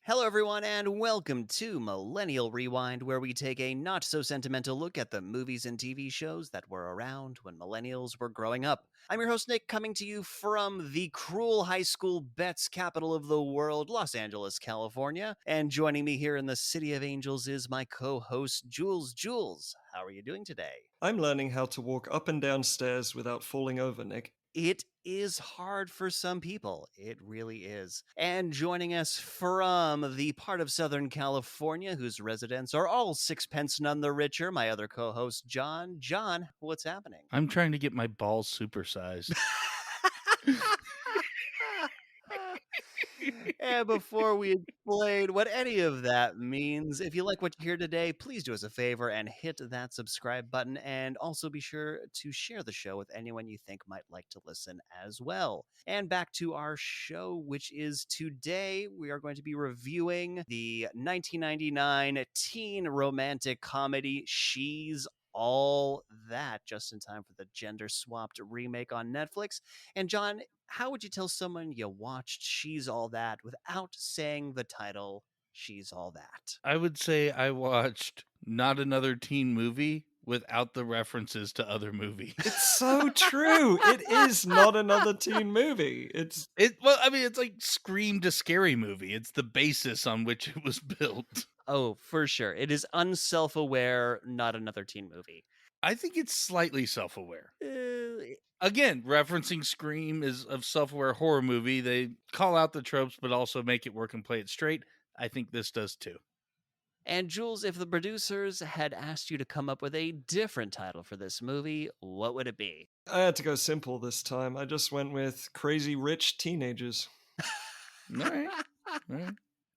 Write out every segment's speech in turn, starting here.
Hello, everyone, and welcome to Millennial Rewind, where we take a not so sentimental look at the movies and TV shows that were around when millennials were growing up. I'm your host, Nick, coming to you from the cruel high school bets capital of the world, Los Angeles, California. And joining me here in the City of Angels is my co host, Jules. Jules, how are you doing today? I'm learning how to walk up and down stairs without falling over, Nick. It is hard for some people. It really is. And joining us from the part of Southern California whose residents are all sixpence none the richer, my other co-host, John. John, what's happening? I'm trying to get my balls supersized. And before we explain what any of that means, if you like what you hear today, please do us a favor and hit that subscribe button. And also be sure to share the show with anyone you think might like to listen as well. And back to our show, which is today, we are going to be reviewing the 1999 teen romantic comedy She's All That, just in time for the gender swapped remake on Netflix. And John, how would you tell someone you watched She's All That without saying the title She's All That? I would say I watched not another teen movie without the references to other movies. It's so true. It is not another teen movie. It's like Scream to Scary Movie. It's the basis on which it was built. Oh, for sure. It is unself-aware, not another teen movie. I think it's slightly self-aware. Uh, Again, referencing Scream is a self-aware horror movie. They call out the tropes, but also make it work and play it straight. I think this does too. And Jules, if the producers had asked you to come up with a different title for this movie, what would it be? I had to go simple this time. I just went with Crazy Rich Teenagers. All right. All right.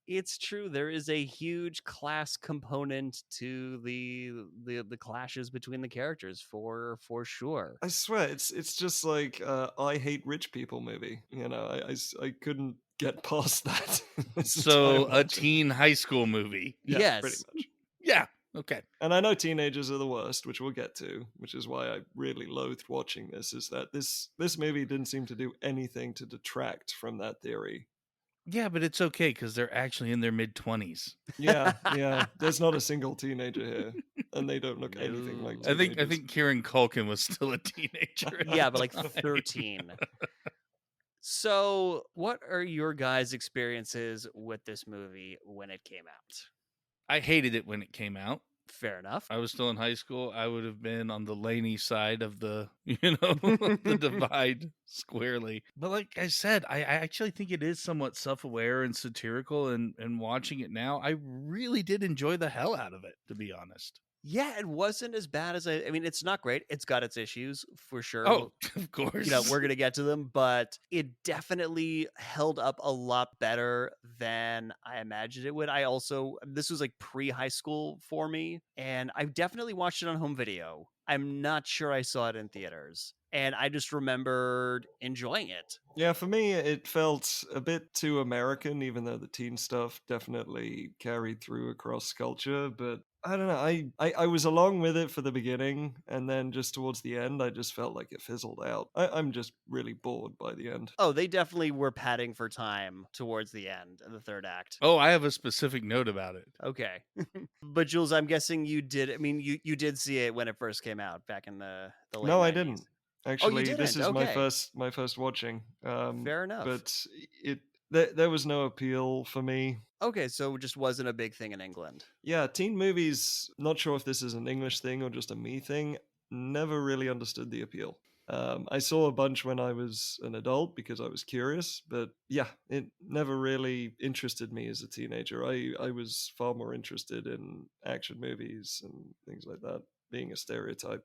It's true. There is a huge class component to the clashes between the characters, for sure. I swear, it's just like I Hate Rich People movie. You know, I couldn't get past that. So a teen high school movie. Yeah, Yes. pretty much. Yeah. Okay. And I know teenagers are the worst, which we'll get to, which is why I really loathed watching this, is that this movie didn't seem to do anything to detract from that theory. Yeah, but it's okay because they're actually in their mid-20s. Yeah. There's not a single teenager here, and they don't look anything like I teenagers. think Kieran Culkin was still a teenager. at Yeah, the but like time. 13. So, what are your guys' experiences with this movie when it came out? I hated it when it came out. Fair enough. I was still in high school. I would have been on the Laney side of the, the divide squarely. But like I said, I actually think it is somewhat self-aware and satirical. And watching it now, I really did enjoy the hell out of it, to be honest. Yeah, it wasn't as bad as I mean, it's not great. It's got its issues for sure. Oh, of course. We're going to get to them, but it definitely held up a lot better than I imagined it would. This was like pre-high school for me, and I definitely watched it on home video. I'm not sure I saw it in theaters, and I just remembered enjoying it. Yeah, for me, it felt a bit too American, even though the teen stuff definitely carried through across culture. But I don't know, I was along with it for the beginning, and then just towards the end, I just felt like it fizzled out. I'm just really bored by the end. Oh, they definitely were padding for time towards the end of the third act. Oh, I have a specific note about it. Okay. But Jules, I'm guessing you did. I mean, you did see it when it first came out back in the late No, 90s. I didn't. Actually, this didn't? is Okay. my first watching. Fair enough. But there was no appeal for me. Okay, so it just wasn't a big thing in England. Yeah, teen movies, not sure if this is an English thing or just a me thing, never really understood the appeal. I saw a bunch when I was an adult because I was curious, but yeah, it never really interested me as a teenager. I was far more interested in action movies and things like that, being a stereotype.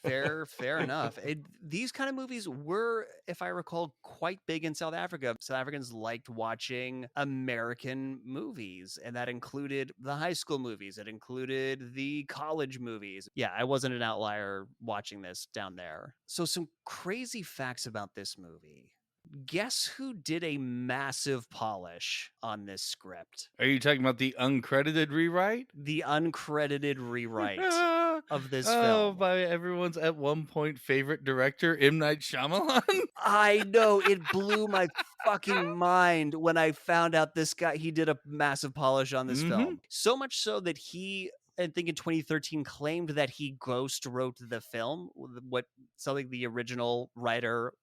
Fair enough. These kind of movies were, if I recall, quite big in South Africa. South Africans liked watching American movies, and that included the high school movies. It included the college movies. Yeah, I wasn't an outlier watching this down there. So some crazy facts about this movie. Guess who did a massive polish on this script? Are you talking about the uncredited rewrite? The uncredited rewrite. of this Oh, film. by everyone's at one point favorite director, M. Night Shyamalan. I know, it blew my fucking mind when I found out this guy, he did a massive polish on this film. So much so that he, I think in 2013, claimed that he ghost wrote the film, what something the original writer,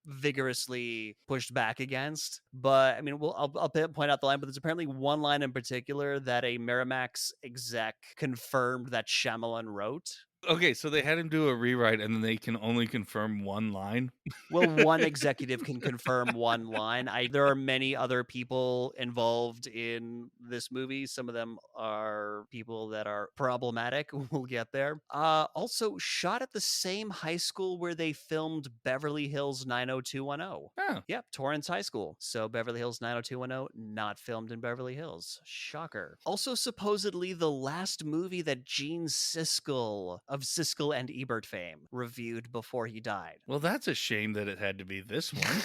vigorously pushed back against. But I mean, I'll point out the line, but there's apparently one line in particular that a Miramax exec confirmed that Shyamalan wrote. Okay, so they had him do a rewrite, and then they can only confirm one line. Well, one executive can confirm one line. There are many other people involved in this movie. Some of them are people that are problematic. We'll get there. Also shot at the same high school where they filmed Beverly Hills 90210. Oh. Yep, Torrance High School. So Beverly Hills 90210, not filmed in Beverly Hills. Shocker. Also supposedly the last movie that Gene Siskel of Siskel and Ebert fame reviewed before he died. Well, that's a shame that it had to be this one.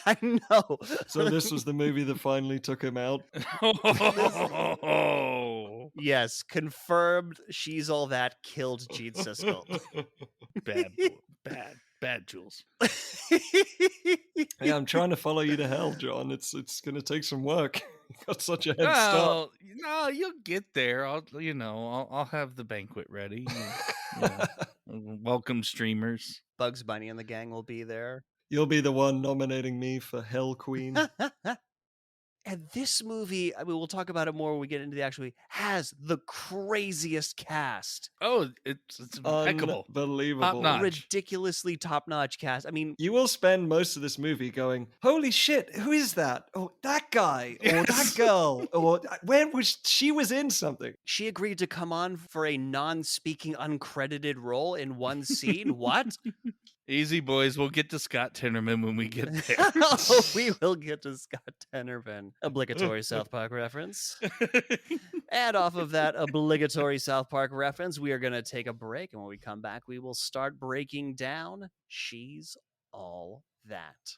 I know. So this was the movie that finally took him out. Oh, Yes, confirmed. She's All That killed Gene Siskel. bad, Jules. Hey, I'm trying to follow you to hell, John. It's going to take some work. You got such a head start. Oh, no, you'll get there. I'll have the banquet ready. Welcome, streamers. Bugs Bunny and the gang will be there. You'll be the one nominating me for Hell Queen. And this movie, I mean, we'll talk about it more when we get into the actual movie, has the craziest cast. Oh, it's impeccable. Unbelievable. Top-notch. Ridiculously top-notch cast. I mean, you will spend most of this movie going, holy shit, who is that? Oh, that guy. Or that girl. Or she was in something. She agreed to come on for a non-speaking uncredited role in one scene. What? Easy, boys. We'll get to Scott Tenorman when we get there. Oh, we will get to Scott Tenorman. Obligatory South Park reference. And off of that obligatory South Park reference, we are going to take a break. And when we come back, we will start breaking down She's All That.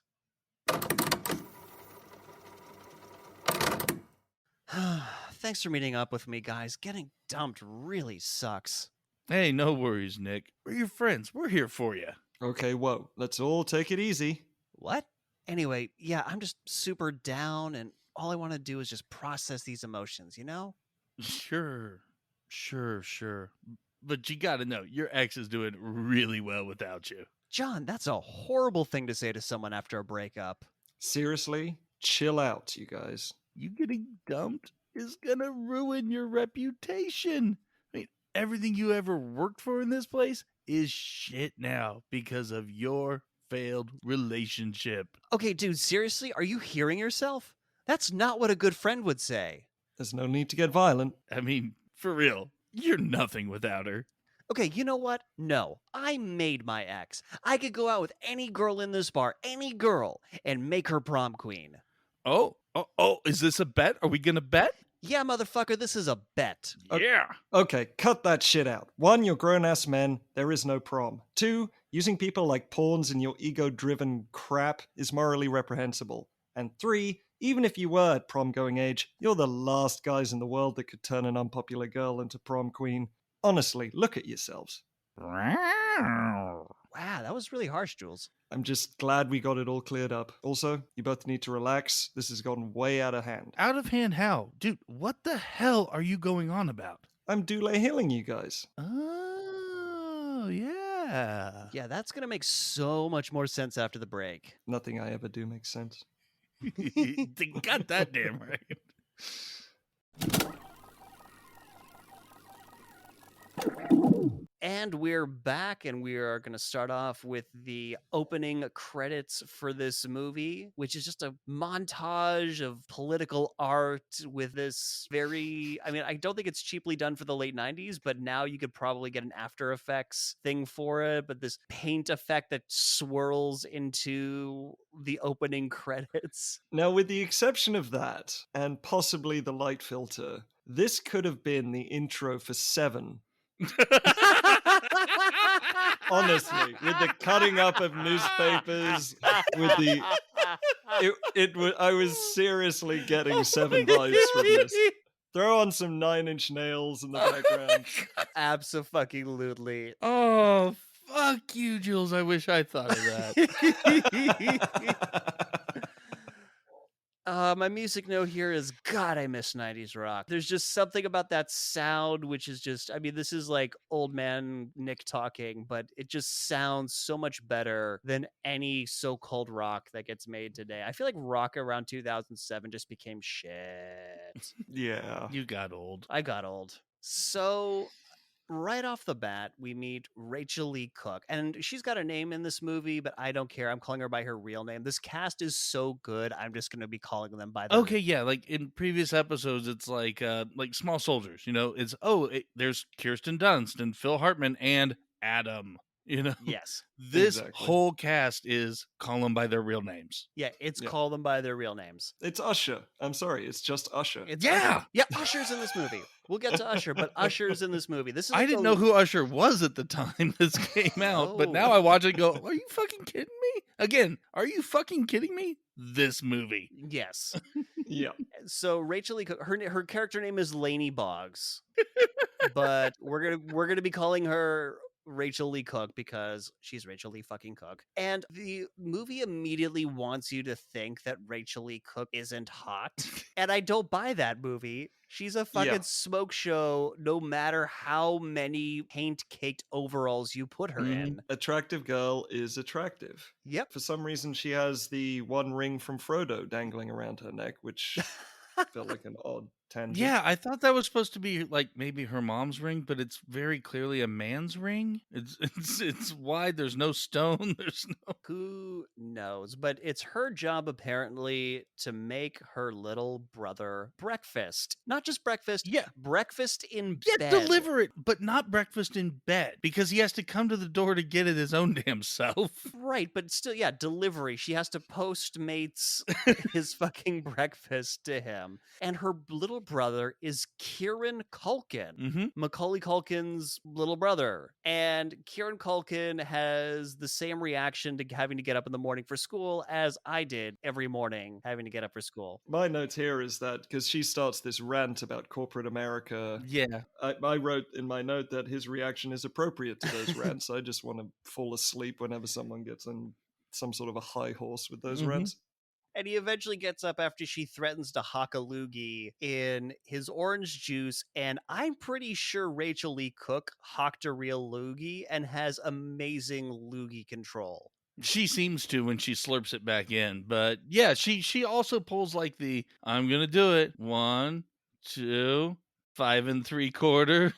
Thanks for meeting up with me, guys. Getting dumped really sucks. Hey, no worries, Nick. We're your friends. We're here for you. Okay, whoa. Let's all take it easy. What? Anyway, yeah, I'm just super down, and all I want to do is just process these emotions, you know? Sure. But you gotta know, your ex is doing really well without you. John, that's a horrible thing to say to someone after a breakup. Seriously? Chill out, you guys. You getting dumped is gonna ruin your reputation. I mean, everything you ever worked for in this place is shit now because of your failed relationship. Okay, dude, seriously? Are you hearing yourself? That's not what a good friend would say. There's no need to get violent. I mean, for real, you're nothing without her. Okay, you know what? No, I made my ex. I could go out with any girl in this bar, any girl, and make her prom queen. Oh, is this a bet? Are we gonna bet? Yeah, motherfucker, this is a bet. Yeah. Okay, cut that shit out. 1, you're grown-ass men. There is no prom. 2, using people like pawns in your ego-driven crap is morally reprehensible. And 3, even if you were at prom-going age, you're the last guys in the world that could turn an unpopular girl into prom queen. Honestly, look at yourselves. Wow, that was really harsh, Jules. I'm just glad we got it all cleared up. Also, you both need to relax. This has gotten way out of hand. Out of hand how? Dude, what the hell are you going on about? I'm Dulé Hilling you guys. Oh, yeah. Yeah, that's going to make so much more sense after the break. Nothing I ever do makes sense. They got that damn right. And we're back, and we are going to start off with the opening credits for this movie, which is just a montage of political art with this very, I mean, I don't think it's cheaply done for the late 90s, but now you could probably get an After Effects thing for it. But this paint effect that swirls into the opening credits. Now, with the exception of that, and possibly the light filter, this could have been the intro for Seven. Honestly, with the cutting up of newspapers, with the I was seriously getting Seven vibes from this. Throw on some Nine Inch Nails in the background. Abso-fucking-lutely. Oh, fuck you, Jules. I wish I thought of that. My music note here is, God, I miss 90s rock. There's just something about that sound, which is just, I mean, this is like old man Nick talking, but it just sounds so much better than any so-called rock that gets made today. I feel like rock around 2007 just became shit. Yeah. You got old. I got old. So right off the bat, we meet Rachael Leigh Cook, and she's got a name in this movie, but I don't care. I'm calling her by her real name. This cast is so good. I'm just going to be calling them by their Okay, yeah, like in previous episodes, it's like Small Soldiers, you know, it's there's Kirsten Dunst and Phil Hartman and Adam, you know. Yes. This Exactly. whole cast is call them by their real names. Yeah, it's Yeah. call them by their real names. It's Usher. I'm sorry, it's just Usher. It's Yeah! Usher. Yeah, Usher's in this movie. We'll get to Usher, but Usher's in this movie. This is I like didn't the- know who Usher was at the time this came out, but Oh. now I watch it and go, are you fucking kidding me? Again, are you fucking kidding me? This movie. Yes. Yeah. So Rachael Leigh Cook, her character name is Lainey Boggs, but we're gonna be calling her Rachael Leigh Cook because she's Rachael Leigh fucking Cook. And the movie immediately wants you to think that Rachael Leigh Cook isn't hot, and I don't buy that movie. She's a fucking Yeah. smoke show, no matter how many paint-caked overalls you put her Mhm. in. Attractive girl is attractive. Yep. For some reason, she has the one ring from Frodo dangling around her neck, which felt like an odd tangent. Yeah, I thought that was supposed to be like maybe her mom's ring, but it's very clearly a man's ring. It's wide. There's no stone. There's no. Who knows? But it's her job, apparently, to make her little brother breakfast. Not just breakfast, Yeah. breakfast in Yeah, bed. deliver it, but not breakfast in bed because he has to come to the door to get it his own damn self. Right, but still, yeah, delivery. She has to Postmates his fucking breakfast to him. And her little brother is Kieran Culkin, Mm-hmm. Macaulay Culkin's little brother. And Kieran Culkin has the same reaction to having to get up in the morning for school as I did every morning having to get up for school. My note here is that because she starts this rant about corporate America, Yeah. I wrote in my note that his reaction is appropriate to those rants. I just want to fall asleep whenever someone gets on some sort of a high horse with those Mhm. rants. And he eventually gets up after she threatens to hock a loogie in his orange juice. And I'm pretty sure Rachael Leigh Cook hocked a real loogie and has amazing loogie control. She seems to when she slurps it back in, but yeah, she also pulls like the I'm gonna do it 1, 2, 5 3/4.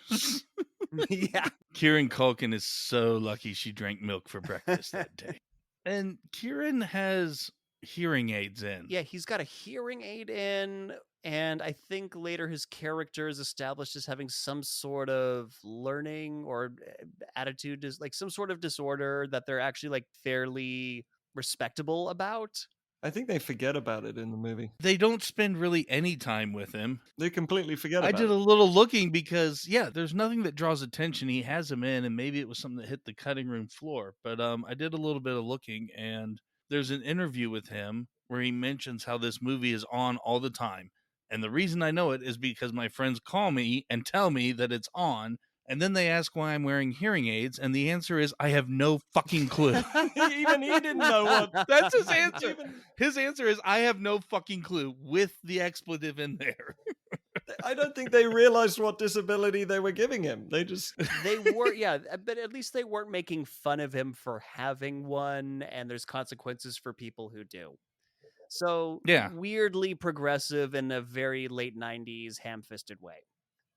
Yeah. Kieran Culkin is so lucky she drank milk for breakfast that day. And Kieran has hearing aids in. Yeah, he's got a hearing aid in, and I think later his character is established as having some sort of learning or attitude, is like some sort of disorder that they're actually like fairly respectable about. I think they forget about it in the movie. They don't spend really any time with him. They completely forget I about did a it. little looking because yeah, there's nothing that draws attention. He has him in, and maybe it was something that hit the cutting room floor. But I did a little bit of looking, and there's an interview with him where he mentions how this movie is on all the time. And the reason I know it is because my friends call me and tell me that it's on, and then they ask why I'm wearing hearing aids, and the answer is I have no fucking clue. Even he didn't know what. That's his answer. Even- His answer is I have no fucking clue with the expletive in there. I don't think they realized what disability they were giving him. They just. They were, yeah, but at least they weren't making fun of him for having one, and there's consequences for people who do. So, Yeah. weirdly progressive in a very late 90s ham-fisted way.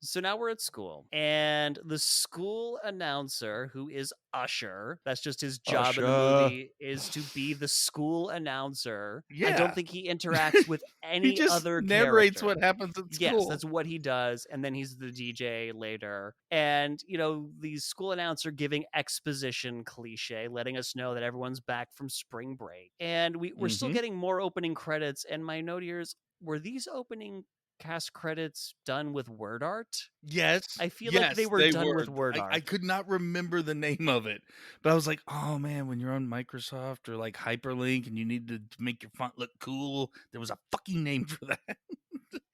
So now we're at school, and the school announcer, who is Usher, that's just his job in the Usher. movie, is to be the school announcer. I Yeah. don't think he interacts with any He just other narrates character. what happens at school. Yes, that's what he does, and then he's the DJ later. And, you know, the school announcer giving exposition cliche, letting us know that everyone's back from spring break. And we're still Mhm. getting more opening credits, and my note here is, were these opening cast credits done with word art? Yes. I feel like they yes, were done with word I art. could not remember the name of it, but I was like, oh man, when you're on Microsoft or like Hyperlink and you need to make your font look cool, there was a fucking name for that.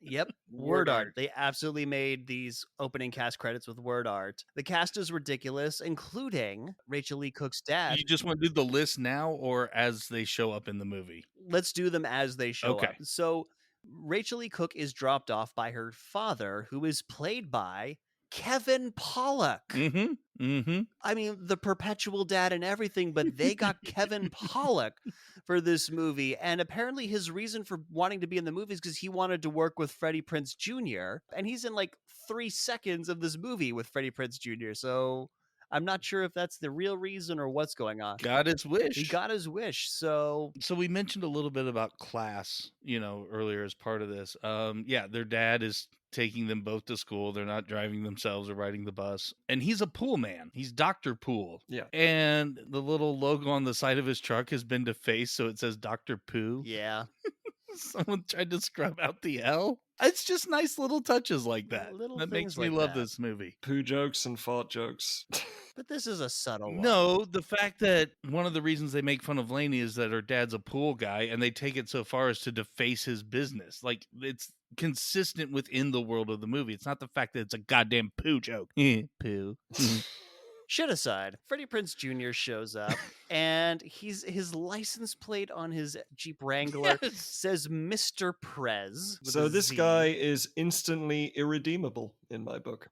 Yep, Word word art. They absolutely made these opening cast credits with word art. The cast is ridiculous, including Rachael Leigh Cook's dad. You just want to do the list now or as they show up in the movie? Let's do them as they show Okay. up. So Rachael Leigh Cook is dropped off by her father, who is played by Kevin Pollak. Mm-hmm. Mm-hmm. I mean, the perpetual dad and everything, but they got Kevin Pollak for this movie. And apparently his reason for wanting to be in the movie is because he wanted to work with Freddie Prinze Jr. And he's in like 3 seconds of this movie with Freddie Prinze Jr. So I'm not sure if that's the real reason or what's going on. Got his wish. He got his wish. So we mentioned a little bit about class, earlier as part of this. Yeah, their dad is taking them both to school. They're not driving themselves or riding the bus. And he's a pool man. He's Dr. Pool. Yeah. And the little logo on the side of his truck has been defaced, so it says Dr. Pooh. yeah. Someone tried to scrub out the L. It's just nice little touches like that. Little that makes things me like love that. this movie. Poo jokes and fart jokes. But this is a subtle one. No, the fact that one of the reasons they make fun of Lainey is that her dad's a pool guy, and they take it so far as to deface his business. Like, it's consistent within the world of the movie. It's not the fact that it's a goddamn poo joke. Poo. Shit aside, Freddie Prinze Jr. shows up, and his license plate on his Jeep Wrangler Yes. says Mr. Prez. with So a this Z. guy is instantly irredeemable in my book.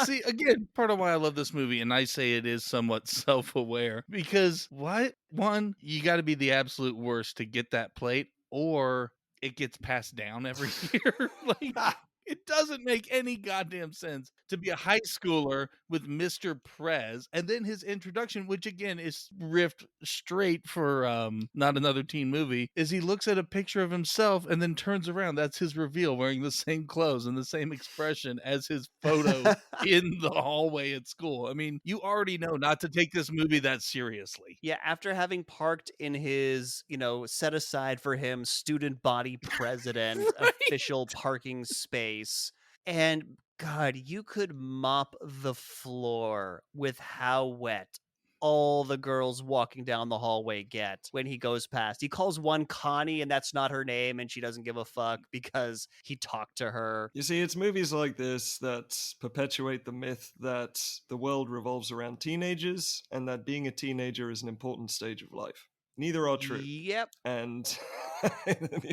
See, again, part of why I love this movie, and I say it is somewhat self-aware, because one, you got to be the absolute worst to get that plate, or it gets passed down every year. Like, it doesn't make any goddamn sense to be a high schooler with Mr. Prez, and then his introduction, which again is riffed straight for Not Another Teen Movie, is he looks at a picture of himself and then turns around. That's his reveal, wearing the same clothes and the same expression as his photo in the hallway at school. I mean, you already know not to take this movie that seriously. Yeah, after having parked in his, set aside for him student body president Right. official parking space. And God, you could mop the floor with how wet all the girls walking down the hallway get when he goes past. He calls one Connie, and that's not her name, and she doesn't give a fuck because he talked to her. You see, it's movies like this that perpetuate the myth that the world revolves around teenagers and that being a teenager is an important stage of life. Neither are true. Yep. And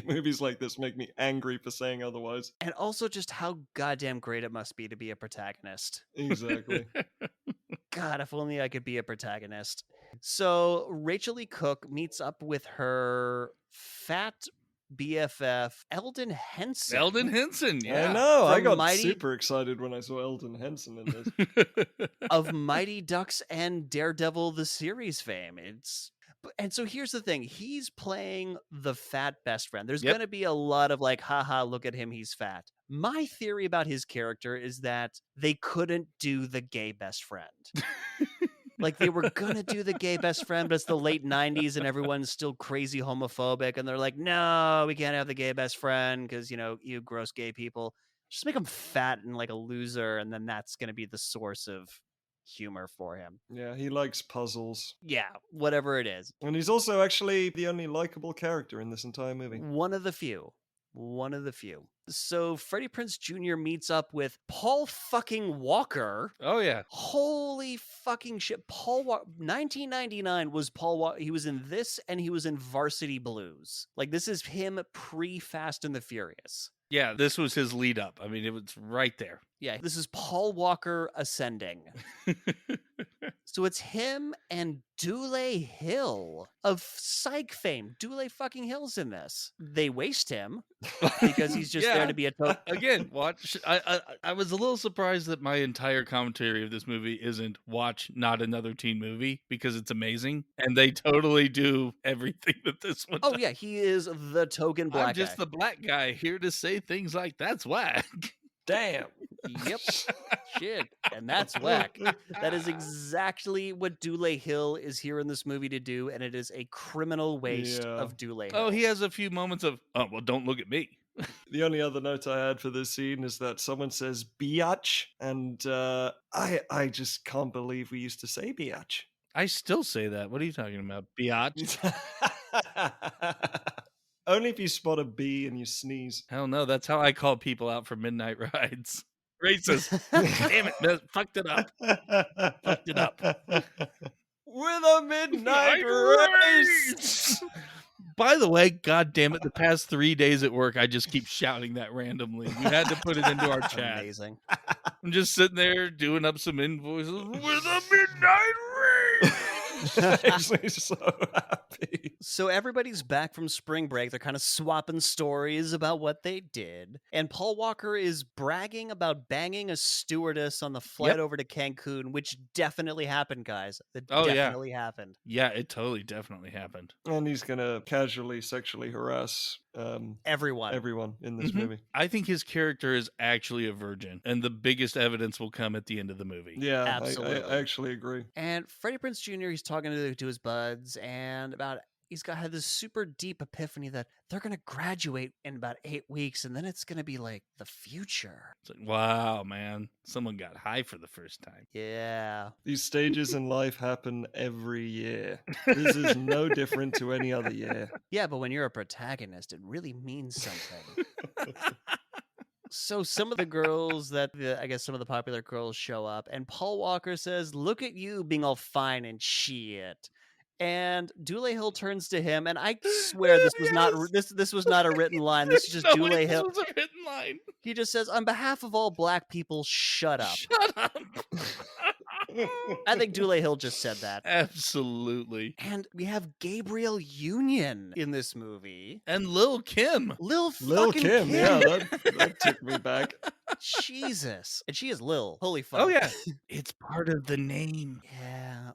movies like this make me angry for saying otherwise. And also just how goddamn great it must be to be a protagonist. Exactly. God, if only I could be a protagonist. So Rachael Leigh Cook meets up with her fat BFF, Elden Henson. Elden Henson, yeah. I know. I From got Mighty- super excited when I saw Elden Henson in this. of Mighty Ducks and Daredevil the series fame. And so here's the thing. He's playing the fat best friend. There's Yep. going to be a lot of like, haha, look at him, he's fat. My theory about his character is that they couldn't do the gay best friend. Like, they were going to do the gay best friend, but it's the late 90s and everyone's still crazy homophobic. And they're like, no, we can't have the gay best friend because, you gross gay people. Just make him fat and like a loser. And then that's going to be the source of humor for him. Yeah, he likes puzzles. Yeah, whatever it is. And he's also actually the only likable character in this entire movie. One of the few. So Freddie Prinze Jr. meets up with Paul fucking Walker. Oh, yeah. Holy fucking shit. 1999 was Paul Walker. He was in this and he was in Varsity Blues. Like, this is him pre-Fast and the Furious. Yeah, this was his lead up. I mean, it was right there. Yeah, this is Paul Walker ascending. So it's him and Dulé Hill of Psych fame. Dulé fucking Hill's in this. They waste him because he's just there to be a Again, watch. I was a little surprised that my entire commentary of this movie isn't watch Not Another Teen Movie, because it's amazing. And they totally do everything that this one Oh, does. yeah, he is the token black I'm just guy. the black guy here to say things like, that's whack. Damn. Yep. Shit. And that's whack. That is exactly what Dulé Hill is here in this movie to do, and it is a criminal waste Yeah. of Dulé Hill. Oh, he has a few moments of, oh, well, don't look at me. The only other note I had for this scene is that someone says biatch, and I just can't believe we used to say biatch. I still say that. What are you talking about? Biatch? Only if you spot a bee and you sneeze. Hell no, that's how I call people out for midnight rides. Racist. Damn it, fucked it up. Fucked it up. With a midnight Night race. By the way, god damn it, the past 3 days at work, I just keep shouting that randomly. You had to put it into our chat. Amazing. I'm just sitting there doing up some invoices with a midnight race. Actually so happy. So everybody's back from spring break. They're kind of swapping stories about what they did. And Paul Walker is bragging about banging a stewardess on the flight over to Cancun, which definitely happened, guys. It definitely happened. Yeah, it totally definitely happened. And he's gonna casually sexually harass everyone in this movie. I think his character is actually a virgin, and the biggest evidence will come at the end of the movie. Yeah, absolutely. I actually agree. And Freddie Prinze Jr., he's talking to his buds, and he's had this super deep epiphany that they're going to graduate in about 8 weeks, and then it's going to be like the future. It's like, wow, man, someone got high for the first time. Yeah. These stages in life happen every year. This is no different to any other year. Yeah, but when you're a protagonist, it really means something. So some of the girls I guess some of the popular girls show up, and Paul Walker says, "Look at you being all fine and shit." And Dulé Hill turns to him, and I swear this was not this was not a written line. This is just Dulé Hill. This was a written line. He just says, "On behalf of all black people, shut up." Shut up. I think Dulé Hill just said that. Absolutely. And we have Gabrielle Union in this movie. And Lil Kim. Lil Kim. Kim. Yeah, that took me back. Jesus. And she is Lil. Holy fuck. Oh, yeah. It's part of the name. Yeah.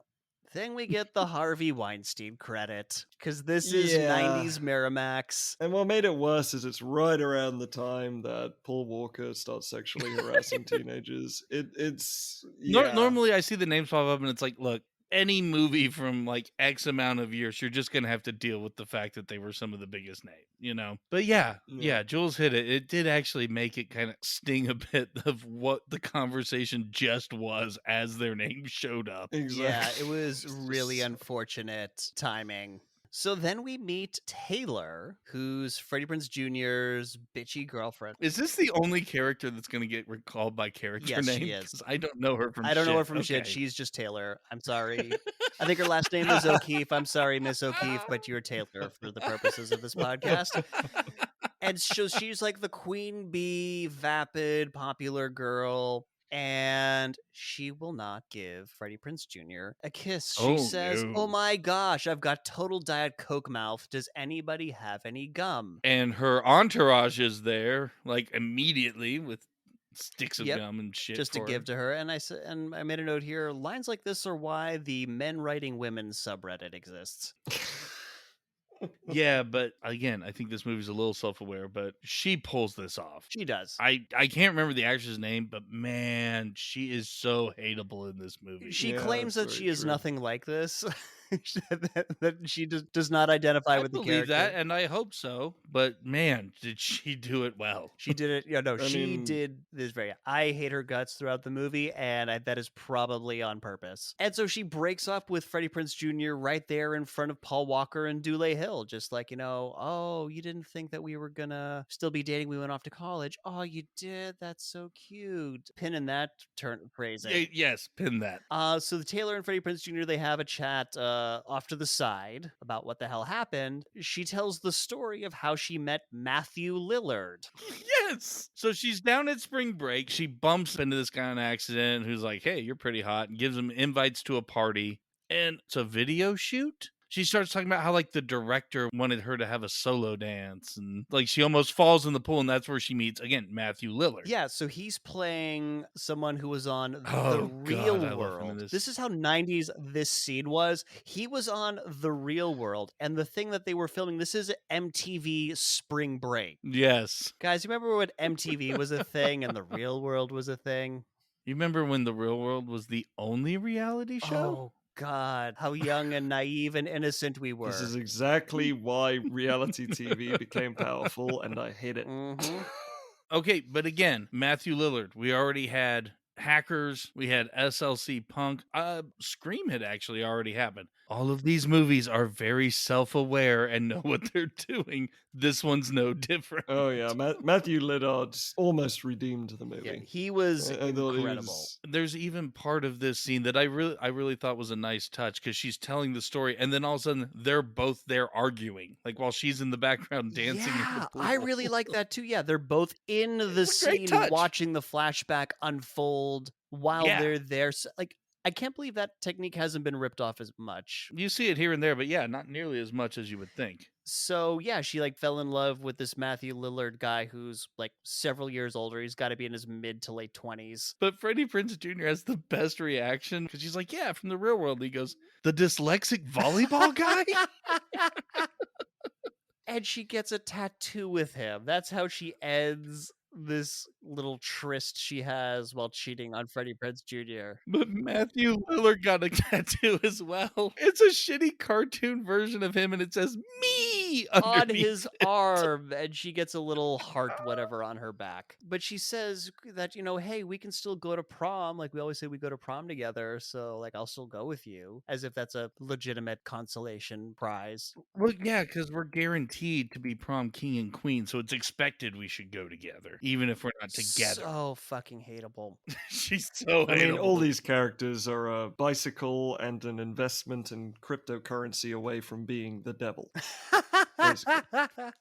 Then we get the Harvey Weinstein credit, because this is 90s Miramax. And what made it worse is it's right around the time that Paul Walker starts sexually harassing teenagers. It's Normally I see the names pop up and it's like, look, any movie from like X amount of years, you're just gonna have to deal with the fact that they were some of the biggest names, you know. But yeah, Jules hit it. It did actually make it kind of sting a bit of what the conversation just was as their name showed up. Exactly. Yeah, it was really unfortunate timing. So then we meet Taylor, who's Freddie Prinze Jr.'s bitchy girlfriend. Is this the only character that's going to get recalled by character name? She is. 'Cause I don't know her from shit. I don't know her from shit. She's just Taylor. I'm sorry. I think her last name is O'Keefe. I'm sorry, Miss O'Keefe, but you're Taylor for the purposes of this podcast. And so she's like the queen bee, vapid, popular girl. And she will not give Freddie Prinze Jr. a kiss. She says, "Oh my gosh, I've got total Diet Coke mouth. Does anybody have any gum?" And her entourage is there, like immediately with sticks of gum and shit, just to give to her. And I made a note here: lines like this are why the Men Writing Women subreddit exists. Yeah, but again, I think this movie's a little self-aware, but she pulls this off. She does. I can't remember the actress's name, but man, she is so hateable in this movie. She claims that she is nothing like this. That she does not identify with the character. I believe that, and I hope so. But man, did she do it well? She did it. She did this I hate her guts throughout the movie, and that is probably on purpose. And so she breaks up with Freddie Prinze Jr. right there in front of Paul Walker and Dulé Hill, just like, oh, you didn't think that we were gonna still be dating. We went off to college. Oh, you did. That's so cute. Pinning that phrasing. Yes, pin that. So the Taylor and Freddie Prinze Jr. they have a chat off to the side about what the hell happened. She tells the story of how she met Matthew Lillard. Yes. So she's down at spring break. She bumps into this guy on accident who's like, "Hey, you're pretty hot," and gives him invites to a party. And it's a video shoot. She starts talking about how like the director wanted her to have a solo dance, and like she almost falls in the pool, and that's where she meets again Matthew Lillard. Yeah, so he's playing someone who was on The Real World. This is how 90s this scene was. He was on The Real World, and the thing that they were filming, this is MTV Spring Break. Yes. Guys, you remember when MTV was a thing and The Real World was a thing? You remember when The Real World was the only reality show? Oh, God, how young and naive and innocent we were. This is exactly why reality TV became powerful, and I hate it. Mm-hmm. Okay, but again, Matthew Lillard, we already had Hackers, we had SLC Punk, Scream had actually already happened. All of these movies are very self-aware and know what they're doing. This one's no different. Oh yeah, Matthew Lillard almost redeemed the Yeah, movie. he was I thought he incredible. was. There's even part of this scene that I really thought was a nice touch, because she's telling the story and then all of a sudden they're both there arguing, like while she's in the background dancing in Yeah, the pool. I really like that too. Yeah, they're both in the It's a great scene touch. watching the flashback unfold while Yeah. they're there. Like, I can't believe that technique hasn't been ripped off as much. You see it here and there, but yeah, not nearly as much as you would think. So yeah, she like fell in love with this Matthew Lillard guy who's like several years older. He's got to be in his mid to late 20s. But Freddie Prinze Jr. has the best reaction, because she's like, yeah, from the real world. He goes, the dyslexic volleyball guy? And she gets a tattoo with him. That's how she ends this little tryst she has while cheating on Freddie Prinze Jr. But Matthew Lillard got a tattoo as well. It's a shitty cartoon version of him, and it says me on underneath his it. arm, and she gets a little heart whatever on her back. But she says that, hey, we can still go to prom. Like, we always say we go to prom together, so like I'll still go with you, as if that's a legitimate consolation prize. Well, yeah, because we're guaranteed to be prom king and queen, so it's expected we should go together, even if we're not together. So fucking hateable. She's so I mean, all hateable. these characters are a bicycle and an investment in cryptocurrency away from being the devil. Basically.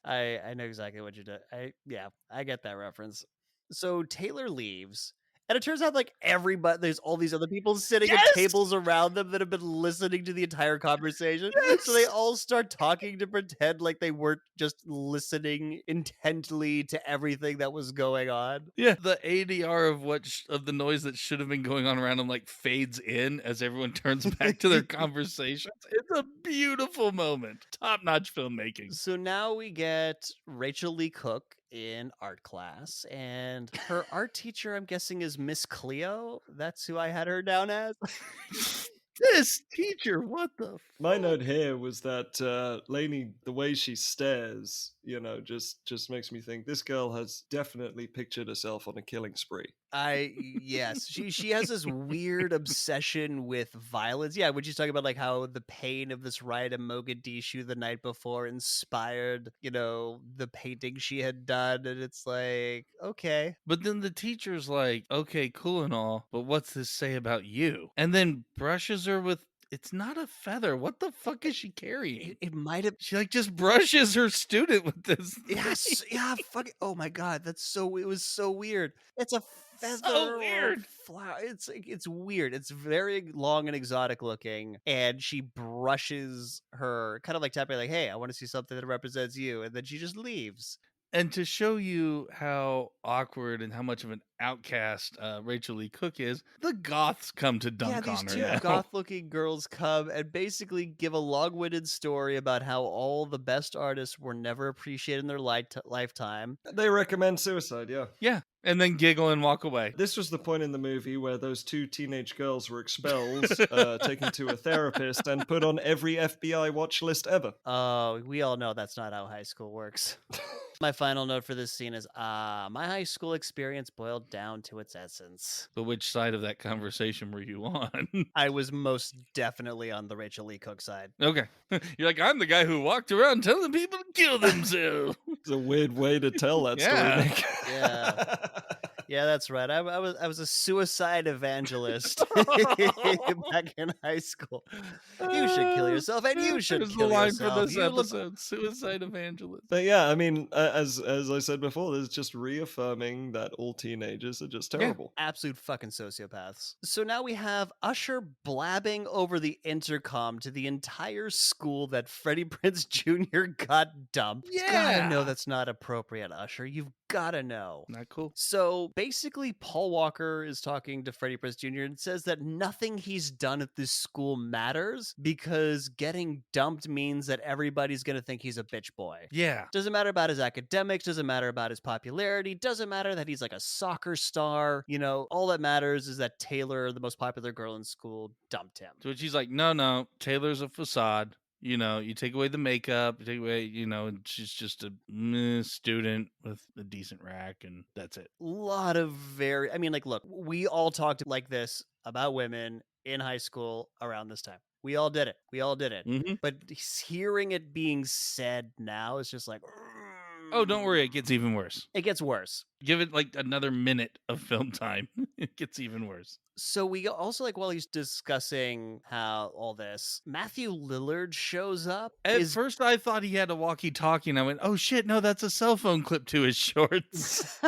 I know exactly what you did. I get that reference. So Taylor leaves, and it turns out like everybody, there's all these other people sitting at Yes! tables around them that have been listening to the entire conversation. So they Yes! all start talking to pretend like they weren't just listening intently to everything that was going on. Yeah, the ADR of of the noise that should have been going on around them like fades in as everyone turns back to their conversations. It's a beautiful moment. Top-notch filmmaking. So now we get Rachael Leigh Cook in art class, and her art teacher, I'm guessing, is Miss Cleo. That's who I had her down as. This teacher, what the My note here was that Lainey, the way she stares, just makes me think this girl has definitely pictured herself on a killing spree. Yes, she has this weird obsession with violence. Yeah, when she's talking about like how the pain of this riot in Mogadishu the night before inspired, the painting she had done, and it's like, okay. But then the teacher's like, okay, cool and all, but what's this say about you? And then brushes her with, it's not a feather. What the fuck is she carrying? It might have. She like just brushes her student with this. Yes, yeah, fuck it. Oh my god, it was so weird. It's a feather. So weird. Flower. It's weird. It's very long and exotic looking, and she brushes her, kind of like tapping, like, "Hey, I want to see something that represents you," and then she just leaves. And to show you how awkward and how much of an outcast Rachael Leigh Cook is, the goths come to dunk these on her two now. goth-looking girls come and basically give a long-winded story about how all the best artists were never appreciated in their lifetime. They recommend suicide, yeah. Yeah, and then giggle and walk away. This was the point in the movie where those two teenage girls were expelled, taken to a therapist, and put on every FBI watch list ever. Oh, we all know that's not how high school works. My final note for this scene is, my high school experience boiled down to its essence. But which side of that conversation were you on? I was most definitely on the Rachael Leigh Cook side. Okay. You're like, I'm the guy who walked around telling people to kill themselves. It's a weird way to tell that story, Nick. Yeah. Yeah, that's right. I was a suicide evangelist back in high school. You should kill yourself, and you should There's kill the line yourself. for this You look- episode: suicide evangelist. But yeah, I mean, as I said before, there's just reaffirming that all teenagers are just terrible. Absolute fucking sociopaths. So now we have Usher blabbing over the intercom to the entire school that Freddie Prinze Jr. got dumped. You gotta know that's not appropriate, Usher. You've gotta know. Not cool. So basically, Paul Walker is talking to Freddie Prinze Jr. and says that nothing he's done at this school matters because getting dumped means that everybody's gonna think he's a bitch boy. Yeah. Doesn't matter about his academics, doesn't matter about his popularity, doesn't matter that he's like a soccer star. All that matters is that Taylor, the most popular girl in school, dumped him. To which he's like, no, Taylor's a facade. You take away the makeup, you take away, and she's just a student with a decent rack, and that's it. Lot of look, we all talked like this about women in high school around this time. We all did it. Mm-hmm. But hearing it being said now is just like, Oh, don't worry, it gets even worse. It gets worse. Give it like another minute of film time. It gets even worse. So we also, like, while he's discussing how all this, Matthew Lillard shows up. At first, I thought he had a walkie-talkie, and I went, "Oh shit, no, that's a cell phone clip to his shorts."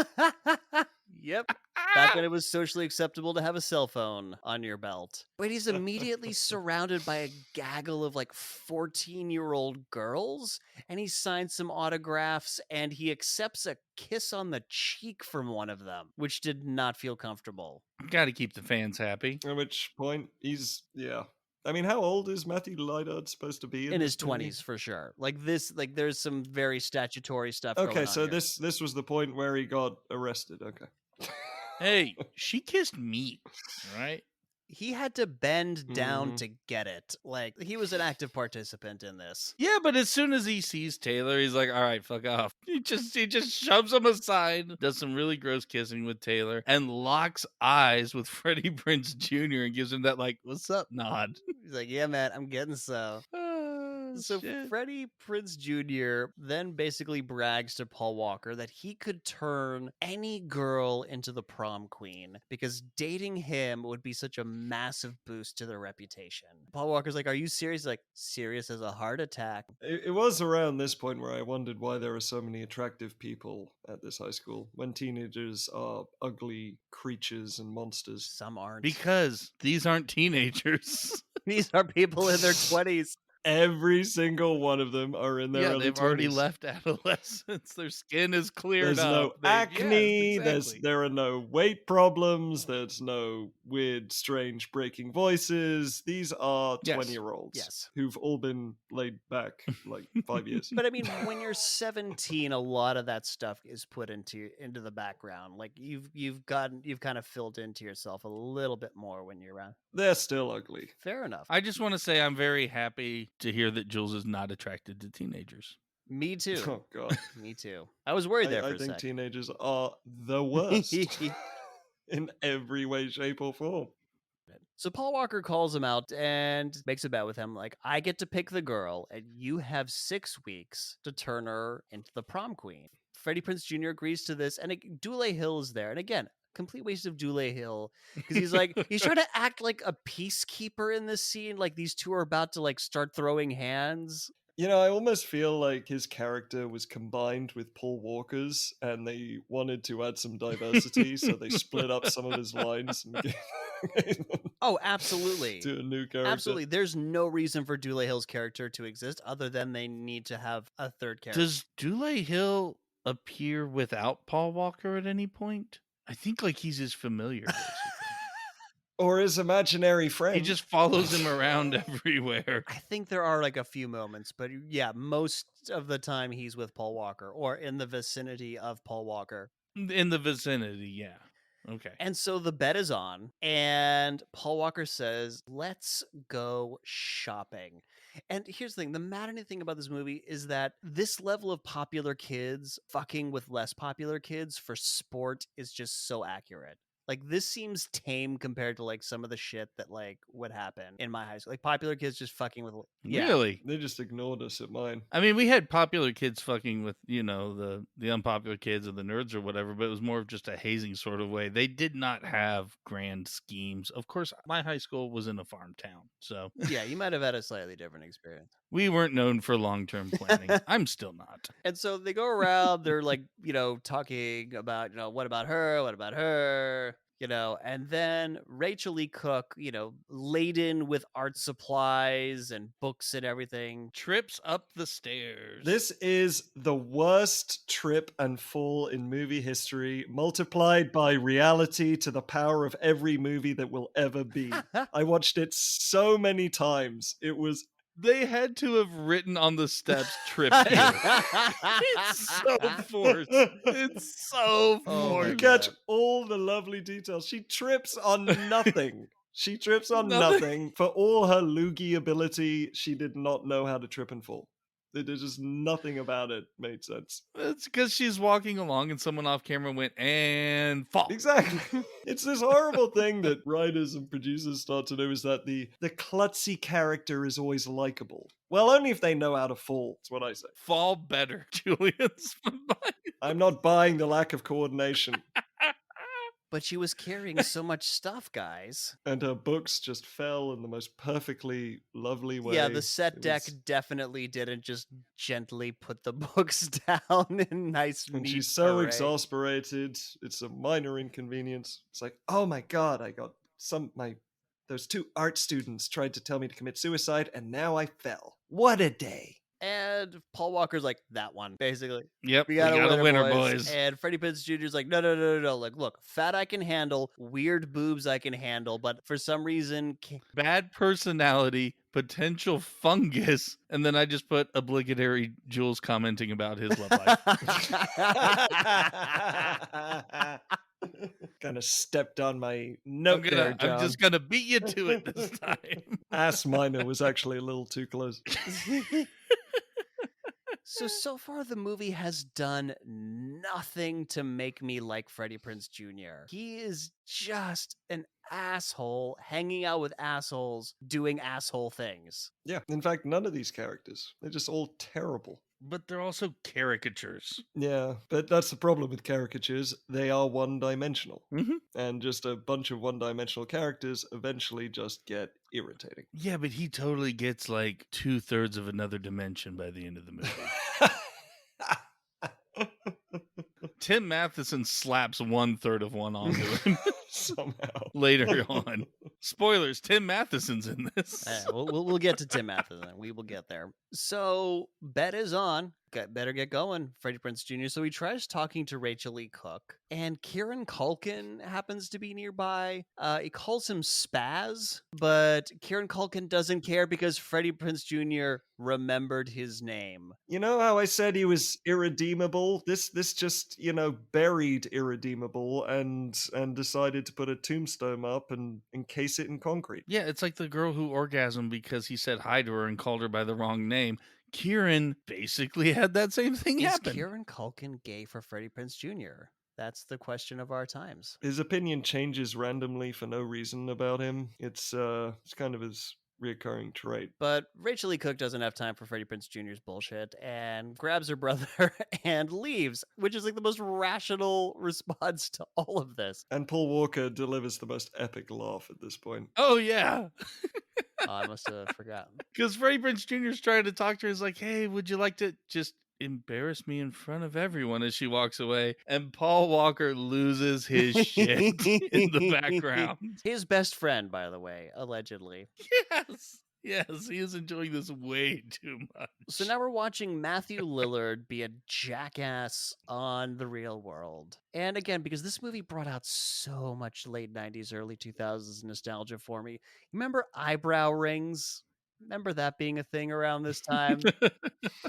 Yep. Back when it was socially acceptable to have a cell phone on your belt. But he's immediately surrounded by a gaggle of like 14-year-old girls, and he signs some autographs, and he accepts a kiss on the cheek from one of them, which did not feel comfortable. Got to keep the fans happy. At which point I mean, how old is Matthew Lillard supposed to be In his this movie? 20s, for sure. Like this, like there's some very statutory stuff going Okay, on so here. this was the point where he got arrested. Okay. Hey, she kissed me, right? He had to bend down to get it. Like, he was an active participant in this. Yeah, but as soon as he sees Taylor, he's like, "All right, fuck off." He just shoves him aside, does some really gross kissing with Taylor, and locks eyes with Freddie Prinze Jr. and gives him that like, "What's up?" nod. He's like, "Yeah, man, I'm getting so." So Shit. Freddie Prinze Jr. then basically brags to Paul Walker that he could turn any girl into the prom queen because dating him would be such a massive boost to their reputation. Paul Walker's like, "Are you serious?" He's like, "Serious as a heart attack." It was around this point where I wondered why there are so many attractive people at this high school when teenagers are ugly creatures and monsters. Some aren't. Because these aren't teenagers. These are people in their 20s. Every single one of them are in their early they've 20s. already left adolescence. Their skin is cleared There's up. no acne. Exactly. There are no weight problems. There's no weird, strange breaking voices. These are Yes. 20-year-olds Yes. who've all been laid back like 5 years. But I mean, when you're 17, a lot of that stuff is put into the background. Like you've kind of filled into yourself a little bit more when you're around. They're still ugly. Fair enough. I just want to say I'm very happy to hear that Jules is not attracted to teenagers. Me too. Oh god. Me too. I was worried there for I a think sec. teenagers are the worst in every way, shape, or form. So Paul Walker calls him out and makes a bet with him, like, "I get to pick the girl, and you have 6 weeks to turn her into the prom queen." Freddie Prinze Jr. agrees to this, and Dulé Hill is there. And again, complete waste of Dulé Hill, because he's like, he's trying to act like a peacekeeper in this scene, like these two are about to like start throwing hands. You know, I almost feel like his character was combined with Paul Walker's, and they wanted to add some diversity, so they split up some of his lines and gave them Oh, absolutely. to a new character. Absolutely. There's no reason for Dulé Hill's character to exist other than they need to have a third character. Does Dulé Hill appear without Paul Walker at any point? I think like he's his familiar, basically. Or his imaginary friend. He just follows him around everywhere. I think there are like a few moments, but yeah, most of the time he's with Paul Walker or in the vicinity of Paul Walker. In the vicinity, yeah. Okay. And so the bet is on, and Paul Walker says, "Let's go shopping." And here's the thing, the maddening thing about this movie is that this level of popular kids fucking with less popular kids for sport is just so accurate. Like, this seems tame compared to like some of the shit that like would happen in my high school. Like popular kids just fucking with Really? They just ignored us at mine. I mean, we had popular kids fucking with, you know, the unpopular kids or the nerds or whatever, but it was more of just a hazing sort of way. They did not have grand schemes. Of course, my high school was in a farm town, so Yeah, you might have had a slightly different experience. we weren't known for long-term planning. I'm still not. And so they go around, they're like, you know, talking about, you know, what about her? What about her? You know, and then Rachael Leigh Cook, you know, laden with art supplies and books and everything. Trips up the stairs. This is the worst trip and fall in movie history, multiplied by reality to the power of every movie that will ever be. I watched it so many times. It was They had to have written on the steps trip here. It's so forced. It's so Oh my you forced. catch God. all the lovely details. She trips on nothing. She trips on Nothing. nothing. For all her loogie ability, she did not know how to trip and fall. There's just nothing about it made sense. It's because she's walking along and someone off camera went, and fall. Exactly. It's this horrible thing that writers and producers start to do, is that the klutzy character is always likable. Well, only if they know how to fall, that's what I say. Fall better, Julian. I'm not buying the lack of coordination. But she was carrying so much stuff, guys. And her books just fell in the most perfectly lovely way. Yeah, the set deck definitely didn't just gently put the books down in nice, And neat she's so array. exasperated. It's a minor inconvenience. It's like, oh my god, I got those 2 art students tried to tell me to commit suicide, and now I fell. What a day. And Paul Walker's like, that one, basically. Yep, We got a winner, boys. boys. And Freddie Prinze Jr. is like, no. Like, look, fat I can handle, weird boobs I can handle, but for some reason... Bad personality, potential fungus, and then I just put obligatory Jules commenting about his love life. Kind of stepped on my note there, John. I'm just gonna beat you to it this time. Ass minor was actually a little too close. So far the movie has done nothing to make me like Freddie Prinze Jr. He is just an asshole hanging out with assholes doing asshole things. Yeah, in fact, none of these characters. They're just all terrible. But they're also caricatures. Yeah, but that's the problem with caricatures. They are one-dimensional. Mm-hmm. And just a bunch of one-dimensional characters eventually just get irritating. Yeah, but he totally gets like 2/3 of another dimension by the end of the movie. Tim Matheson slaps 1/3 of one onto him. Somehow. Later on. Spoilers, Tim Matheson's in this. We'll get to Tim Matheson. We will get there. So, bet is on. Better get going, Freddie Prinze Jr. So he tries talking to Rachael Leigh Cook, and Kieran Culkin happens to be nearby. He calls him Spaz, but Kieran Culkin doesn't care because Freddie Prinze Jr. remembered his name. You know how I said he was irredeemable? This just, buried irredeemable and decided to put a tombstone up and encase it in concrete. Yeah, it's like the girl who orgasmed because he said hi to her and called her by the wrong name. Kieran basically had that same thing happen. Is Kieran Culkin gay for Freddie Prinze Jr.? That's the question of our times. His opinion changes randomly for no reason about him. It's kind of his reoccurring trait. But Rachael Leigh Cook doesn't have time for Freddie Prinze Jr.'s bullshit and grabs her brother and leaves, which is like the most rational response to all of this. And Paul Walker delivers the most epic laugh at this point. Oh, yeah. I must have forgotten. Because Freddie Prinze Jr. is trying to talk to her. He's like, hey, would you like to just embarrass me in front of everyone as she walks away? And Paul Walker loses his shit in the background. His best friend, by the way, allegedly. Yes, he is enjoying this way too much. So now we're watching Matthew Lillard be a jackass on The Real World. And again, because this movie brought out so much late 90s, early 2000s nostalgia for me. Remember eyebrow rings? Remember that being a thing around this time?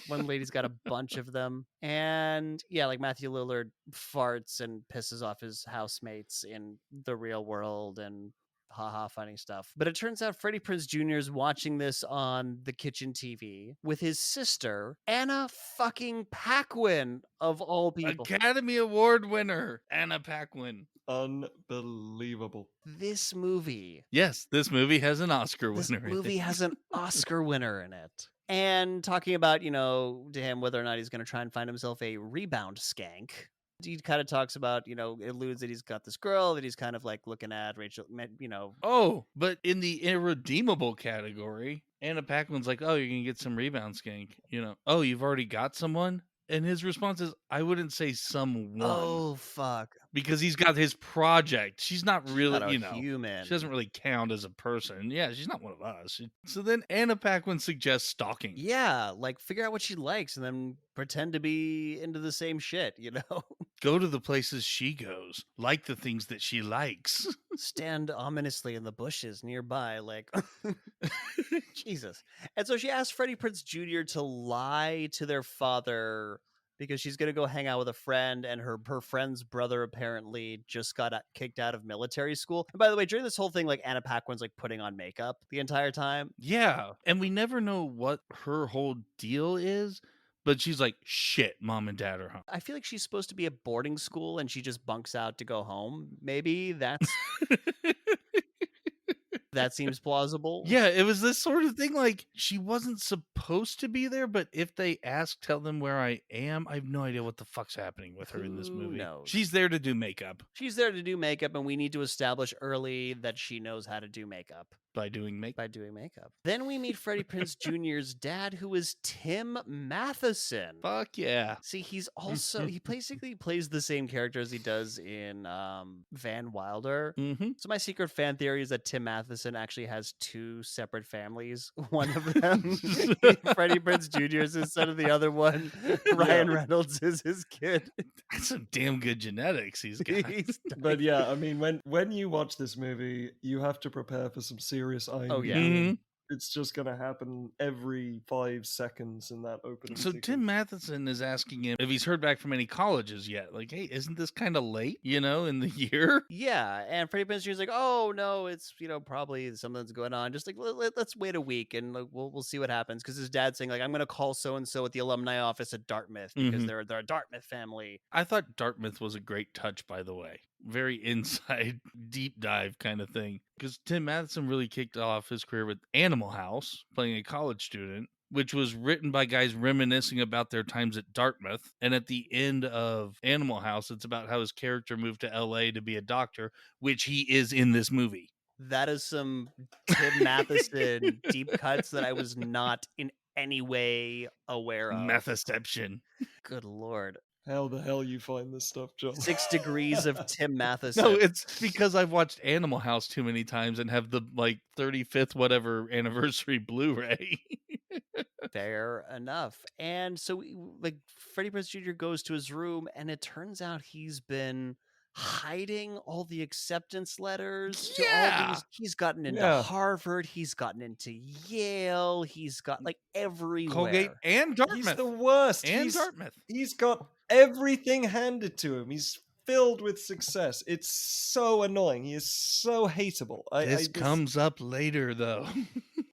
One lady's got a bunch of them. And yeah, like Matthew Lillard farts and pisses off his housemates in The Real World and haha, funny stuff. But it turns out Freddie Prinze Jr. is watching this on the kitchen TV with his sister, Anna fucking Paquin, of all people. Academy Award winner, Anna Paquin. Unbelievable. This movie. Yes, this movie has an Oscar winner. This movie has an Oscar winner in it. And talking about, to him, whether or not he's going to try and find himself a rebound skank. He kind of talks about, alludes that he's got this girl that he's kind of like looking at, Rachel, Oh, but in the irredeemable category, Anna Paquin's like, oh, you're going to get some rebound skank. Oh, you've already got someone? And his response is, I wouldn't say someone. Oh, fuck. Because he's got his project. She's not really, not a human. She doesn't really count as a person. Yeah, she's not one of us. So then Anna Paquin suggests stalking. Yeah, like figure out what she likes and then pretend to be into the same shit, Go to the places she goes. Like the things that she likes. Stand ominously in the bushes nearby, like, Jesus. And so she asked Freddie Prinze Jr. to lie to their father because she's gonna go hang out with a friend, and her friend's brother apparently just got kicked out of military school. And by the way, during this whole thing, like Anna Paquin's like putting on makeup the entire time. Yeah, and we never know what her whole deal is, but she's like, "Shit, mom and dad are home." I feel like she's supposed to be at boarding school, and she just bunks out to go home. Maybe that seems plausible. Yeah, it was this sort of thing, like, she wasn't supposed to be there, but if they ask, tell them where I am. I have no idea what the fuck's happening with her in this Who movie. knows? She's there to do makeup She's there to do makeup, and we need to establish early that she knows how to do makeup. by doing makeup. Then we meet Freddie Prinze Jr.'s dad, who is Tim Matheson. Fuck yeah. See, he basically plays the same character as he does in Van Wilder. Mm-hmm. So my secret fan theory is that Tim Matheson actually has two separate families. One of them, Freddie Prinze Jr. is his son, and the other one, Ryan Reynolds, is his kid. That's some damn good genetics he's got. But yeah, I mean, when you watch this movie, you have to prepare for some serious iron. Oh, yeah. Mhm. It's just going to happen every 5 seconds in that opening So sequence. Tim Matheson is asking him if he's heard back from any colleges yet. Like, hey, isn't this kind of late, in the year? Yeah, and Freddie Prinze Jr. is like, oh no, it's probably something's going on. Just like let's wait a week and like, we'll see what happens. Because his dad's saying like, I'm gonna call so and so at the alumni office at Dartmouth because Mhm. they're a Dartmouth family. I thought Dartmouth was a great touch, by the way. Very inside, deep dive kind of thing. Because Tim Matheson really kicked off his career with Animal House, playing a college student, which was written by guys reminiscing about their times at Dartmouth. And at the end of Animal House, it's about how his character moved to LA to be a doctor, which he is in this movie. That is some Tim Matheson deep cuts that I was not in any way aware of. Matheception. Good Lord. How the hell you find this stuff, John? 6 degrees of Tim Matheson. No, it's because I've watched Animal House too many times and have the 35th whatever anniversary Blu-ray. Fair enough. And so Freddie Prinze Jr. goes to his room, and it turns out he's been hiding all the acceptance letters to all these. He's gotten into Harvard, he's gotten into Yale, he's got everywhere. Colgate and Dartmouth. He's the worst. And Dartmouth. He's got everything handed to him. He's filled with success. It's so annoying. He is so hateable. This comes up later, though.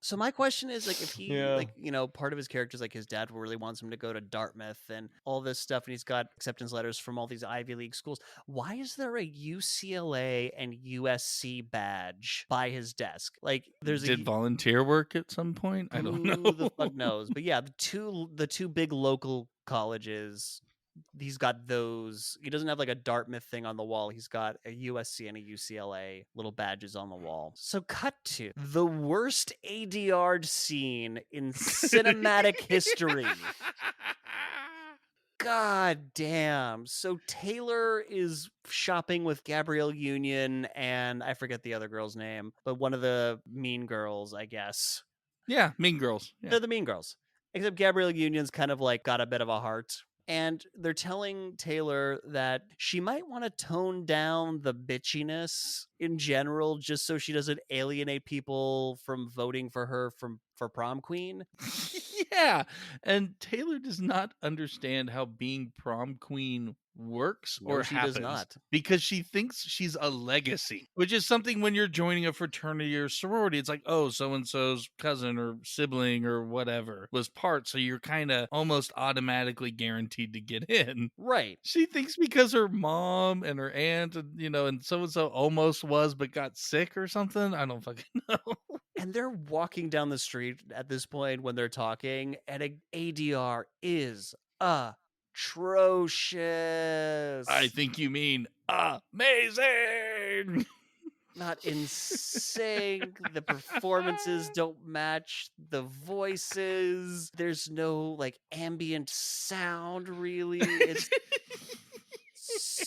So my question is, if he, part of his character is his dad really wants him to go to Dartmouth and all this stuff, and he's got acceptance letters from all these Ivy League schools. Why is there a UCLA and USC badge by his desk? Did volunteer work at some point? I don't know. Who the fuck knows? But yeah, the two big local colleges. He's got those. He doesn't have a Dartmouth thing on the wall. He's got a USC and a UCLA little badges on the wall. So cut to the worst ADR scene in cinematic history. God damn. So Taylor is shopping with Gabrielle Union and I forget the other girl's name, but one of the mean girls, I guess. Yeah, Mean Girls. Yeah. They're the mean girls. Except Gabrielle Union's kind of got a bit of a heart. And they're telling Taylor that she might want to tone down the bitchiness in general, just so she doesn't alienate people from voting for her for prom queen. Yeah. And Taylor does not understand how being prom queen works or she happens does not. because she thinks she's a legacy, which is something when you're joining a fraternity or sorority. It's like, oh, so-and-so's cousin or sibling or whatever was part, so you're kind of almost automatically guaranteed to get in. Right. She thinks because her mom and her aunt and and so-and-so almost was but got sick or something. I don't fucking know. And they're walking down the street at this point when they're talking, and ADR is atrocious. I think you mean amazing. Not in sync. The performances don't match the voices. There's no ambient sound really. It's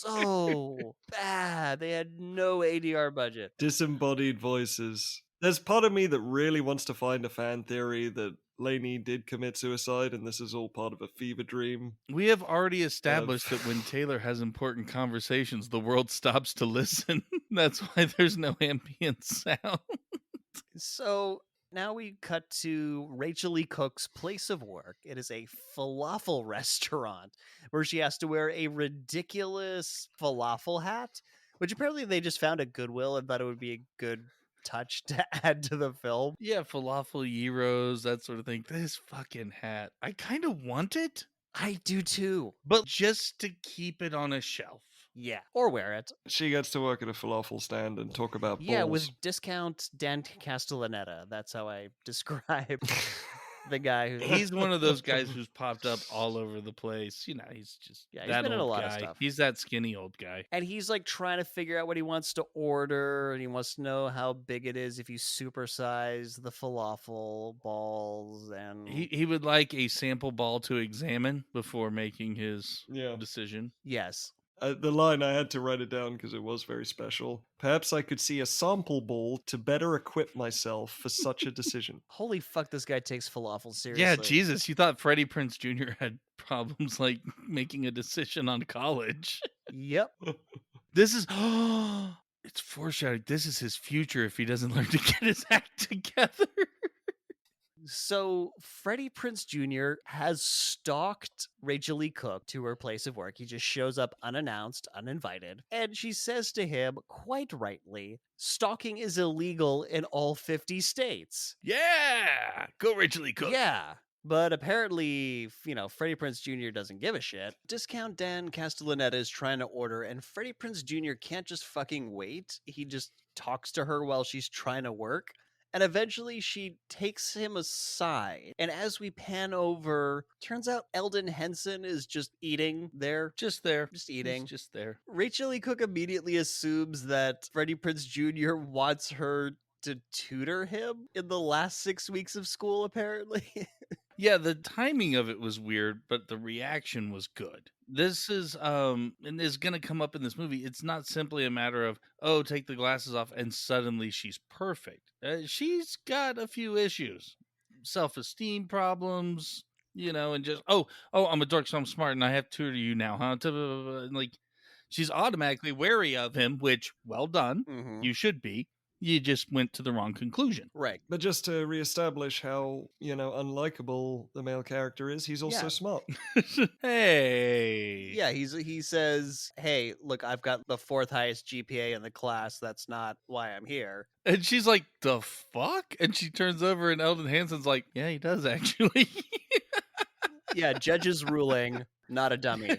so bad. They had no ADR budget. Disembodied voices. There's part of me that really wants to find a fan theory that Lainey did commit suicide and this is all part of a fever dream. We have already established that when Taylor has important conversations, the world stops to listen. That's why there's no ambient sound. So Now we cut to Rachael Leigh Cook's place of work. It is a falafel restaurant where she has to wear a ridiculous falafel hat, which apparently they just found at Goodwill and thought it would be a good touch to add to the film. Yeah, falafel gyros, that sort of thing. This fucking hat. I kind of want it, I do too. but just to keep it on a shelf. Yeah. Or wear it. She gets to work at a falafel stand and talk about Yeah, balls. with discount Dan Castellaneta. That's how I describe the guy who He's one of those guys who's popped up all over the place. You know, he's just Yeah, he's that been in a old lot of guy. stuff. He's that skinny old guy. And he's like trying to figure out what he wants to order, and he wants to know how big it is if you supersize the falafel balls. And He would like a sample ball to examine before making his Yeah. decision. yes, The line, I had to write it down because it was very special. Perhaps I could see a sample ball to better equip myself for such a decision. holy fuck, this guy takes falafel seriously. Yeah, Jesus, you thought Freddie Prinze Jr. had problems like making a decision on college. Yep. This is it's foreshadowing. This is his future if he doesn't learn to get his act together. So Freddie Prinze Jr. has stalked Rachael Leigh Cook to her place of work. He just shows up unannounced, uninvited, and she says to him, quite rightly, stalking is illegal in all 50 states. Yeah, go Rachael Leigh Cook. Yeah. But apparently, Freddie Prinze Jr. doesn't give a shit. Discount Dan Castellaneta is trying to order, and Freddie Prinze Jr. can't just fucking wait. He just talks to her while she's trying to work. And eventually she takes him aside. And as we pan over, turns out Elden Henson is just eating there. Just there. Just eating. He's just there. Rachael Leigh Cook immediately assumes that Freddie Prinze Jr. wants her to tutor him in the last 6 weeks of school, apparently. Yeah, the timing of it was weird, but the reaction was good. This is and is going to come up in this movie. It's not simply a matter of, oh, take the glasses off and suddenly she's perfect. She's got a few issues. Self-esteem problems, and just I'm a dork, so I'm smart and I have to tutor you now, huh? Like she's automatically wary of him, which well done. Mhm. You should be. You just went to the wrong conclusion. Right. But just to reestablish how, unlikable the male character is, he's also Yeah. smart. Hey. Yeah, he says, hey, look, I've got the 4th highest GPA in the class. That's not why I'm here. And she's like, the fuck? And she turns over and Elden Henson's like, yeah, he does actually. Yeah, judge's ruling, not a dummy.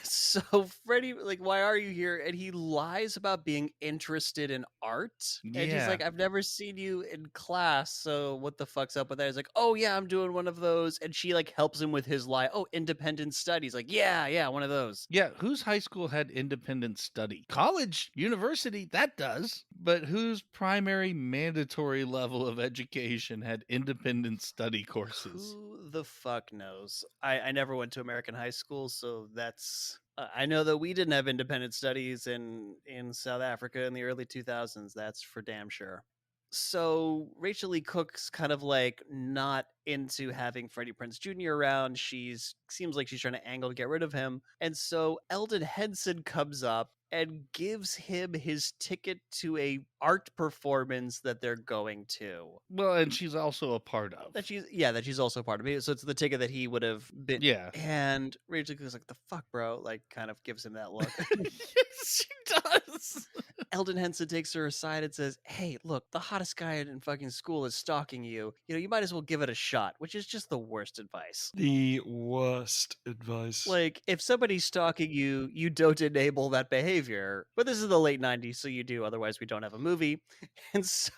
So Freddie, like, why are you here? And he lies about being interested in art. And she's Yeah. like, I've never seen you in class, so what the fuck's up with that? He's like, oh yeah, I'm doing one of those. And she like helps him with his lie. Oh, independent studies. Like, yeah, one of those. Yeah, whose high school had independent study? College, university, that does. But whose primary mandatory level of education had independent study courses? Who the fuck knows? I never went to American high school, so that's I know that we didn't have independent studies in South Africa in the early 2000s. That's for damn sure. So Rachael Leigh Cook's kind of like not into having Freddie Prinze Jr. around. Seems like she's trying to angle to get rid of him. And so Elden Henson comes up and gives him his ticket to a art performance that they're going to. Well, and she's also a part of. That she's also part of it. So it's the ticket that he would have been. Yeah. And Rachel goes like, the fuck, bro? Like, kind of gives him that look. Yes, she does. Elden Henson takes her aside and says, hey, look, the hottest guy in fucking school is stalking you. You might as well give it a shot, which is just the worst advice. The worst advice. Like, if somebody's stalking you, you don't enable that behavior. But this is the late 90s, so you do. Otherwise, we don't have a movie. And so,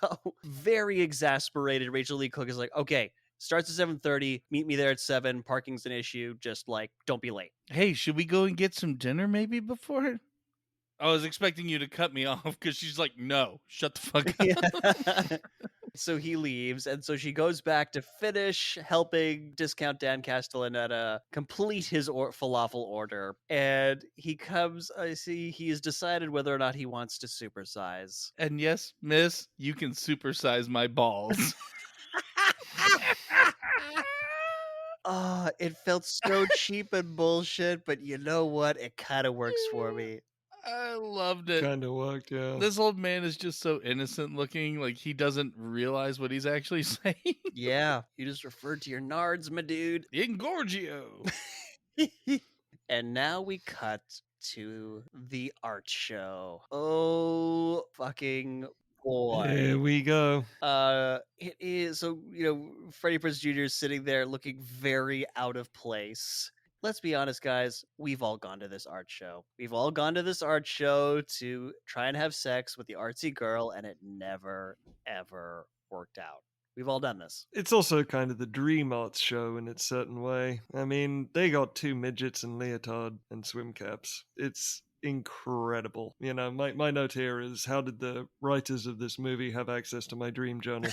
very exasperated, Rachael Leigh Cook is like, okay, starts at 7:30, meet me there at 7, parking's an issue, just like, don't be late. Hey, should we go and get some dinner maybe before? I was expecting you to cut me off because she's like, no, shut the fuck up. Yeah. So he leaves, and so she goes back to finish helping Discount Dan Castellaneta complete his falafel order. And he comes, I see he has decided whether or not he wants to supersize. And yes, miss, you can supersize my balls. It felt so cheap and bullshit, but you know what? It kind of works for me. I loved it. Kind of worked, yeah. This old man is just so innocent looking, like he doesn't realize what he's actually saying. Yeah, you just referred to your nards, my dude. Ingorgio. And now we cut to the art show. Oh, fucking boy. Here we go. It is so, Freddie Prinze Jr. is sitting there looking very out of place. Let's be honest, guys. We've all gone to this art show. We've all gone to this art show to try and have sex with the artsy girl, and it never, ever worked out. We've all done this. It's also kind of the dream arts show in its certain way. I mean, they got 2 midgets in leotard and swim caps. It's incredible. My note here is, how did the writers of this movie have access to my dream journal?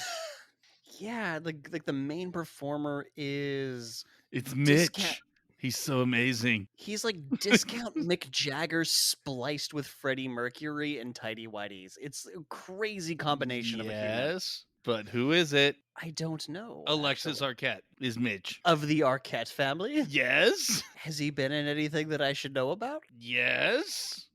Yeah, like the main performer is It's Discount- Mitch. He's so amazing. He's like discount Mick Jagger spliced with Freddie Mercury and Tidy Whities. It's a crazy combination of a human. Yes, but who is it? I don't know. Alexis actually. Arquette is Mitch. Of the Arquette family? Yes. Has he been in anything that I should know about? Yes.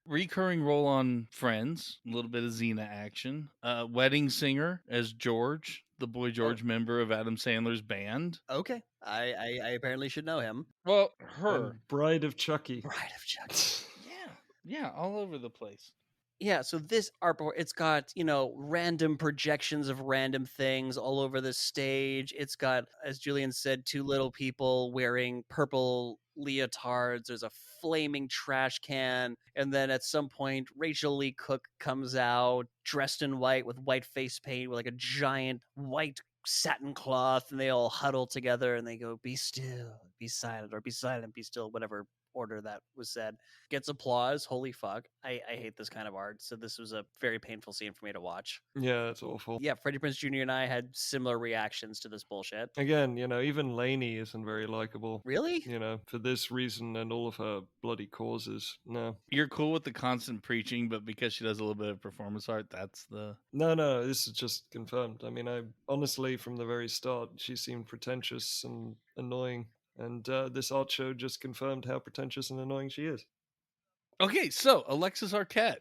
Recurring role on Friends, a little bit of Xena action. Wedding singer as George, the Boy George member of Adam Sandler's band. Okay. I apparently should know him. Well, her. And Bride of Chucky. Bride of Chucky. Yeah, all over the place. Yeah, so this artboard, it's got, random projections of random things all over the stage. It's got, as Julian said, 2 little people wearing purple leotards. There's a flaming trash can. And then at some point, Rachael Leigh Cook comes out dressed in white with white face paint with like a giant white satin cloth. And they all huddle together and they go, "Be still, be silent," or "Be silent, be still," whatever order that was said. Gets applause. Holy fuck. I hate this kind of art. So this was a very painful scene for me to watch. Yeah, it's awful. Yeah, Freddie Prinze Jr. and I had similar reactions to this bullshit. Again, even Lainey isn't very likable. Really? For this reason and all of her bloody causes. No. You're cool with the constant preaching, but because she does a little bit of performance art, that's the... No, this is just confirmed. I mean, I honestly, from the very start, she seemed pretentious and annoying. And this art show just confirmed how pretentious and annoying she is. Okay, so Alexis Arquette.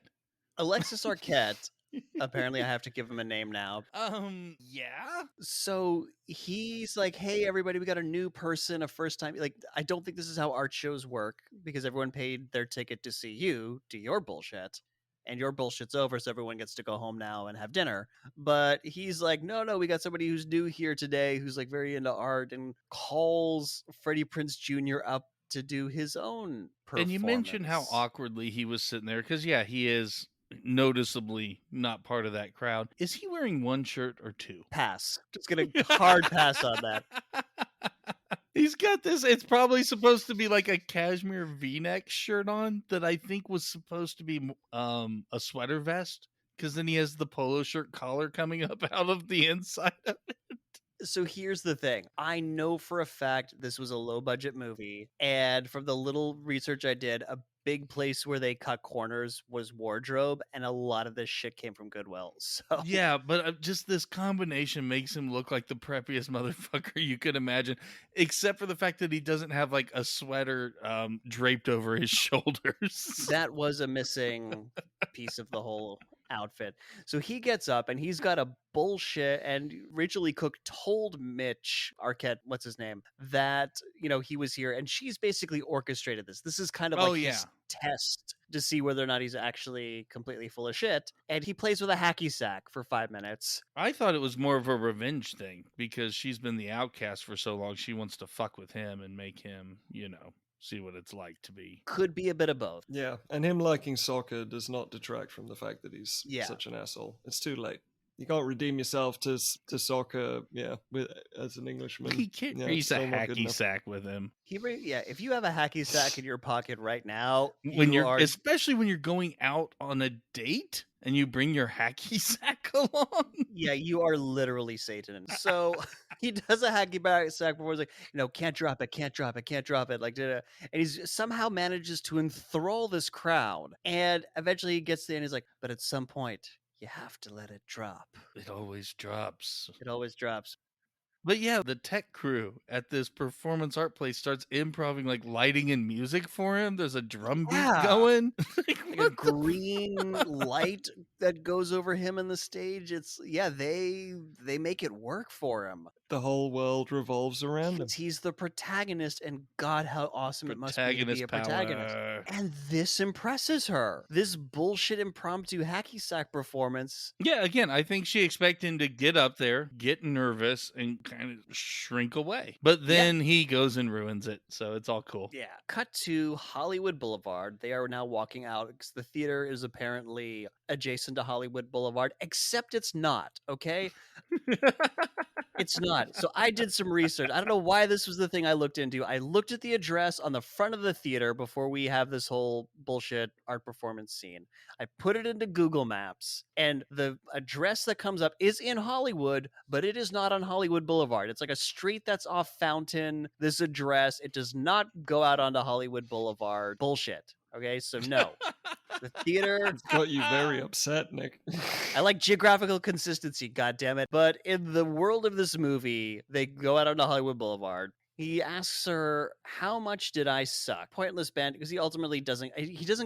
Alexis Arquette. Apparently, I have to give him a name now. Yeah. So he's like, "Hey, everybody, we got a new person, a first time." Like, I don't think this is how art shows work because everyone paid their ticket to see you do your bullshit. And your bullshit's over, so everyone gets to go home now and have dinner. But he's like, no, we got somebody who's new here today who's like very into art, and calls Freddie Prinze Jr. up to do his own performance. And you mentioned how awkwardly he was sitting there, because he is noticeably not part of that crowd. Is he wearing one shirt or 2? Pass. Just gonna hard pass on that. He's got this, it's probably supposed to be like a cashmere V-neck shirt on that I think was supposed to be a sweater vest, because then he has the polo shirt collar coming up out of the inside of it. So here's the thing. I know for a fact this was a low budget movie, and from the little research I did, a big place where they cut corners was wardrobe, and a lot of this shit came from Goodwill. So Yeah, but just this combination makes him look like the preppiest motherfucker you could imagine, except for the fact that he doesn't have like a sweater draped over his shoulders. that was a missing piece of the whole outfit. So he gets up and he's got a bullshit, and Rachael Leigh Cook told Mitch Arquette, what's his name, that he was here, and she's basically orchestrated this. This is kind of his test to see whether or not he's actually completely full of shit. And he plays with a hacky sack for 5 minutes. I thought it was more of a revenge thing because she's been the outcast for so long. She wants to fuck with him and make him, see what it's like to be. Could be a bit of both. Yeah, and him liking soccer does not detract from the fact that he's Yeah. such an asshole. It's too late. You can't redeem yourself to soccer, as an Englishman. He can't use a hacky sack with him. If you have a hacky sack in your pocket right now, especially when you're going out on a date and you bring your hacky sack along. Yeah, you are literally Satan. So he does a hacky sack before he's like, can't drop it. Like, and he's somehow manages to enthrall this crowd. And eventually he gets there and he's like, but at some point, you have to let it drop. It always drops. It always drops. But yeah, the tech crew at this performance art place starts improvising like lighting and music for him. There's a drum beat Yeah. going. Like, Like a green light that goes over him in the stage. It's they make it work for him. The whole world revolves around him. He's the protagonist, and God, how awesome it must be to be Protagonist a protagonist. power. And this impresses her. This bullshit impromptu hacky sack performance. Yeah, again, I think she expected him to get up there, get nervous, and kind of shrink away. But then he goes and ruins it, so it's all cool. Yeah. Cut to Hollywood Boulevard. They are now walking out because the theater is apparently adjacent to Hollywood Boulevard, except it's not, okay? It's not. So I did some research. I don't know why this was the thing I looked into. I looked at the address on the front of the theater before we have this whole bullshit art performance scene. I put it into Google Maps, and the address that comes up is in Hollywood, but it is not on Hollywood Boulevard. It's like a street that's off Fountain. This address, it does not go out onto Hollywood Boulevard. Bullshit. Okay, so no. The theater It's got you very upset, Nick. I like geographical consistency, goddammit. But in the world of this movie, they go out onto Hollywood Boulevard. He asks her, "How much did I suck?" Pointless band, because he ultimately doesn't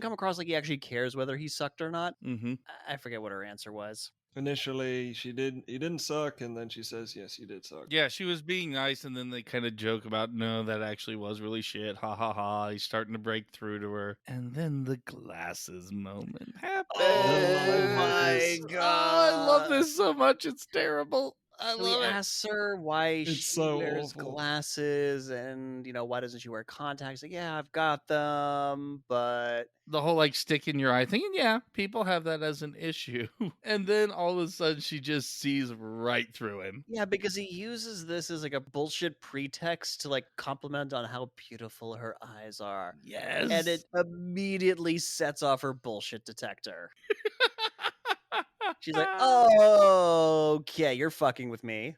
come across like he actually cares whether he sucked or not. Mm-hmm. I forget what her answer was. Initially, he didn't suck, and then she says, "Yes, you did suck." Yeah, she was being nice, and then they kind of joke about, no, that actually was really shit. Ha ha ha. He's starting to break through to her. And then the glasses moment happens. Oh my Oh, I love God. this so much. It's terrible. I So he love it. asks her why It's she so wears awful. glasses and, why doesn't she wear contacts? Like, yeah, I've got them, but The whole like stick in your eye thing. And yeah, people have that as an issue. And then all of a sudden she just sees right through him. yeah, because he uses this as like a bullshit pretext to like compliment on how beautiful her eyes are. Yes. And it immediately sets off her bullshit detector. She's like, "Oh, okay, you're fucking with me.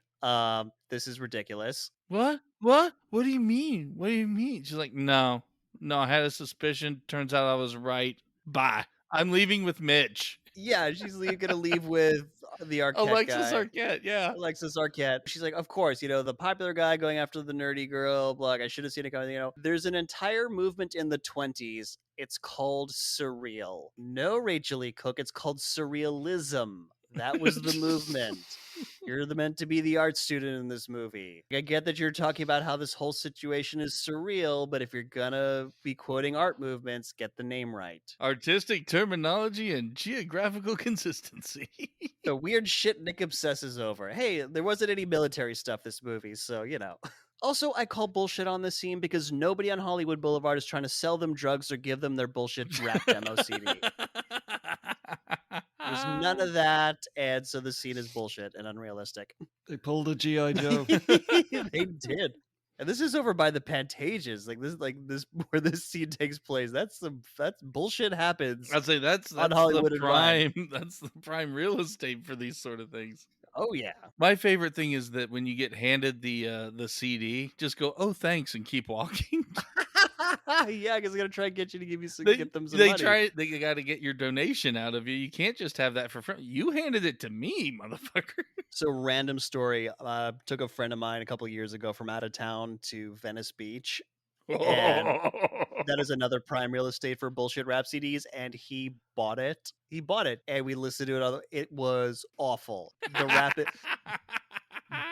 This is ridiculous." What? What? What do you mean? What do you mean? She's like, no, I had a suspicion. Turns out I was right. Bye. I'm leaving with Mitch. Yeah, she's gonna leave with the Arquette Alexis guy. Arquette, yeah. Alexis Arquette. She's like, of course, the popular guy going after the nerdy girl. Blah, I should have seen it coming. There's an entire movement in the 20s. It's called surreal. No, Rachael Leigh Cook. It's called surrealism. That was the movement. You're meant to be the art student in this movie. I get that you're talking about how this whole situation is surreal, but if you're gonna be quoting art movements, get the name right. Artistic terminology and geographical consistency. The weird shit Nick obsesses over. Hey, there wasn't any military stuff this movie, so Also, I call bullshit on this scene because nobody on Hollywood Boulevard is trying to sell them drugs or give them their bullshit rap demo CD. There's none of that, and so the scene is bullshit and unrealistic. They pulled a G.I. Joe. They did. And this is over by the Pantages. Like this where this scene takes place. That's bullshit happens. I'd say that's on Hollywood the and Rhyme. prime. That's the prime real estate for these sort of things. Oh yeah. My favorite thing is that when you get handed the CD, just go, "Oh, thanks," and keep walking. Yeah, because they're gonna try and get you to give you some, They get them some money. They got to get your donation out of you. You can't just have that for free. You handed it to me, motherfucker. So random story. Took a friend of mine a couple years ago from out of town to Venice Beach. And that is another prime real estate for bullshit rap CDs, and he bought it. And we listened to it. It was awful. The rap.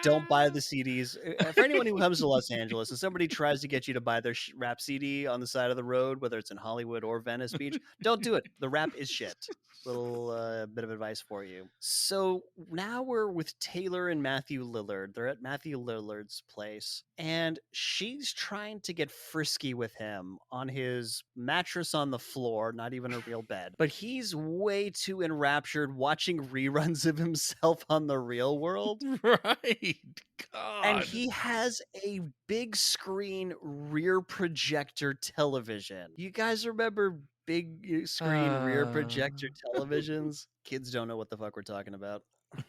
Don't buy the CDs. For anyone who comes to Los Angeles and somebody tries to get you to buy their rap CD on the side of the road, whether it's in Hollywood or Venice Beach, don't do it. The rap is shit. Little bit of advice for you. So now we're with Taylor and Matthew Lillard. They're at Matthew Lillard's place, and she's trying to get frisky with him on his mattress on the floor, not even a real bed. But he's way too enraptured watching reruns of himself on the real world. Right. God. And he has a big screen rear projector television. You guys remember big screen rear projector televisions? Kids don't know what the fuck we're talking about.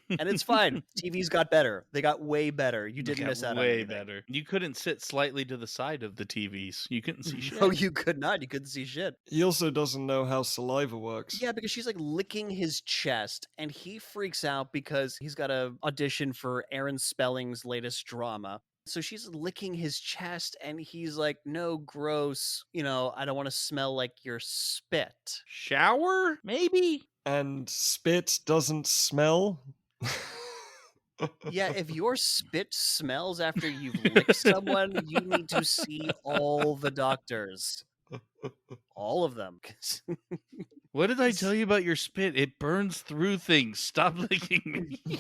And it's fine. TVs got better. They got way better. You didn't Got miss out on way anything. better. You couldn't sit slightly to the side of the TVs. You couldn't see shit. No, you could not. You couldn't see shit. He also doesn't know how saliva works. Yeah, because she's like licking his chest, and he freaks out because he's got to audition for Aaron Spelling's latest drama. So she's licking his chest, and he's like, no, gross. I don't want to smell like your spit. Shower? Maybe? And spit doesn't smell? Yeah, if your spit smells after you've licked someone, you need to see all the doctors. All of them. What did I tell you about your spit? It burns through things. Stop licking me.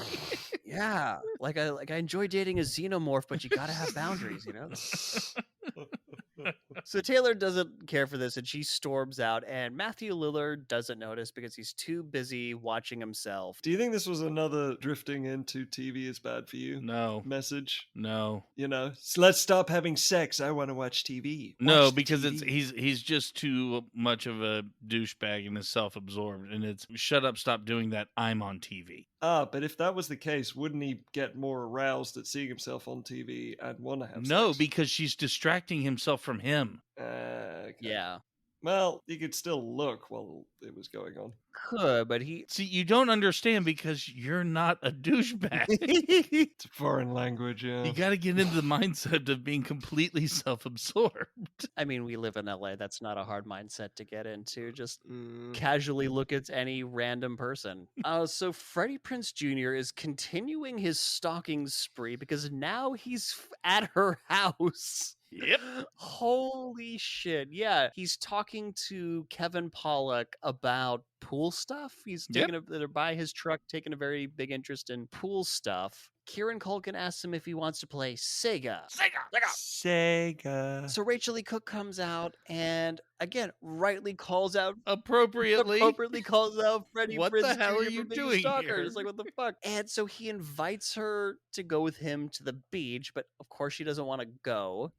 Yeah, like I enjoy dating a xenomorph, but you gotta have boundaries, So Taylor doesn't care for this, and she storms out, and Matthew Lillard doesn't notice because he's too busy watching himself. Do you think this was another drifting into TV is bad for you No. message? No. Let's stop having sex. I want to watch TV. No, Watch because TV. he's just too much of a douchebag and is self-absorbed, and it's shut up, stop doing that. I'm on TV. But if that was the case, wouldn't he get more aroused at seeing himself on TV and want to have No, sex? because she's distracting himself from him. Okay. Yeah. Well, he could still look while it was going on. Could, but he... See, you don't understand because you're not a douchebag. It's a foreign language, yeah. You got to get into the mindset of being completely self-absorbed. I mean, we live in LA. That's not a hard mindset to get into. Just casually look at any random person. So Freddie Prinze Jr. is continuing his stalking spree because now he's at her house. Yep. Holy shit. Yeah. He's talking to Kevin Pollak about pool stuff. He's they're by his truck, taking a very big interest in pool stuff. Kieran Culkin asks him if he wants to play Sega. Sega. So Rachael Leigh Cook comes out and again rightly calls out Appropriately calls out Freddie What Prinze the hell Jr. are you for being a doing stalker. here? It's like, what the fuck? And so he invites her to go with him to the beach, but of course she doesn't want to go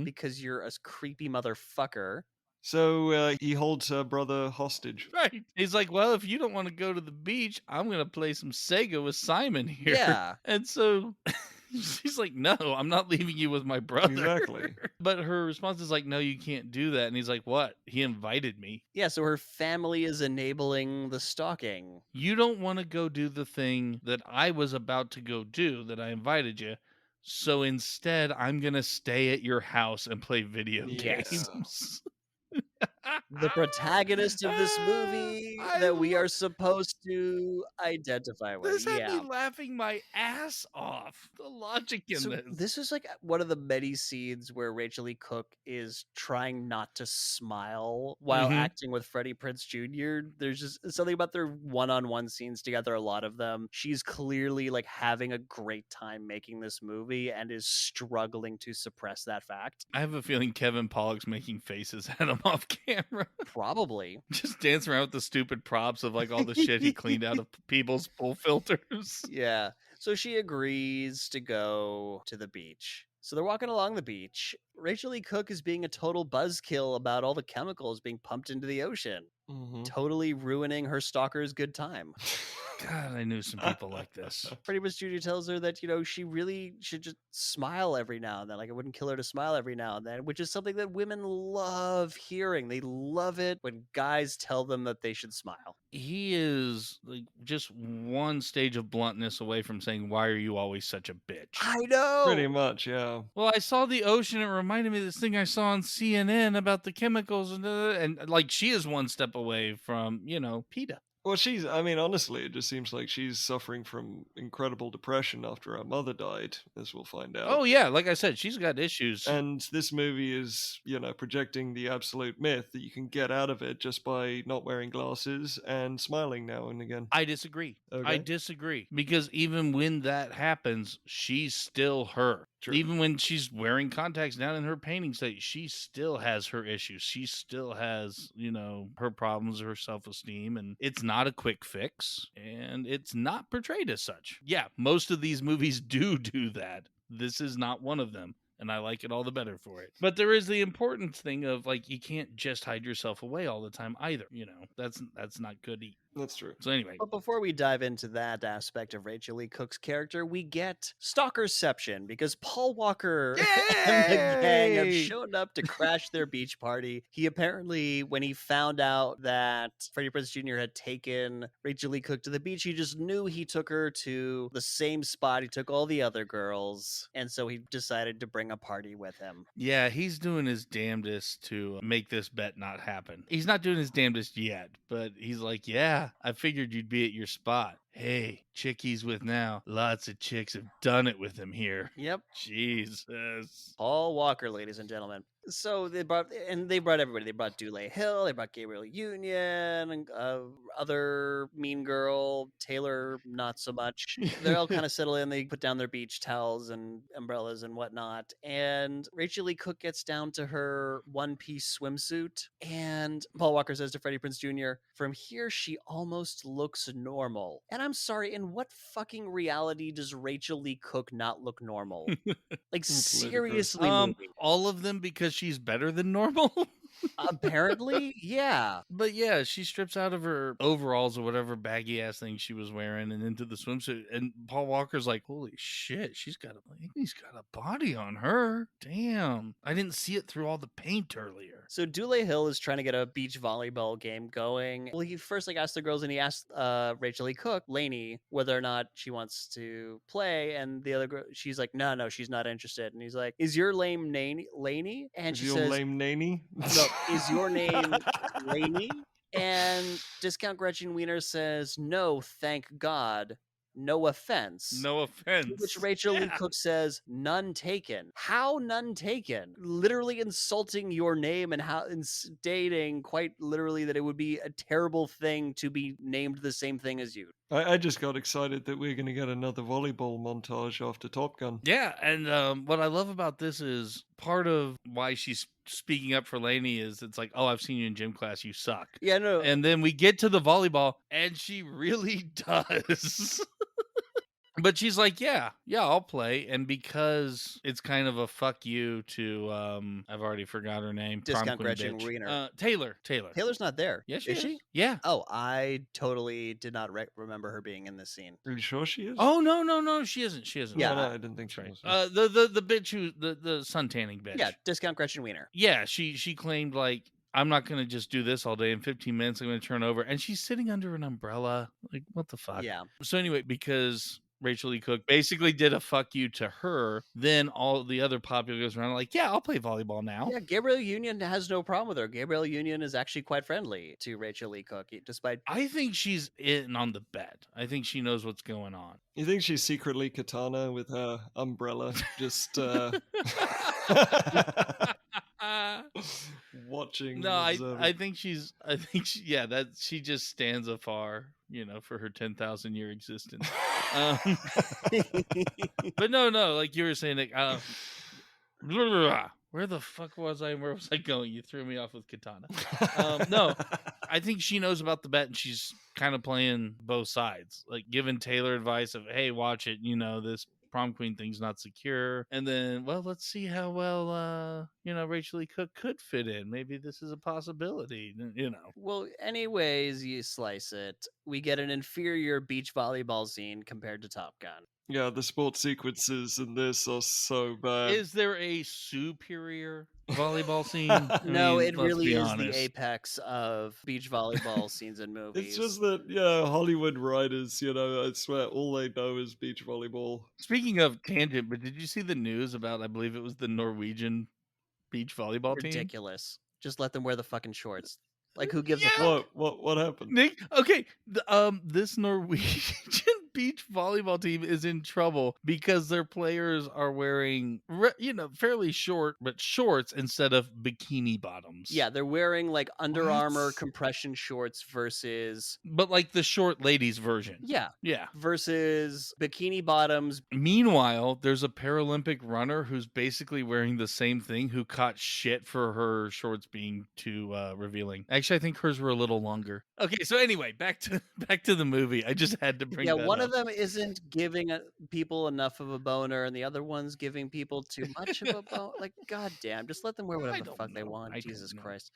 because you're a creepy motherfucker. So he holds her brother hostage. Right. He's like, well, if you don't want to go to the beach, I'm going to play some Sega with Simon here. Yeah. And so she's like, no, I'm not leaving you with my brother. Exactly. But her response is like, no, you can't do that. And he's like, what? He invited me. Yeah, so her family is enabling the stalking. You don't want to go do the thing that I was about to go do, that I invited you. So instead, I'm going to stay at your house and play video games. The protagonist of this movie that we are supposed to identify with. This had me laughing my ass off. The logic in This is like one of the many scenes where Rachael Leigh Cook is trying not to smile while acting with Freddie Prinze Jr. There's just something about their one-on-one scenes together, a lot of them. She's clearly like having a great time making this movie and is struggling to suppress that fact. I have a feeling Kevin Pollak's making faces at him off camera. Probably. Just dancing around with the stupid props of like all the shit he cleaned out of people's pool filters. Yeah. So she agrees to go to the beach. So they're walking along the beach. Rachael Leigh Cook is being a total buzzkill about all the chemicals being pumped into the ocean. Totally ruining her stalker's good time. God, I knew some people like this. Freddie Prinze Jr. tells her that, she really should just smile every now and then. Like, it wouldn't kill her to smile every now and then, which is something that women love hearing. They love it when guys tell them that they should smile. He is like just one stage of bluntness away from saying, why are you always such a bitch? I know. Pretty much, yeah. Well, I saw the ocean. It reminded me of this thing I saw on CNN about the chemicals and like she is one step away from, PETA. Well, honestly, it just seems like she's suffering from incredible depression after her mother died, as we'll find out. Oh, yeah. Like I said, she's got issues. And this movie is, projecting the absolute myth that you can get out of it just by not wearing glasses and smiling now and again. I disagree. Okay. I disagree. Because even when that happens, she's still her. True. Even when she's wearing contacts down in her painting state, she still has her issues. She still has, her problems, her self-esteem, and it's not a quick fix, and it's not portrayed as such. Yeah, most of these movies do that. This is not one of them, and I like it all the better for it. But there is the important thing of, like, you can't just hide yourself away all the time either. That's not good That's true. So anyway, But before we dive into that aspect of Rachael Leigh Cook's character, we get stalkerception because Paul Walker and the gang have yay! shown up to crash their beach party. He apparently, when he found out that Freddie Prinze Jr. had taken Rachael Leigh Cook to the beach, he just knew he took her to the same spot he took all the other girls, and so he decided to bring a party with him. Yeah, he's doing his damnedest to make this bet not happen. He's not doing his damnedest yet, but he's like, yeah, I figured you'd be at your spot. Hey, chick he's with now. Lots of chicks have done it with him here. Yep. Jesus. Paul Walker, ladies and gentlemen. So they brought everybody. They brought Dulé Hill, they brought Gabrielle Union, and other mean girl, Taylor, not so much. They all kind of settle in. They put down their beach towels and umbrellas and whatnot. And Rachael Leigh Cook gets down to her one-piece swimsuit. And Paul Walker says to Freddie Prinze Jr., "From here, she almost looks normal." And I'm sorry, in what fucking reality does Rachael Leigh Cook not look normal? Like, It's ludicrous. seriously, movie. All of them because she's better than normal. Apparently, yeah. But yeah, she strips out of her overalls or whatever baggy ass thing she was wearing and into the swimsuit. And Paul Walker's like, holy shit, he's got a body on her. Damn. I didn't see it through all the paint earlier. So Dulé Hill is trying to get a beach volleyball game going. Well, he first asked the girls, and he asked Rachael Leigh Cook, Lainey, whether or not she wants to play. And the other girl, she's like, no, she's not interested. And he's like, is your name Lainey? And she says, lame nanny? no, is your name Lainey? And Discount Gretchen Wiener says, no, thank God. No offense. No offense. To which Rachael Leigh Cook says, none taken. How none taken? Literally insulting your name and stating quite literally that it would be a terrible thing to be named the same thing as you. I just got excited that we're going to get another volleyball montage after Top Gun. Yeah, and what I love about this is part of why she's speaking up for Lainey is it's like, oh, I've seen you in gym class, you suck. Yeah, no. And then we get to the volleyball, and she really does. But she's like, yeah, I'll play. And because it's kind of a fuck you to, I've already forgot her name. Discount Gretchen Wiener. Taylor. Taylor's not there. Yes, is she? Yeah. Oh, I totally did not remember her being in this scene. Are you sure she is? Oh, no, she isn't. Yeah. No, I didn't think she was. The bitch who, the sun tanning bitch. Yeah, Discount Gretchen Wiener. Yeah, she claimed, like, I'm not going to just do this all day. In 15 minutes, I'm going to turn over. And she's sitting under an umbrella. Like, what the fuck? Yeah. So anyway, because Rachael Leigh Cook basically did a fuck you to her, then all the other popular goes around like, yeah, I'll play volleyball now. Yeah, Gabrielle Union has no problem with her. Gabrielle Union is actually quite friendly to Rachael Leigh Cook, despite... I think she's in on the bet. I think she knows what's going on. You think she's secretly Katana with her umbrella, just watching? No, I think she just stands afar, for her 10,000 year existence. But no, like you were saying, like, where the fuck was I? Where was I going? You threw me off with Katana. No, I think she knows about the bet, and she's kind of playing both sides, like giving Taylor advice of, hey, watch it. This prom queen thing's not secure. And then, well, let's see how well, Rachael Leigh Cook could fit in. Maybe this is a possibility, Well, anyways, you slice it. We get an inferior beach volleyball scene compared to Top Gun. Yeah, the sports sequences in this are so bad. Is there a superior volleyball scene? No, it let's really be is honest. the apex of beach volleyball scenes in movies. It's just that, Hollywood writers, I swear, all they know is beach volleyball. Speaking of tangent, but did you see the news about, I believe it was the Norwegian beach volleyball team? Ridiculous. Just let them wear the fucking shorts. Like, who gives a Yeah. fuck? What happened? Nick, okay, this Norwegian beach volleyball team is in trouble because their players are wearing, fairly short, but shorts instead of bikini bottoms. Yeah, they're wearing like Under What? Armour compression shorts versus... But like the short ladies version. Yeah, Yeah. versus bikini bottoms. Meanwhile, there's a Paralympic runner who's basically wearing the same thing who caught shit for her shorts being too revealing. Actually, I think hers were a little longer. Okay, so anyway, back to the movie. I just had to bring Yeah, that one up. of them isn't giving people enough of a boner, and the other one's giving people too much of a boner. Like, goddamn, just let them wear whatever the don't fuck they know. want. I don't Jesus know. Christ.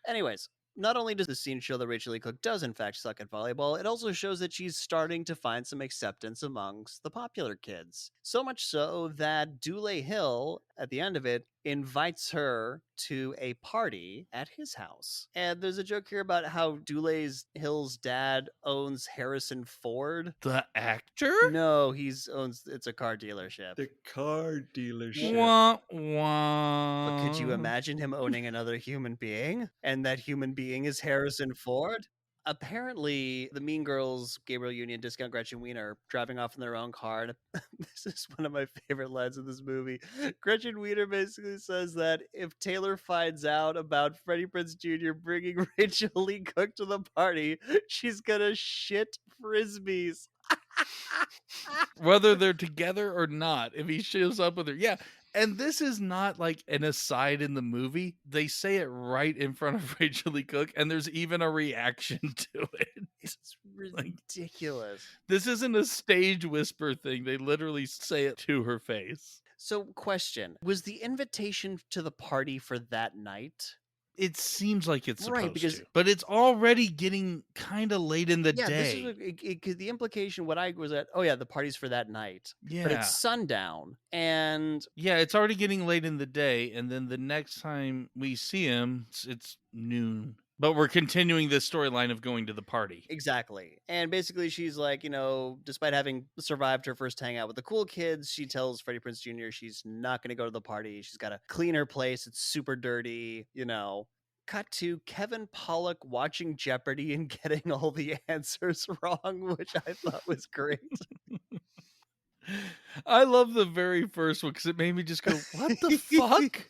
Anyways, Not only does the scene show that Rachael Leigh Cook does in fact suck at volleyball, it also shows that she's starting to find some acceptance amongst the popular kids. So much so that Dulé Hill, at the end of it, invites her to a party at his house. And there's a joke here about how Dulé Hill's dad owns Harrison Ford. The actor? No, it's a car dealership. The car dealership. Wah, wah. But could you imagine him owning another human being? And that human being is Harrison Ford? Apparently, the Mean Girls, Gabrielle Union, Discount Gretchen Wiener, driving off in their own car. And this is one of my favorite lines of this movie. Gretchen Wiener basically says that if Taylor finds out about Freddie Prinze Jr. bringing Rachael Leigh Cook to the party, she's gonna shit frisbees. Whether they're together or not, if he shows up with her. Yeah. And this is not like an aside in the movie. They say it right in front of Rachael Leigh Cook, and there's even a reaction to it. It's ridiculous. This isn't a stage whisper thing. They literally say it to her face. So, question. Was the invitation to the party for that night? It seems like it's Right, supposed because- to, but it's already getting kind of late in the Yeah, this day. is the implication. What I was at. Oh yeah, the party's for that night, but Yeah. it's sundown, and Yeah, it's already getting late in the day, and then the next time we see him, it's noon. But we're continuing this storyline of going to the party. exactly. And basically, she's like, despite having survived her first hangout with the cool kids, she tells Freddie Prinze Jr. she's not going to go to the party. She's got to clean her place. It's super dirty. Cut to Kevin Pollak watching Jeopardy and getting all the answers wrong, which I thought was great. I love the very first one because it made me just go, what the fuck?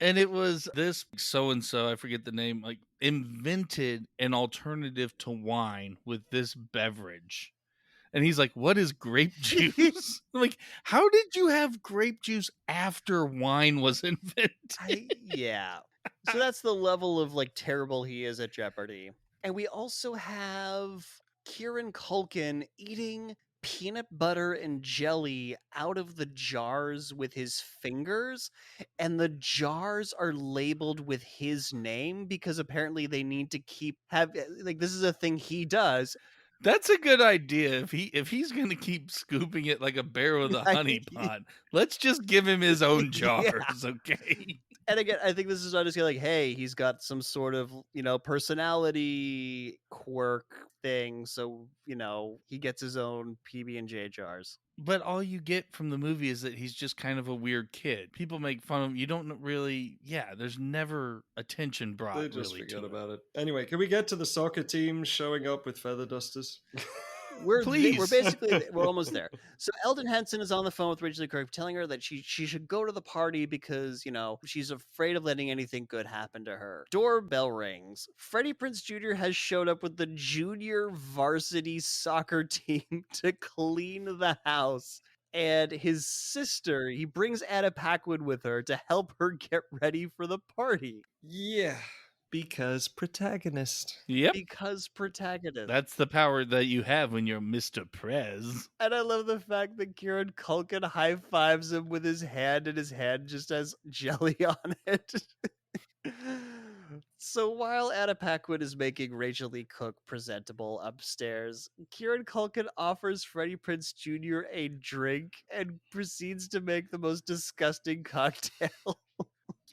And it was this so-and-so, I forget the name, like invented an alternative to wine with this beverage. And he's like, what is grape juice? I'm like, how did you have grape juice after wine was invented? Yeah. So that's the level of like terrible he is at Jeopardy. And we also have Kieran Culkin eating peanut butter and jelly out of the jars with his fingers, and the jars are labeled with his name because apparently they need to this is a thing he does. That's a good idea. If he's gonna keep scooping it like a bear with a honey pot, let's just give him his own jars, okay? And again, I think this is just like, hey, he's got some sort of, personality quirk thing. So, he gets his own PB&J jars. But all you get from the movie is that he's just kind of a weird kid. People make fun of him. You don't really, there's never attention brought. They just really forget to about it. Anyway, can we get to the soccer team showing up with feather dusters? We're Please. we're almost there. So Elden Henson is on the phone with Rachael Leigh Cook, telling her that she should go to the party because she's afraid of letting anything good happen to her. Doorbell rings. Freddie Prinze Jr. has showed up with the junior varsity soccer team to clean the house. And his sister, he brings Anna Paquin with her to help her get ready for the party. Yeah, because protagonist. Yep. Because protagonist. That's the power that you have when you're Mr. Prez. And I love the fact that Kieran Culkin high fives him with his hand, and his hand just has jelly on it. So while Anna Paquin is making Rachael Leigh Cook presentable upstairs, Kieran Culkin offers Freddie Prinze Jr. a drink and proceeds to make the most disgusting cocktail.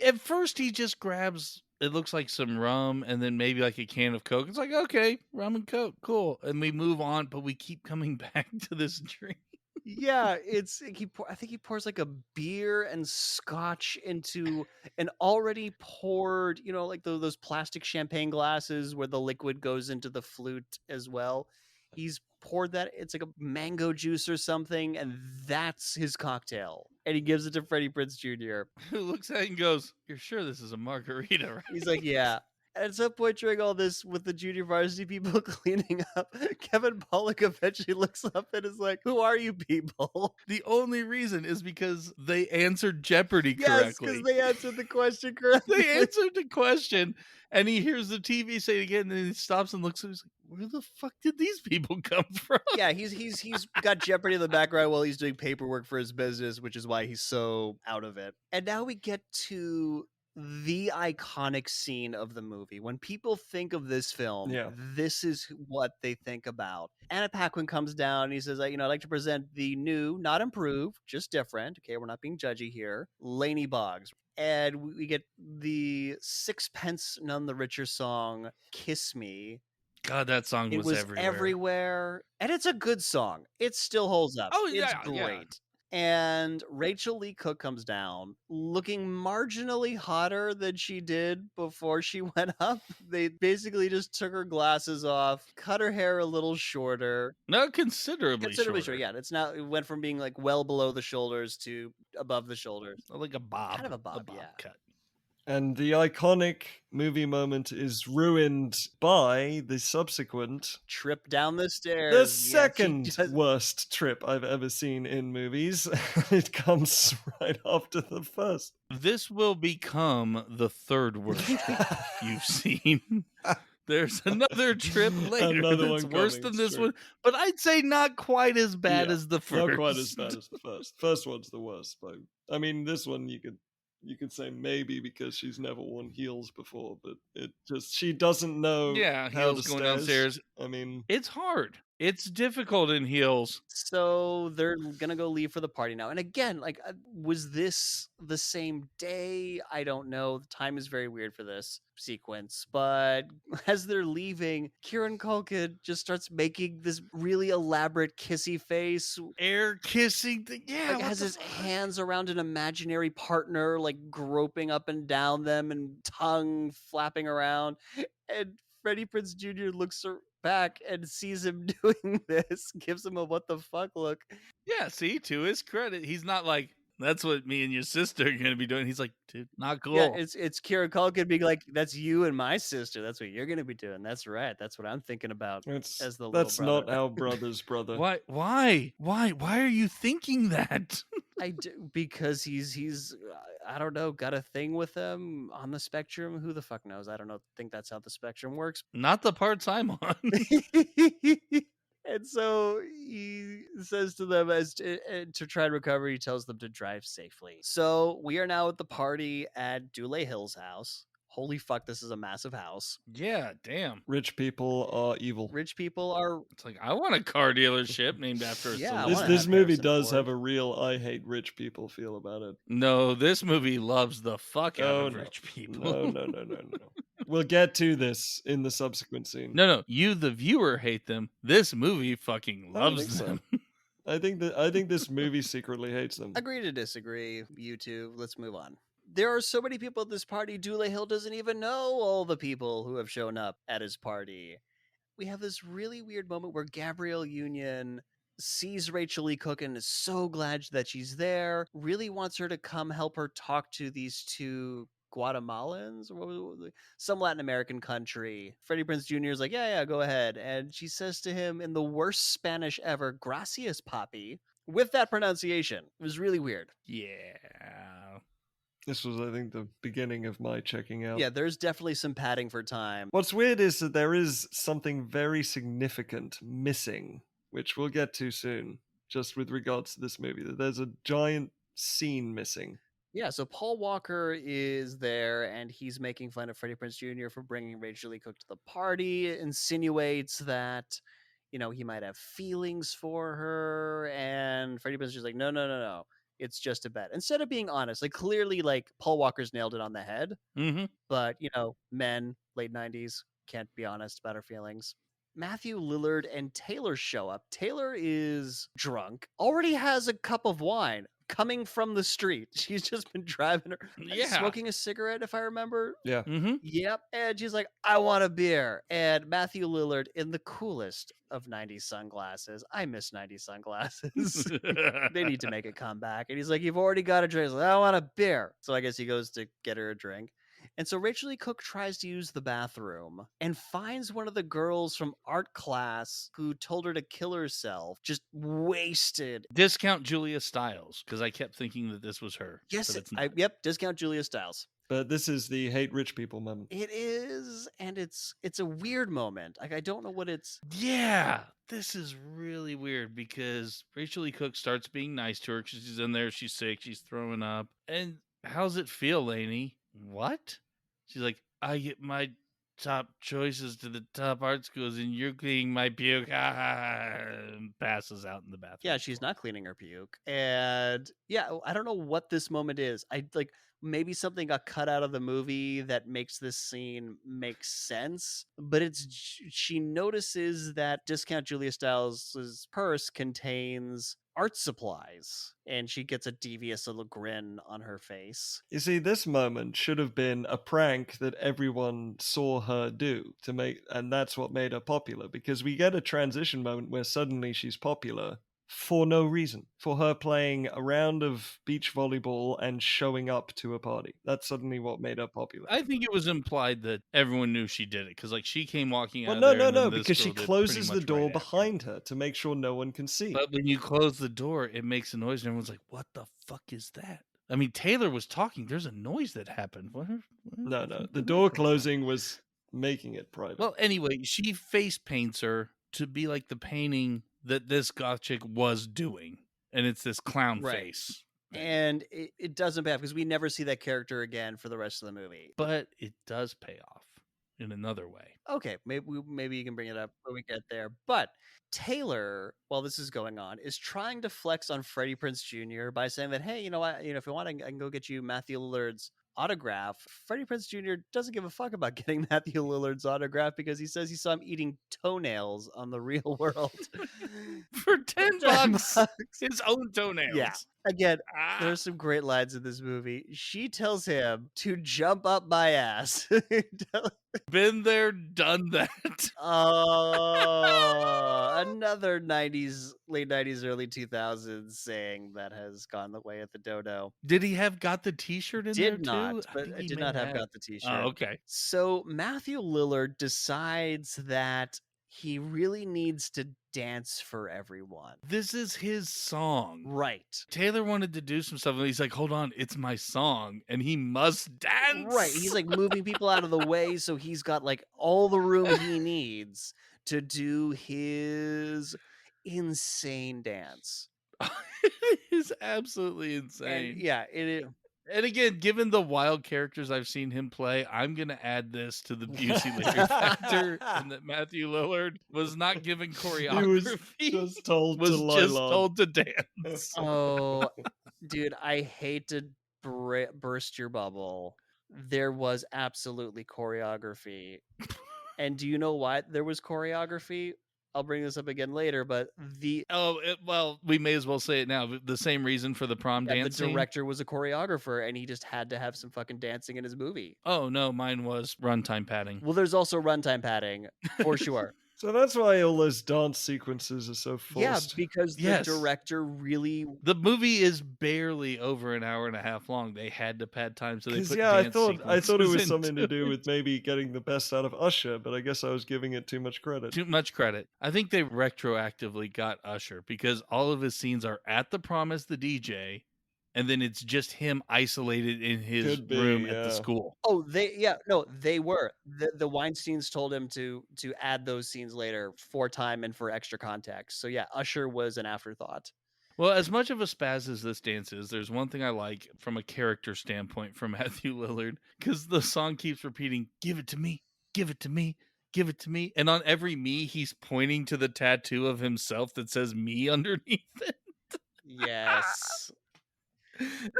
At first, he just grabs, it looks like some rum and then maybe like a can of Coke. It's like, okay, rum and Coke, cool. And we move on, but we keep coming back to this drink. Yeah, I think he pours like a beer and scotch into an already poured, like those plastic champagne glasses where the liquid goes into the flute as well. He's poured that, it's like a mango juice or something, and that's his cocktail. And he gives it to Freddie Prinze Jr. Who looks at it and goes, you're sure this is a margarita, right? He's like, yeah. At some point during all this, with the junior varsity people cleaning up, Kevin Pollak eventually looks up and is like, who are you people? The only reason is because they answered Jeopardy Yes, correctly. because they answered the question correctly. They answered the question, and he hears the TV say it again, and then he stops and looks, and he's like, where the fuck did these people come from? Yeah, he's got Jeopardy in the background while he's doing paperwork for his business, which is why he's so out of it. And now we get to the iconic scene of the movie. When people think of this film, Yeah. this is what they think about. Anna Paquin comes down and he says, I'd like to present the new, not improved, just different. Okay, we're not being judgy here. Laney Boggs. And we get the Sixpence None the Richer song, Kiss Me. God, that song It was was everywhere. everywhere. And it's a good song. It still holds up. Oh, It's yeah, yeah. great. And Rachael Leigh Cook comes down looking marginally hotter than she did before she went up. They basically just took her glasses off, cut her hair a little shorter. No, considerably Considerably shorter. shorter, yeah. It went from being like well below the shoulders to above the shoulders. Like a bob. Kind of a bob, yeah. cut. And the iconic movie moment is ruined by the subsequent Trip down the stairs. the second worst trip I've ever seen in movies. It comes right after the first. This will become the third worst trip you've seen. There's another trip later Another that's one worse coming, than it's this true. one, but I'd say not quite as bad Yeah, as the first. Not quite as bad as the first. First one's the worst, though. I mean, this one you could say maybe because she's never worn heels before, but she doesn't know Yeah, how heels the going stairs. downstairs. I mean, It's hard. It's difficult in heels. So they're gonna go leave for the party now. And again, was this the same day? I don't know. The time is very weird for this sequence. But as they're leaving, Kieran Culkin just starts making this really elaborate kissy face. Air kissing. Yeah, Has his hands around an imaginary partner, like groping up and down them and tongue flapping around. And Freddie Prinze Jr. looks back and sees him doing this, gives him a what the fuck look. Yeah, see, to his credit, he's not like, that's what me and your sister are gonna be doing. He's like, dude, not cool. Yeah, it's Kieran Culkin being like, that's you and my sister. That's what you're gonna be doing. That's right. That's what I'm thinking about as the little that's brother. not our brother's brother. Why are you thinking that? I do, because he's I don't know, got a thing with them on the spectrum. Who the fuck knows? I don't know. Think that's how the spectrum works. Not the parts I'm on. And so he says to them to try and recover, he tells them to drive safely. So we are now at the party at Dulé Hill's house. Holy fuck, this is a massive house. Yeah, damn. Rich people are evil. Rich people are... It's like, I want a car dealership named after a Yeah, celebrity. This movie does Ford. have a real I hate rich people feel about it. No, this movie loves the fuck out of no. rich people. No. We'll get to this in the subsequent scene. No, you, the viewer, hate them. This movie fucking I don't loves think them. so. I think this movie secretly hates them. Agree to disagree, you two. Let's move on. There are so many people at this party, Dulé Hill doesn't even know all the people who have shown up at his party. We have this really weird moment where Gabrielle Union sees Rachael Leigh Cook and is so glad that she's there, really wants her to come help her talk to these two Guatemalans or some Latin American country. Freddie Prinze Jr. is like, yeah, go ahead. And she says to him in the worst Spanish ever, gracias, papi, with that pronunciation. It was really weird. Yeah. This was, I think, the beginning of my checking out. Yeah, there's definitely some padding for time. What's weird is that there is something very significant missing, which we'll get to soon, just with regards to this movie. That there's a giant scene missing. Yeah, so Paul Walker is there, and he's making fun of Freddie Prinze Jr. for bringing Rachael Leigh Cook to the party, insinuates that, he might have feelings for her, and Freddie Prinze Jr. is like, no. It's just a bet. Instead of being honest, clearly, Paul Walker's nailed it on the head. Mm-hmm. But, men, late 90s, can't be honest about her feelings. Matthew Lillard and Taylor show up. Taylor is drunk, already has a cup of wine coming from the street. She's just been driving her, smoking a cigarette, if I remember. Yeah. Mm-hmm. Yep. And she's like, I want a beer. And Matthew Lillard, in the coolest of 90s sunglasses. I miss 90s sunglasses. They need to make a comeback. And he's like, you've already got a drink. He's like, I want a beer. So I guess he goes to get her a drink. And so Rachael Leigh Cook tries to use the bathroom and finds one of the girls from art class who told her to kill herself, just wasted. Discount Julia Stiles, because I kept thinking that this was her. Yes, but it's not. discount Julia Stiles. But this is the hate rich people moment. It is, and it's a weird moment. I don't know what it's... Yeah, this is really weird because Rachael Leigh Cook starts being nice to her because she's in there, she's sick, she's throwing up. And how's it feel, Lainey? what? She's like, I get my top choices to the top art schools and you're cleaning my puke. And passes out in the bathroom. Yeah, she's not cleaning her puke. And yeah, I don't know what this moment is. I like maybe something got cut out of the movie that makes this scene make sense, but she notices that Discount Julia Stiles' purse contains art supplies, and she gets a devious little grin on her face. You see, this moment should have been a prank that everyone saw her do and that's what made her popular, because we get a transition moment where suddenly she's popular for no reason, for her playing a round of beach volleyball and showing up to a party. That's suddenly what made her popular. I think it was implied that everyone knew she did it because, like, she came walking out Well, of there. no, And then this because she girl did closes pretty the much door right after. behind her to make sure no one can see. But when you close the door, it makes a noise, and everyone's like, "What the fuck is that?" I mean, Taylor was talking. There's a noise that happened. No, the door closing was making it private. Well, anyway, she face paints her to be like the painting that this goth chick was doing, and it's this clown face. And it doesn't pay off because we never see that character again for the rest of the movie. But it does pay off in another way. Okay, maybe you can bring it up when we get there. But Taylor, while this is going on, is trying to flex on Freddie Prinze Jr. by saying that, hey, if you want, I can go get you Matthew Lillard's autograph. Freddie Prinze Jr. doesn't give a fuck about getting Matthew Lillard's autograph because he says he saw him eating toenails on The Real World for $10. His own toenails. Yeah. Again, there's some great lines in this movie. She tells him to jump up my ass. Been there, done that. Oh, another late 90s, early 2000s saying that has gone the way of the dodo. Did he have got the t-shirt in there Did not, too? but I did not have got the t-shirt. Oh, okay. So Matthew Lillard decides that he really needs to dance for everyone. This is his song. Right. Taylor wanted to do some stuff, and he's like, hold on, it's my song, and he must dance. Right. He's like moving people out of the way, so he's got like all the room he needs to do his insane dance. It is absolutely insane. And yeah, it is. And again, given the wild characters I've seen him play, I'm going to add this to the Busey Larry factor, and that Matthew Lillard was not given choreography. He was just told to dance. Oh, dude, I hate to burst your bubble. There was absolutely choreography. And do you know why there was choreography? I'll bring this up again later, but we may as well say it now. The same reason for the prom dance. The director was a choreographer, and he just had to have some fucking dancing in his movie. Oh no, mine was runtime padding. Well, there's also runtime padding for sure. So that's why all those dance sequences are so forced. Yeah, because the director really... The movie is barely over an hour and a half long. They had to pad time, so they put I thought it was something to do with maybe getting the best out of Usher, but I guess I was giving it too much credit. Too much credit. I think they retroactively got Usher because all of his scenes are at the prom as the DJ, and then it's just him isolated in his room at the school. Oh, they were. The Weinsteins told him to add those scenes later for time and for extra context. So yeah, Usher was an afterthought. Well, as much of a spaz as this dance is, there's one thing I like from a character standpoint from Matthew Lillard, because the song keeps repeating, "Give it to me, give it to me, give it to me." And on every me, he's pointing to the tattoo of himself that says me underneath it. Yes.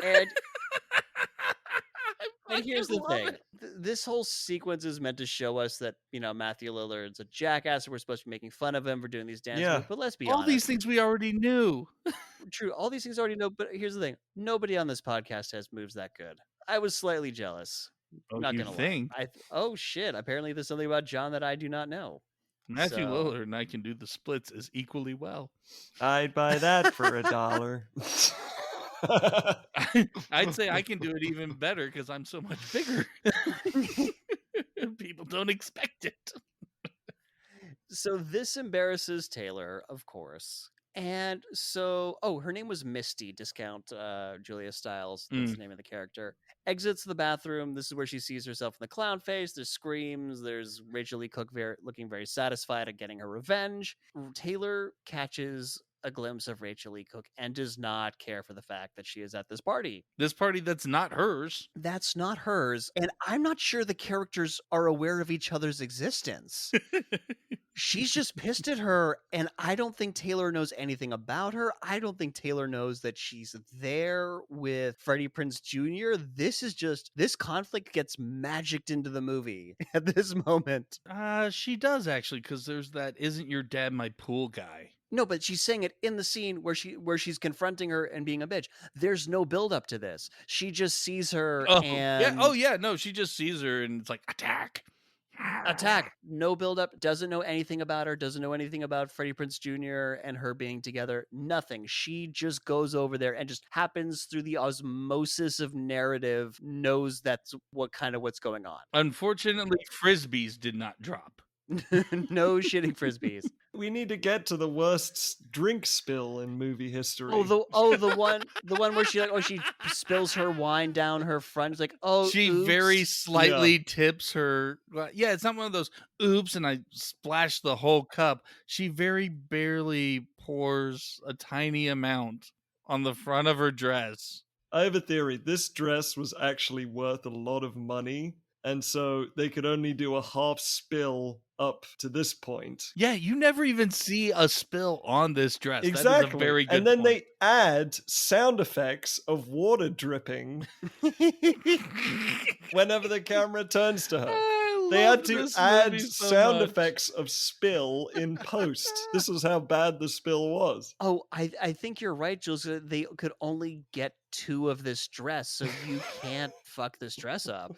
And here's the thing. This whole sequence is meant to show us that, Matthew Lillard's a jackass. We're supposed to be making fun of him for doing these dances. Yeah. But let's be honest. All these things we already knew. True. All these things I already know. But here's the thing. Nobody on this podcast has moves that good. I was slightly jealous. Not gonna lie. Oh, shit. Apparently there's something about John that I do not know. Matthew Lillard and I can do the splits as equally well. I'd buy that for $1. I'd say I can do it even better because I'm so much bigger. People don't expect it. So this embarrasses Taylor, of course. And so, her name was Misty, Discount Julia Stiles. That's the name of the character. Exits the bathroom. This is where she sees herself in the clown face. There's screams. There's Rachael Leigh Cook looking very satisfied at getting her revenge. Taylor catches a glimpse of Rachael Leigh Cook and does not care for the fact that she is at this party. This party that's not hers. That's not hers. And I'm not sure the characters are aware of each other's existence. She's just pissed at her, and I don't think Taylor knows anything about her. I don't think Taylor knows that she's there with Freddie Prinze Jr. This conflict gets magicked into the movie at this moment. She does actually, because there's that "Isn't your dad my pool guy?" No, but she's saying it in the scene where she's confronting her and being a bitch. There's no build up to this. She just sees her and No, she just sees her and it's like attack. No build up, doesn't know anything about her, doesn't know anything about Freddie Prinze Jr. and her being together, nothing. She just goes over there and just happens through the osmosis of narrative, knows that's what's going on. Unfortunately, frisbees did not drop. No shitting frisbees. We need to get to the worst drink spill in movie history. The one where she spills her wine down her front. It's like, she oops. very slightly tips her. Yeah, it's not one of those oops and I splashed the whole cup. She very barely pours a tiny amount on the front of her dress. I have a theory. This dress was actually worth a lot of money, and so they could only do a half spill up to this point. Yeah, you never even see a spill on this dress. Exactly. That is a very good And then point. they add sound effects of water dripping whenever the camera turns to her. They had to add sound effects of spill in post. This was how bad the spill was. Oh, I think you're right, Jules. They could only get 2 of this dress, so you can't fuck this dress up.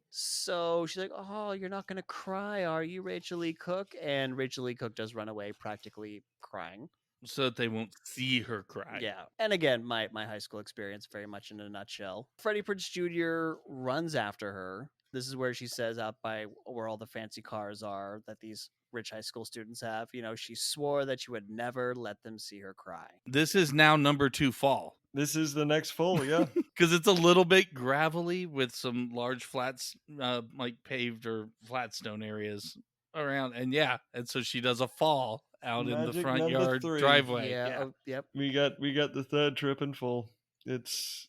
So she's like, oh, you're not going to cry, are you, Rachael Leigh Cook? And Rachael Leigh Cook does run away practically crying. So that they won't see her cry. Yeah. And again, my high school experience very much in a nutshell. Freddie Prinze Jr. runs after her. This is where she says out by where all the fancy cars are that these rich high school students have. She swore that she would never let them see her cry. This is now number 2 fall. This is the next fall, yeah. Because it's a little bit gravelly with some large flats, like paved or flat stone areas around. And so she does a fall out in the front yard 3. driveway. Yeah. Oh, yep. We got the third trip and fall. This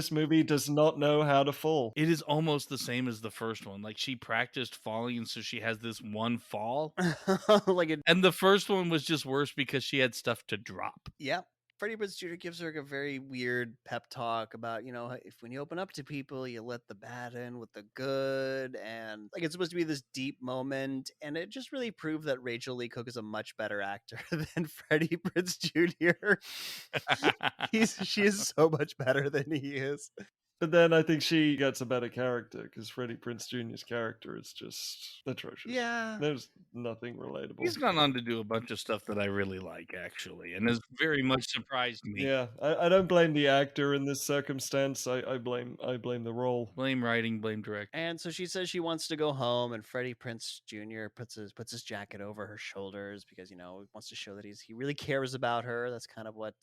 movie does not know how to fall. It is almost the same as the first one. Like she practiced falling, and so she has this one fall. And the first one was just worse because she had stuff to drop. Yeah. Freddie Prinze Jr. gives her a very weird pep talk about, if when you open up to people, you let the bad in with the good. And it's supposed to be this deep moment. And it just really proved that Rachael Leigh Cook is a much better actor than Freddie Prinze Jr. She is so much better than he is. But then I think she gets a better character because Freddie Prinze Jr.'s character is just atrocious. Yeah. There's nothing relatable. He's gone on to do a bunch of stuff that I really like, actually, and has very much surprised me. Yeah, I don't blame the actor in this circumstance. I blame the role. Blame writing, blame directing. And so she says she wants to go home, and Freddie Prinze Jr. puts his jacket over her shoulders because, he wants to show that he really cares about her. That's kind of what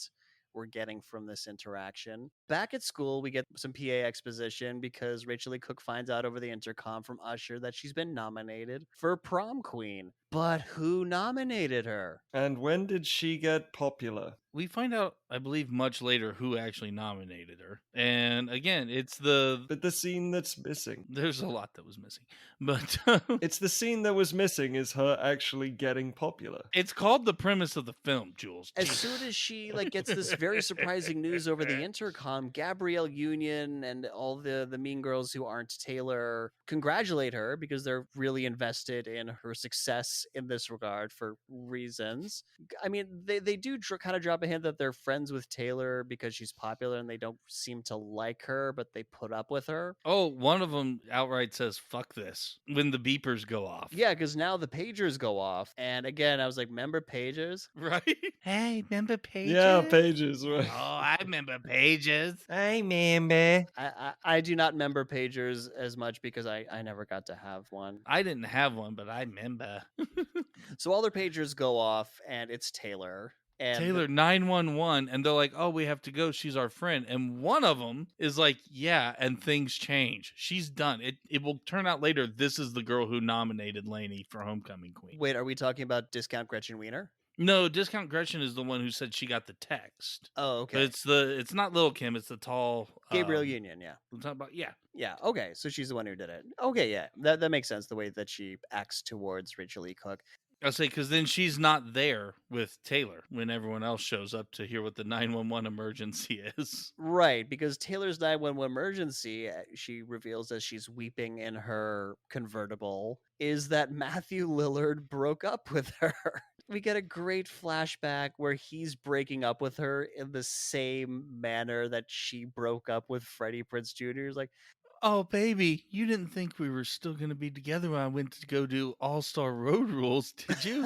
we're getting from this interaction. Back at school, we get some PA exposition because Rachael Leigh Cook finds out over the intercom from Usher that she's been nominated for prom queen. But who nominated her? And when did she get popular? We find out, I believe, much later who actually nominated her. And again, But the scene that's missing. There's a lot that was missing. But it's the scene that was missing is her actually getting popular. It's called the premise of the film, Jules. As soon as she gets this very surprising news over the intercom, Gabrielle Union and all the mean girls who aren't Taylor congratulate her because they're really invested in her success in this regard for reasons. I mean, they do kind of drop a hint that they're friends with Taylor because she's popular and they don't seem to like her, but they put up with her. Oh, one of them outright says, fuck this, when the beepers go off. Yeah, because now the pagers go off. And again, I was like, remember pagers? Right? Hey, remember pages? Yeah, pages. Right. Oh, I remember pages. I remember. I do not remember pagers as much because I never got to have one. I didn't have one, but I remember. So all their pagers go off, and it's Taylor. And Taylor 911, and they're like, oh, we have to go, she's our friend. And one of them is like, yeah, and things change, she's done it. Will turn out later this is the girl who nominated Lainey for homecoming queen. Wait, are we talking about Discount Gretchen Wiener? No, Discount Gretchen is the one who said she got the text. Oh, But okay. it's not Lil Kim, it's the tall Gabrielle Union, yeah. I'm talking about Yeah, okay, so she's the one who did it. Okay, yeah, that makes sense, the way that she acts towards Rachael Leigh Cook. I'll say because then she's not there with Taylor when everyone else shows up to hear what the 911 emergency is. Right, because Taylor's 911 emergency, she reveals as she's weeping in her convertible, is that Matthew Lillard broke up with her. We get a great flashback where he's breaking up with her in the same manner that she broke up with Freddie Prinze Jr. He's like, Oh, baby, you didn't think we were still going to be together when I went to go do All Star Road Rules, did you?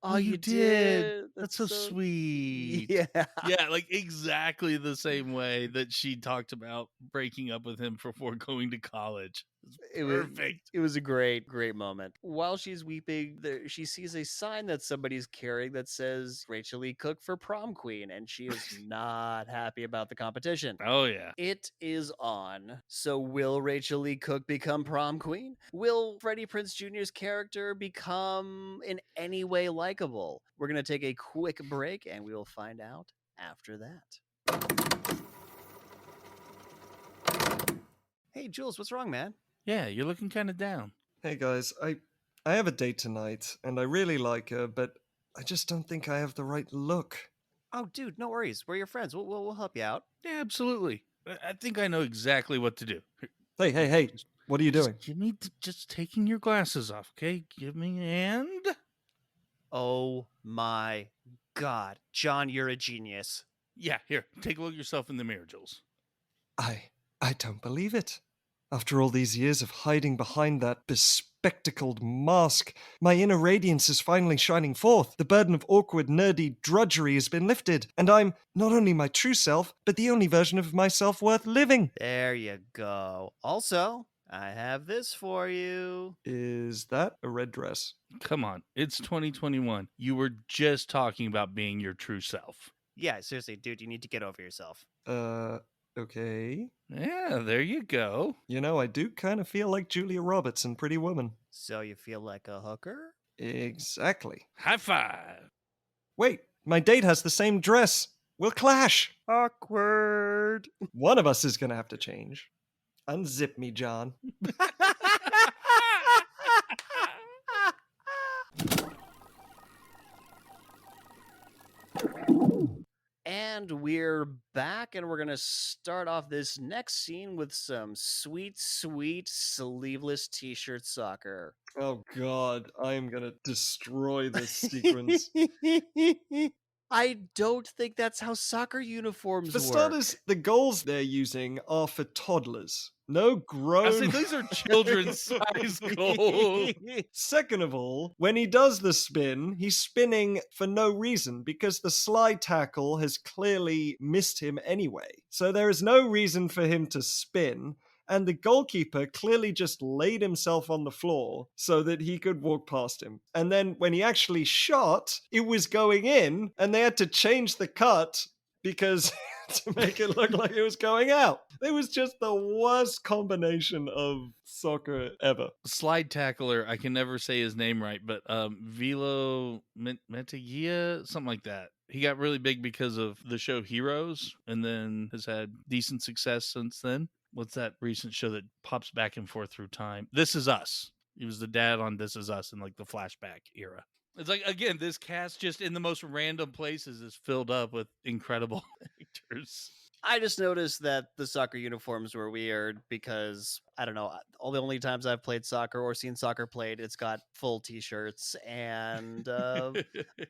oh, You you did. did. That's so sweet. Yeah. Yeah, like exactly the same way that she talked about breaking up with him before going to college. It's perfect. It was a great moment. While she's weeping, she sees a sign that somebody's carrying that says Rachael Leigh Cook for prom queen, and she is not happy about the competition. Oh, yeah. It is on. So will Rachael Leigh Cook become prom queen? Will Freddie Prinze Jr.'s character become in any way likable? We're going to take a quick break, and we will find out after that. Hey, Jules, what's wrong, man? Yeah, you're looking kind of down. Hey guys, I have a date tonight, and I really like her, but I just don't think I have the right look. Oh, dude, no worries. We're your friends. We'll help you out. Yeah, absolutely. I think I know exactly what to do. Hey, what are you doing? Give me just taking your glasses off, okay? Give me and... Oh my God. John, you're a genius. Yeah, here, take a look at yourself in the mirror, Jules. I don't believe it. After all these years of hiding behind that bespectacled mask, my inner radiance is finally shining forth. The burden of awkward, nerdy drudgery has been lifted, and I'm not only my true self, but the only version of myself worth living. There you go. Also, I have this for you. Is that a red dress? Come on, it's 2021. You were just talking about being your true self. Yeah, seriously, dude, you need to get over yourself. Okay. Yeah, there you go. You know, I do kind of feel like Julia Roberts in Pretty Woman. So you feel like a hooker? Exactly. High five. Wait, my date has the same dress. We'll clash. Awkward. One of us is gonna have to change. Unzip me, John. And we're back, and we're going to start off this next scene with some sweet, sweet sleeveless t-shirt soccer. Oh god, I am gonna destroy this sequence. I don't think that's how soccer uniforms For work. starters, the goals they're using are for toddlers. No grown... I say these are children's size goals. Second of all, when he does the spin, he's spinning for no reason because the slide tackle has clearly missed him anyway. So there is no reason for him to spin, and the goalkeeper clearly just laid himself on the floor so that he could walk past him. And then when he actually shot, it was going in, and they had to change the cut because to make it look like it was going out. It was just the worst combination of soccer ever. Slide tackler, I can never say his name right, but Vilo Metagia, something like that. He got really big because of the show Heroes, and then has had decent success since then. What's that recent show that pops back and forth through time? This Is Us. He was the dad on This Is Us in like the flashback era. It's like, again, this cast just in the most random places is filled up with incredible actors. I just noticed that the soccer uniforms were weird because, I don't know, all the only times I've played soccer or seen soccer played, it's got full t-shirts. And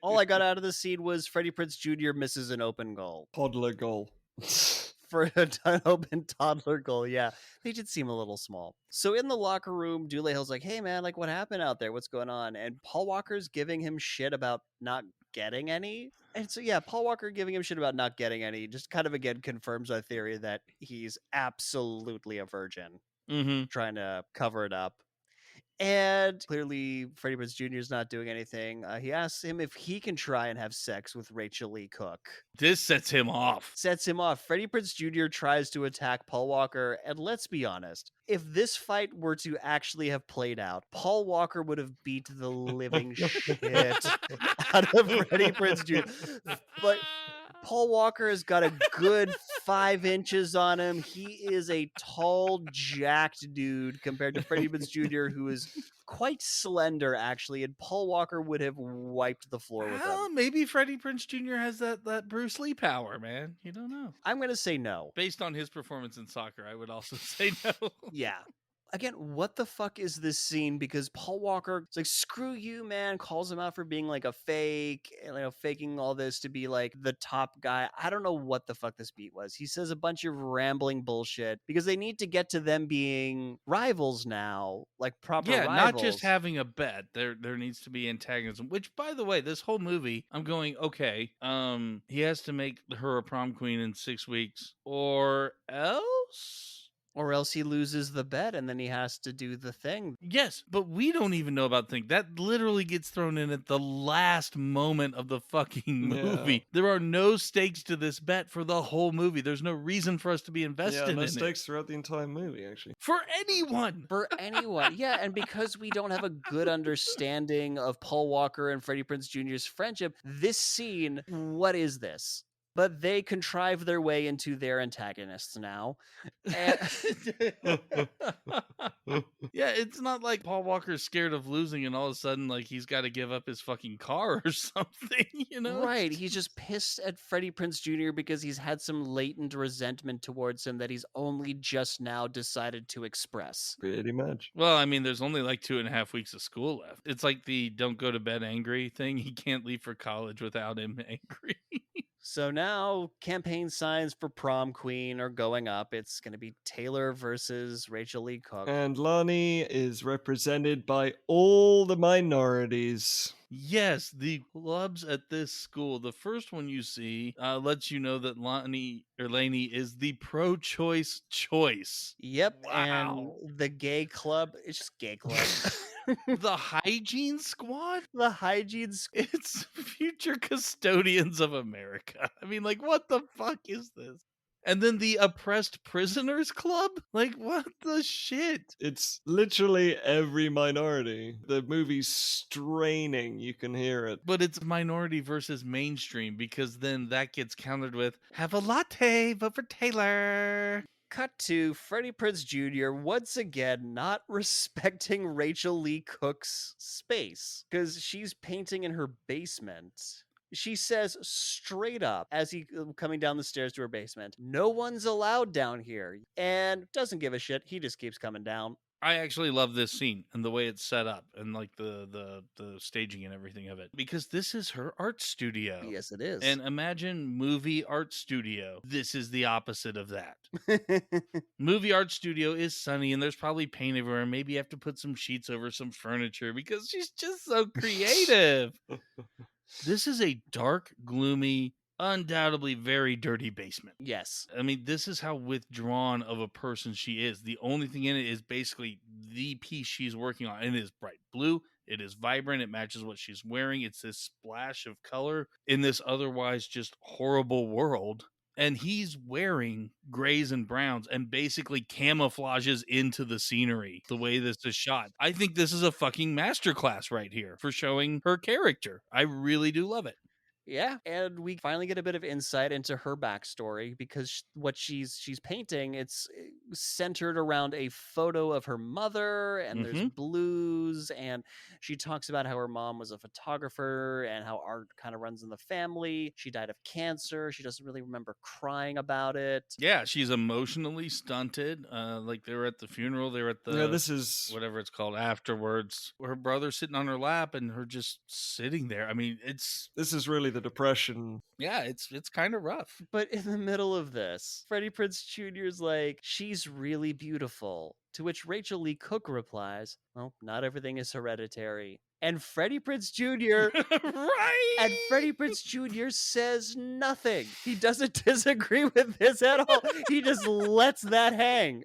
all I got out of the scene was Freddie Prinze Jr. misses an open goal. Toddler goal. For an open toddler goal, yeah. They did seem a little small. So in the locker room, Dulé Hill's like, hey man, like what happened out there? What's going on? And Paul Walker's giving him shit about not getting any. And so yeah, Paul Walker giving him shit about not getting any just kind of again confirms our theory that he's absolutely a virgin. Mm-hmm. Trying to cover it up. And clearly, Freddie Prinze Jr. is not doing anything. He asks him if he can try and have sex with Rachael Leigh Cook. This sets him off. Sets him off. Freddie Prinze Jr. tries to attack Paul Walker, and let's be honest, if this fight were to actually have played out, Paul Walker would have beat the living shit out of Freddie Prinze Jr. But Paul Walker has got a good 5 inches on him. He is a tall, jacked dude compared to Freddie Prinze Jr., who is quite slender, actually, and Paul Walker would have wiped the floor with him. Maybe Freddie Prinze Jr. has that Bruce Lee power, man. You don't know. I'm going to say no. Based on his performance in soccer, I would also say no. Yeah. Again, what the fuck is this scene? Because Paul Walker is like, screw you, man, calls him out for being like a fake, faking all this to be like the top guy. I don't know what the fuck this beat was. He says a bunch of rambling bullshit because they need to get to them being rivals now, like proper rivals. Not just having a bet. There needs to be antagonism, which, by the way, this whole movie, I'm going, okay, he has to make her a prom queen in 6 weeks or else? Or else he loses the bet and then he has to do the thing. Yes, but we don't even know about the thing. That literally gets thrown in at the last moment of the fucking movie. Yeah. There are no stakes to this bet for the whole movie. There's no reason for us to be invested in it. No stakes throughout the entire movie, actually. For anyone. Yeah, and because we don't have a good understanding of Paul Walker and Freddie Prinze Jr.'s friendship, this scene, what is this? But they contrive their way into their antagonists now. Yeah, it's not like Paul Walker's scared of losing and all of a sudden like he's got to give up his fucking car or something, you know? Right, he's just pissed at Freddie Prinze Jr. because he's had some latent resentment towards him that he's only just now decided to express. Pretty much. Well, I mean, there's only like 2.5 weeks of school left. It's like the don't go to bed angry thing. He can't leave for college without him angry. So now campaign signs for prom queen are going up. It's going to be Taylor versus Rachael Leigh Cook. And Lonnie is represented by all the minorities. Yes, the clubs at this school. The first one you see lets you know that Lainey is the pro-choice choice. Yep, wow. And the gay club, it's just gay club. The hygiene squad? The hygiene squad. It's future custodians of America. I mean, like, what the fuck is this? And then the oppressed prisoners club? Like, what the shit? It's literally every minority. The movie's straining. You can hear it. But it's minority versus mainstream because then that gets countered with, have a latte, vote for Taylor. Cut to Freddie Prinze Jr. once again not respecting Rachael Leigh Cook's space because she's painting in her basement. She says straight up as he coming down the stairs to her basement, no one's allowed down here, and doesn't give a shit. He just keeps coming down. I actually love this scene and the way it's set up and like the staging and everything of it because this is her art studio. Yes, it is. And imagine movie art studio. This is the opposite of that. Movie art studio is sunny and there's probably paint everywhere. Maybe you have to put some sheets over some furniture because she's just so creative. This is a dark, gloomy, undoubtedly very dirty basement. Yes. I mean, this is how withdrawn of a person she is. The only thing in it is basically the piece she's working on. And it is bright blue. It is vibrant. It matches what she's wearing. It's this splash of color in this otherwise just horrible world. And he's wearing grays and browns and basically camouflages into the scenery the way this is shot. I think this is a fucking masterclass right here for showing her character. I really do love it. Yeah, and we finally get a bit of insight into her backstory because what she's painting, it's centered around a photo of her mother, and there's blues, and she talks about how her mom was a photographer and how art kind of runs in the family. She died of cancer. She doesn't really remember crying about it. Yeah, she's emotionally stunted. Like they were at the funeral, they were at the this is whatever it's called afterwards. Her brother sitting on her lap and her just sitting there. I mean, this is really the depression. Yeah, it's kind of rough. But in the middle of this, Freddie Prinze Jr.'s like, she's really beautiful. To which Rachael Leigh Cook replies, well, not everything is hereditary. And Freddie Prinze Jr. Right? And Freddie Prinze Jr. says nothing. He doesn't disagree with this at all. He just lets that hang.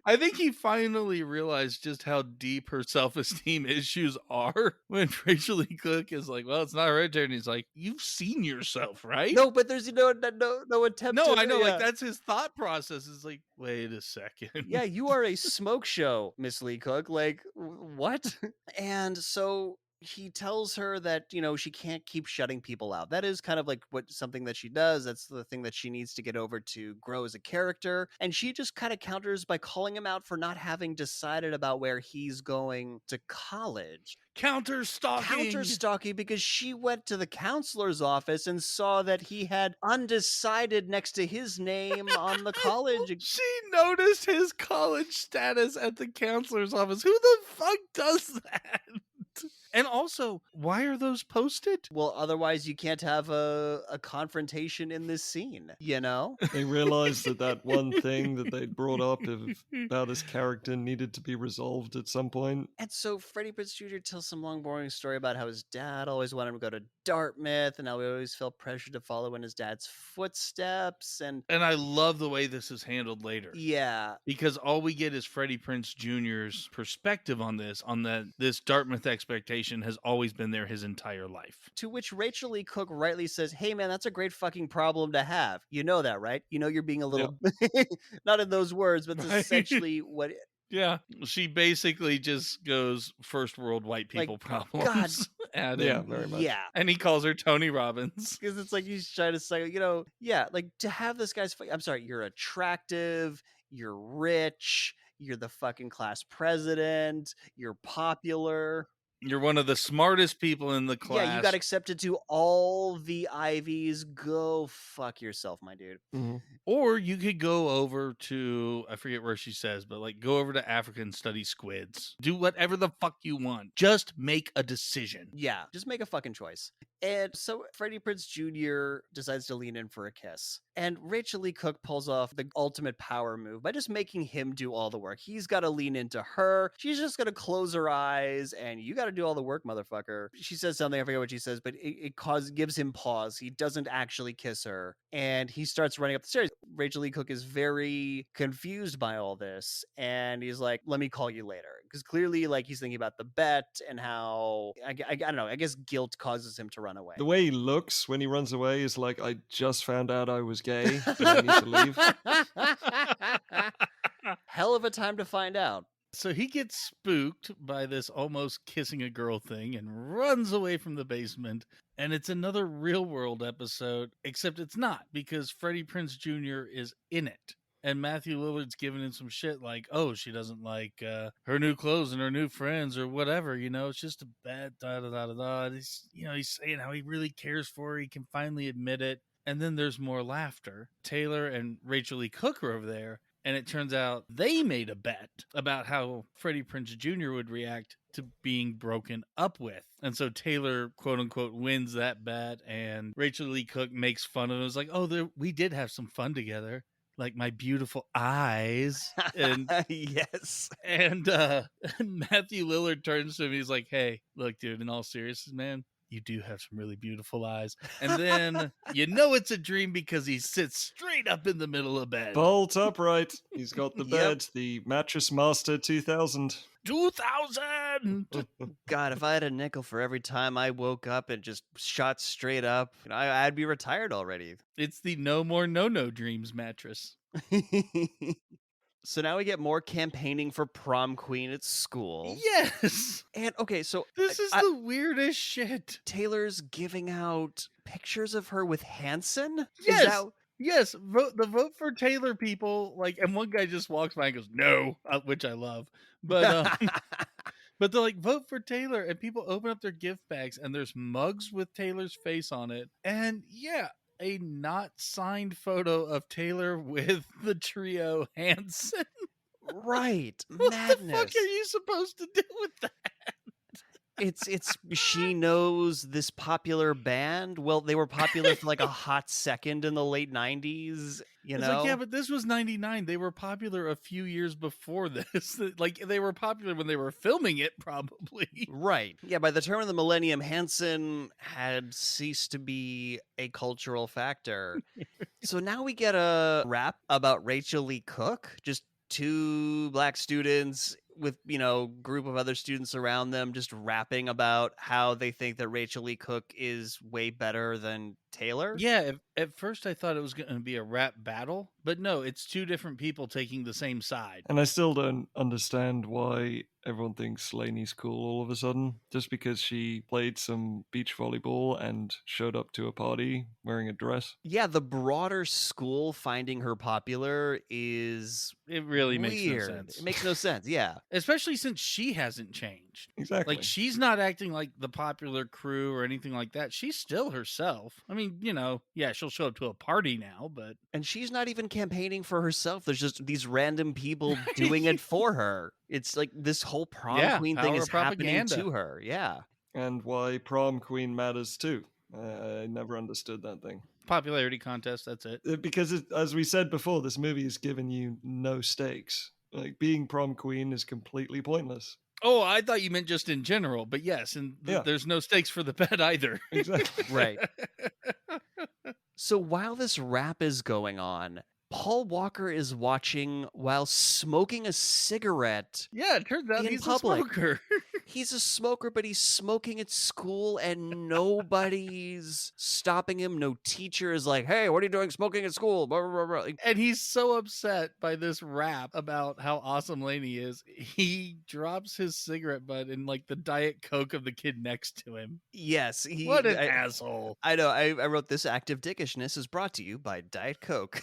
I think he finally realized just how deep her self-esteem issues are when Rachel Leigh Cook is like, well, it's not hereditary. And he's like, you've seen yourself, right? No, but there's no attempt No, to I know. Like, yeah. that's his thought process. Is like, wait a second. Yeah, you are a smoke show, Miss Lee Cook. Like, what? And so he tells her that, she can't keep shutting people out. That is kind of like something that she does. That's the thing that she needs to get over to grow as a character. And she just kind of counters by calling him out for not having decided about where he's going to college. Counter Stalking because she went to the counselor's office and saw that he had undecided next to his name on the college. She noticed his college status at the counselor's office. Who the fuck does that? And also, why are those posted? Well, otherwise you can't have a confrontation in this scene, They realized that one thing that they'd brought up about his character needed to be resolved at some point. And so Freddie Prinze Jr. tells some long, boring story about how his dad always wanted him to go to Dartmouth and how he always felt pressure to follow in his dad's footsteps. And I love the way this is handled later. Yeah. Because all we get is Freddie Prinze Jr.'s perspective on this Dartmouth expectation has always been there his entire life. To which Rachael Leigh Cook rightly says, hey man, that's a great fucking problem to have. You know that, right? You're being a little, not in those words, but that's essentially what... Yeah, she basically just goes first world white people problems. God. Yeah, very much. Yeah. And he calls her Tony Robbins. Because it's like he's trying to say, like to have this guy's, I'm sorry, you're attractive, you're rich, you're the fucking class president, you're popular. You're one of the smartest people in the class. Yeah, you got accepted to all the Ivies. Go fuck yourself, my dude. Mm-hmm. Or you could go over to, I forget where she says, but like go over to Africa and study squids. Do whatever the fuck you want. Just make a decision. Yeah, just make a fucking choice. And so Freddie Prinze Jr. decides to lean in for a kiss. And Rachael Leigh Cook pulls off the ultimate power move by just making him do all the work. He's got to lean into her. She's just going to close her eyes and you got to do all the work, motherfucker. She says something, I forget what she says, but it gives him pause. He doesn't actually kiss her. And he starts running up the stairs. Rachael Leigh Cook is very confused by all this. And he's like, let me call you later. Because clearly, like, he's thinking about the bet and how, I don't know, I guess guilt causes him to run away. The way he looks when he runs away is like, I just found out I was gay, but I need to leave. Hell of a time to find out. So he gets spooked by this almost kissing a girl thing and runs away from the basement. And it's another real world episode, except it's not, because Freddie Prinze Jr. is in it. And Matthew Lillard's giving him some shit like, oh, she doesn't like her new clothes and her new friends or whatever, it's just a bad da-da-da-da-da. He's saying how he really cares for her. He can finally admit it. And then there's more laughter. Taylor and Rachael Leigh Cook are over there. And it turns out they made a bet about how Freddie Prinze Jr. would react to being broken up with. And so Taylor, quote unquote, wins that bet. And Rachael Leigh Cook makes fun of it. It was like, oh, we did have some fun together. Like my beautiful eyes. And yes. And Matthew Lillard turns to him. He's like, hey, look, dude, in all seriousness, man, you do have some really beautiful eyes. And then it's a dream because he sits straight up in the middle of bed. Bolt upright. He's got the bed, the Mattress Master 2000. 2000! God, if I had a nickel for every time I woke up and just shot straight up, I'd be retired already. It's the No More No Dreams mattress. So now we get more campaigning for prom queen at school. Yes! And okay, so this is the weirdest shit. Taylor's giving out pictures of her with Henson? Yes! Yes, the vote for Taylor people, like, and one guy just walks by and goes, no, which I love. But but they're like, vote for Taylor, and people open up their gift bags, and there's mugs with Taylor's face on it. And yeah, a not signed photo of Taylor with the trio Hanson. Right. What Madness. the fuck are you supposed to do with that? It's she knows this popular band. Well, they were popular for like a hot second in the late 90s, It's like, yeah, but this was 99. They were popular a few years before this. Like, they were popular when they were filming it, probably. Right. Yeah, by the turn of the millennium, Henson had ceased to be a cultural factor. So now we get a rap about Rachael Leigh Cook just two black students with, group of other students around them just rapping about how they think that Rachael Leigh Cook is way better than Taylor. Yeah, at first I thought it was going to be a rap battle, but no, it's two different people taking the same side. And I still don't understand why everyone thinks Lainey's cool all of a sudden, just because she played some beach volleyball and showed up to a party wearing a dress. Yeah, the broader school finding her popular is It really weird. makes no sense. It makes no sense, yeah. Especially since she hasn't changed. Exactly. Like, she's not acting like the popular crew or anything like that. She's still herself. I mean, yeah, she'll show up to a party now, but... And she's not even campaigning for herself. There's just these random people doing it for her. It's like this whole prom queen thing is happening to her. Yeah. And why prom queen matters too. I never understood that thing. Popularity contest, that's it. Because as we said before, this movie has given you no stakes. Like, being prom queen is completely pointless. Oh, I thought you meant just in general, but yes, and there's no stakes for the bet either. Exactly. Right. So while this rap is going on, Paul Walker is watching while smoking a cigarette. Yeah, it turns out in he's public. a smoker. He's a smoker, but he's smoking at school and nobody's stopping him. No teacher is like, hey, what are you doing smoking at school? Blah, blah, blah, blah. And he's so upset by this rap about how awesome Lainey is. He drops his cigarette butt in like the Diet Coke of the kid next to him. Yes. What an asshole. I know. I wrote this active dickishness is brought to you by Diet Coke.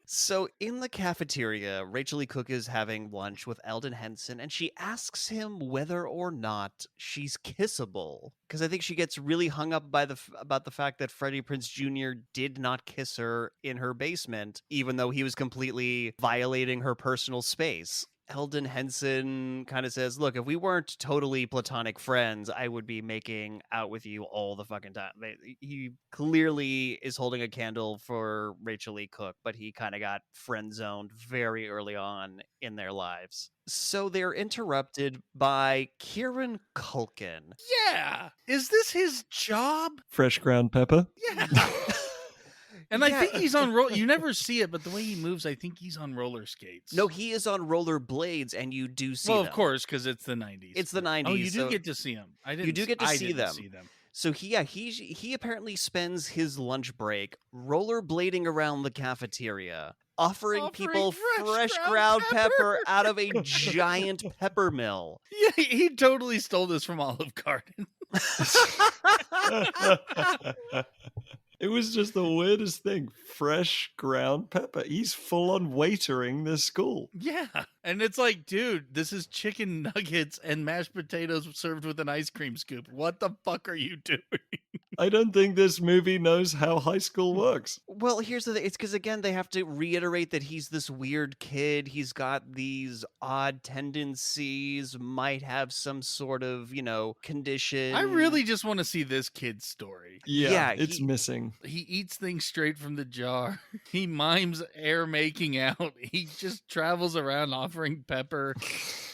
So in the cafeteria, Rachael Leigh Cook is having lunch with Elden Henson, and she asks him whether or not she's kissable. Because I think she gets really hung up by about the fact that Freddie Prinze Jr. did not kiss her in her basement, even though he was completely violating her personal space. Elden Henson kind of says, look, if we weren't totally platonic friends, I would be making out with you all the fucking time. He clearly is holding a candle for Rachael Leigh Cook, but he kind of got friend zoned very early on in their lives. So they're interrupted by Kieran Culkin. Yeah. Is this his job? Fresh ground pepper. Yeah. And I think he's on you never see it, but the way he moves, I think he's on roller skates. No, he is on roller blades, and you do see them. Well, of course, because it's the 90s. It's the 90s. Oh, you do get to see him. You do get to see them. So he apparently spends his lunch break rollerblading around the cafeteria, offering people fresh ground pepper out of a giant pepper mill. Yeah, he totally stole this from Olive Garden. It was just the weirdest thing. Fresh ground pepper. He's full on waitering this school. Yeah. And it's like, dude, this is chicken nuggets and mashed potatoes served with an ice cream scoop. What the fuck are you doing? I don't think this movie knows how high school works. Well, here's the thing. It's because, again, they have to reiterate that he's this weird kid. He's got these odd tendencies, might have some sort of, condition. I really just want to see this kid's story. Yeah, it's missing. He eats things straight from the jar. He mimes air making out. He just travels around offering pepper.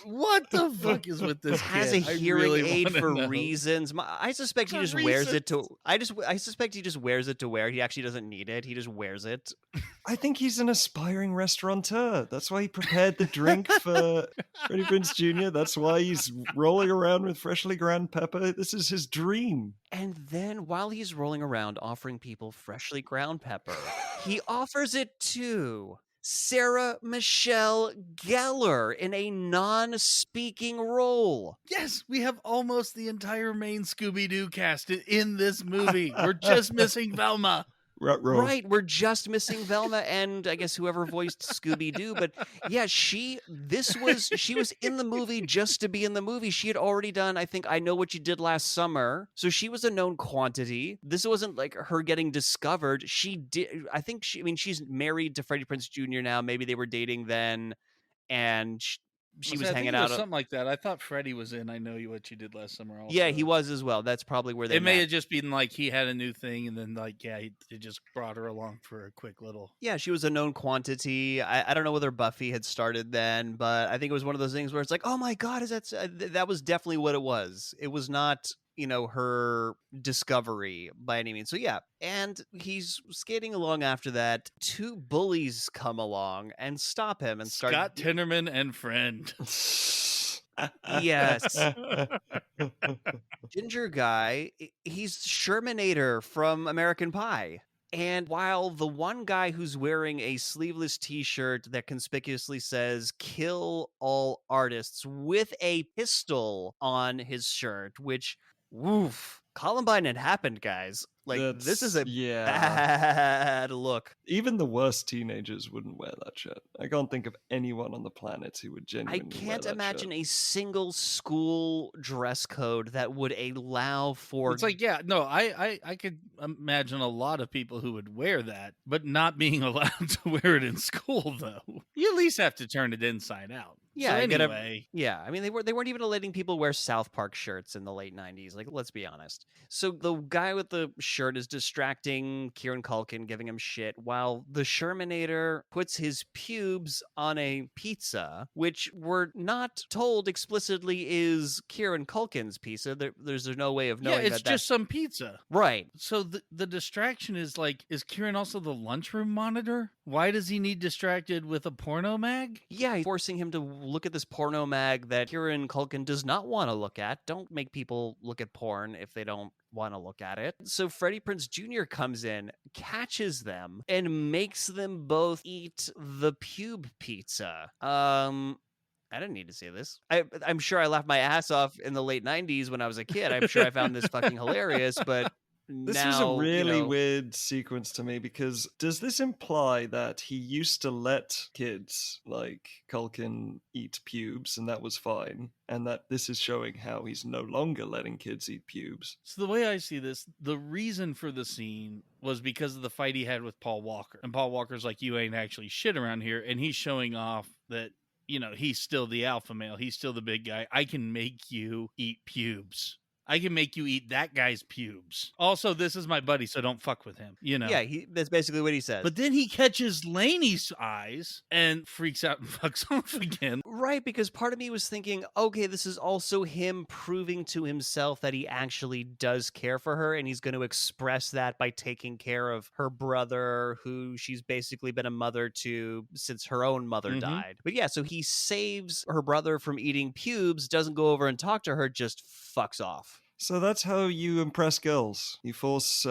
What the fuck is with this kid? Has a hearing really aid for know. reasons. I suspect he just wears it to. I suspect he just wears it to wear. He actually doesn't need it. He just wears it. I think he's an aspiring restaurateur. That's why he prepared the drink for Freddie Prinze Jr. That's why he's rolling around with freshly ground pepper. This is his dream. And then while he's rolling around offering people freshly ground pepper, he offers it to Sarah Michelle Gellar in a non-speaking role. Yes, we have almost the entire main Scooby-Doo cast in this movie. We're just missing Velma. Right, we're just missing Velma and I guess whoever voiced Scooby-Doo. But yeah, she was in the movie just to be in the movie. She had already done, I think, I Know What You Did Last Summer. So she was a known quantity. This wasn't like her getting discovered. She's married to Freddie Prinze Jr. now. Maybe they were dating then. And she was hanging out. Something like that. I thought Freddie was in I Know What You Did Last Summer also. Yeah, he was as well. That's probably where they It may met. have just been like he had a new thing and then he just brought her along for a quick little. Yeah, she was a known quantity. I don't know whether Buffy had started then, but I think it was one of those things where it's like, oh my God, that was definitely what it was. It was not, her discovery by any means. So yeah, and he's skating along after that. Two bullies come along and stop him and start. Scott Tenorman and friend. Yes. Ginger guy, he's Shermanator from American Pie. And while the one guy who's wearing a sleeveless t-shirt that conspicuously says "Kill all artists" with a pistol on his shirt, which, woof, Columbine had happened, guys. Like, this is a bad look. Even the worst teenagers wouldn't wear that shirt. I can't think of anyone on the planet who would genuinely wear that shirt. I can't imagine a single school dress code that would allow for... It's like, yeah, no, I could imagine a lot of people who would wear that, but not being allowed to wear it in school, though. You at least have to turn it inside out. Yeah, so anyway. I mean, they weren't even letting people wear South Park shirts in the late 90s. Like, let's be honest. So the guy with the shirt is distracting Kieran Culkin, giving him shit, while the Shermanator puts his pubes on a pizza, which we're not told explicitly is Kieran Culkin's pizza. There's no way of knowing. Yeah, it's just some pizza. Right. So the distraction is like, is Kieran also the lunchroom monitor? Why does he need distracted with a porno mag? Yeah, he's forcing him to look at this porno mag that Kieran Culkin does not want to look at. Don't make people look at porn if they don't want to look at it. So Freddie Prinze Jr. comes in, catches them, and makes them both eat the pube pizza. I didn't need to see this. I'm sure I laughed my ass off in the late 90s when I was a kid. I'm sure I found this fucking hilarious, but this now, was a really weird sequence to me, because does this imply that he used to let kids like Culkin eat pubes and that was fine, and that this is showing how he's no longer letting kids eat pubes? So the way I see this, the reason for the scene was because of the fight he had with Paul Walker. And Paul Walker's like, you ain't actually shit around here. And he's showing off that, he's still the alpha male. He's still the big guy. I can make you eat pubes. I can make you eat that guy's pubes. Also, this is my buddy, so don't fuck with him, Yeah, that's basically what he says. But then he catches Laney's eyes and freaks out and fucks off again. Right, because part of me was thinking, okay, this is also him proving to himself that he actually does care for her, and he's going to express that by taking care of her brother, who she's basically been a mother to since her own mother died. But yeah, so he saves her brother from eating pubes, doesn't go over and talk to her, just fucks off. So that's how you impress girls. You force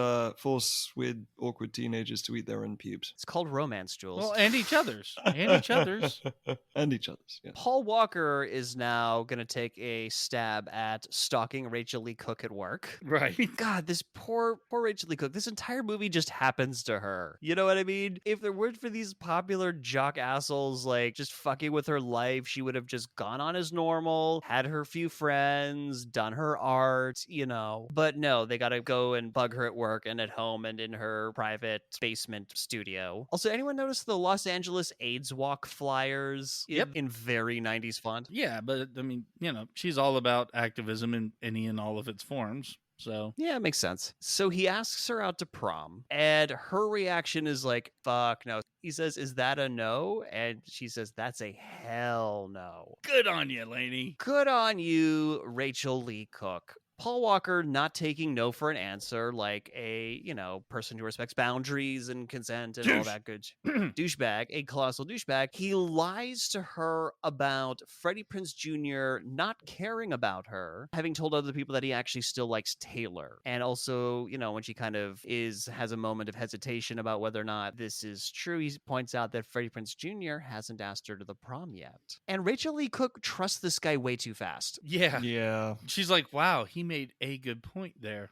with awkward teenagers to eat their own pubes. It's called romance, Jules. Well, and each other's. And each other's. And each other's, yeah. Paul Walker is now going to take a stab at stalking Rachael Leigh Cook at work. Right. God, this poor Rachael Leigh Cook. This entire movie just happens to her. You know what I mean? If there weren't for these popular jock assholes, like, just fucking with her life, she would have just gone on as normal, had her few friends, done her art, but no, they gotta go and bug her at work and at home and in her private basement studio. Also, anyone notice the Los Angeles AIDS Walk flyers? Yep. In very 90s font? Yeah, but I mean, she's all about activism in any and all of its forms. So yeah, it makes sense. So he asks her out to prom, and her reaction is like, fuck no. He says, is that a no? And she says, that's a hell no. Good on you, Laney. Good on you, Rachael Leigh Cook. Paul Walker not taking no for an answer, like a, person who respects boundaries and consent and all that good douchebag, a colossal douchebag. He lies to her about Freddie Prinze Jr. not caring about her, having told other people that he actually still likes Taylor. And also, when she kind of has a moment of hesitation about whether or not this is true, he points out that Freddie Prinze Jr. hasn't asked her to the prom yet. And Rachael Leigh Cook trusts this guy way too fast. Yeah. She's like, wow, he made a good point there.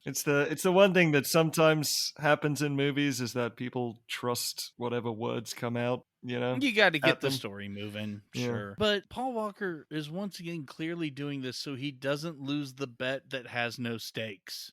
It's the one thing that sometimes happens in movies, is that people trust whatever words come out, You got to get the story moving, sure. But Paul Walker is once again clearly doing this so he doesn't lose the bet that has no stakes.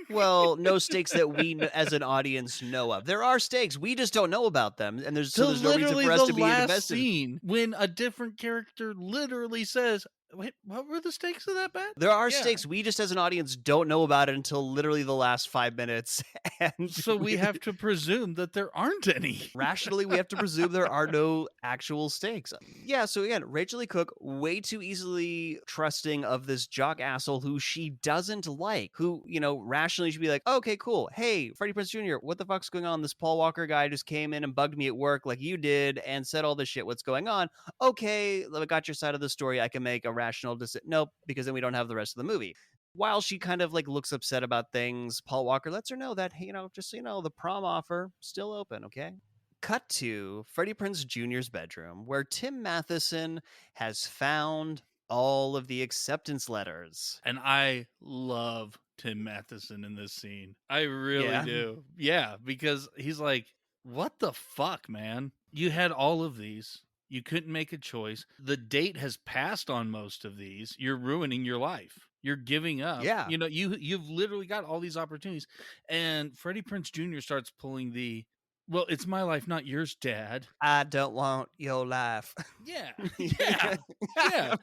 Well, no stakes that we as an audience know of. There are stakes. We just don't know about them. And there's no reason for us to be invested. Scene when a different character literally says, Wait, what were the stakes of that bet? There are Yeah. stakes. We just as an audience don't know about it until literally the last 5 minutes. And So we have to presume that there aren't any. rationally, we have to presume there are no actual stakes. Yeah, so again, Rachael Leigh Cook, way too easily trusting of this jock asshole who she doesn't like, who, rationally should be like, okay, cool. Hey, Freddie Prinze Jr., what the fuck's going on? This Paul Walker guy just came in and bugged me at work like you did and said all this shit. What's going on? Okay, I got your side of the story. I can make a rational decision. Nope, because then we don't have the rest of the movie. While she kind of looks upset about things, Paul Walker lets her know that, hey, just so you know, the prom offer still open, okay? Cut to Freddie Prinze Jr.'s bedroom, where Tim Matheson has found all of the acceptance letters. And I love Tim Matheson in this scene. I really do. Yeah, because he's like, what the fuck, man? You had all of these. You couldn't make a choice. The date has passed on most of these. You're ruining your life. You're giving up. Yeah. You've literally got all these opportunities. And Freddie Prinze Jr. starts pulling well, it's my life, not yours, Dad. I don't want your life. Yeah. Yeah.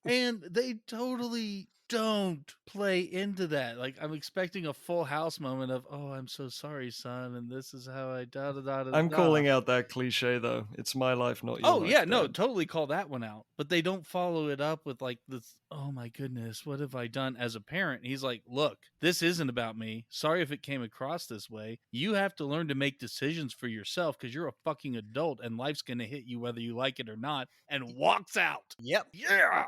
And they totally don't play into that. Like, I'm expecting a Full House moment of, oh, I'm so sorry, son, and this is how I da-da-da-da-da. I'm calling out that cliche, though. It's my life, not your life. Oh, yeah, no, Dad. totally call that one out. But they don't follow it up with, this, oh, my goodness, what have I done as a parent? He's like, look, this isn't about me. Sorry if it came across this way. You have to learn to make decisions for yourself because you're a fucking adult and life's going to hit you whether you like it or not, and walks out. Yep. Yeah.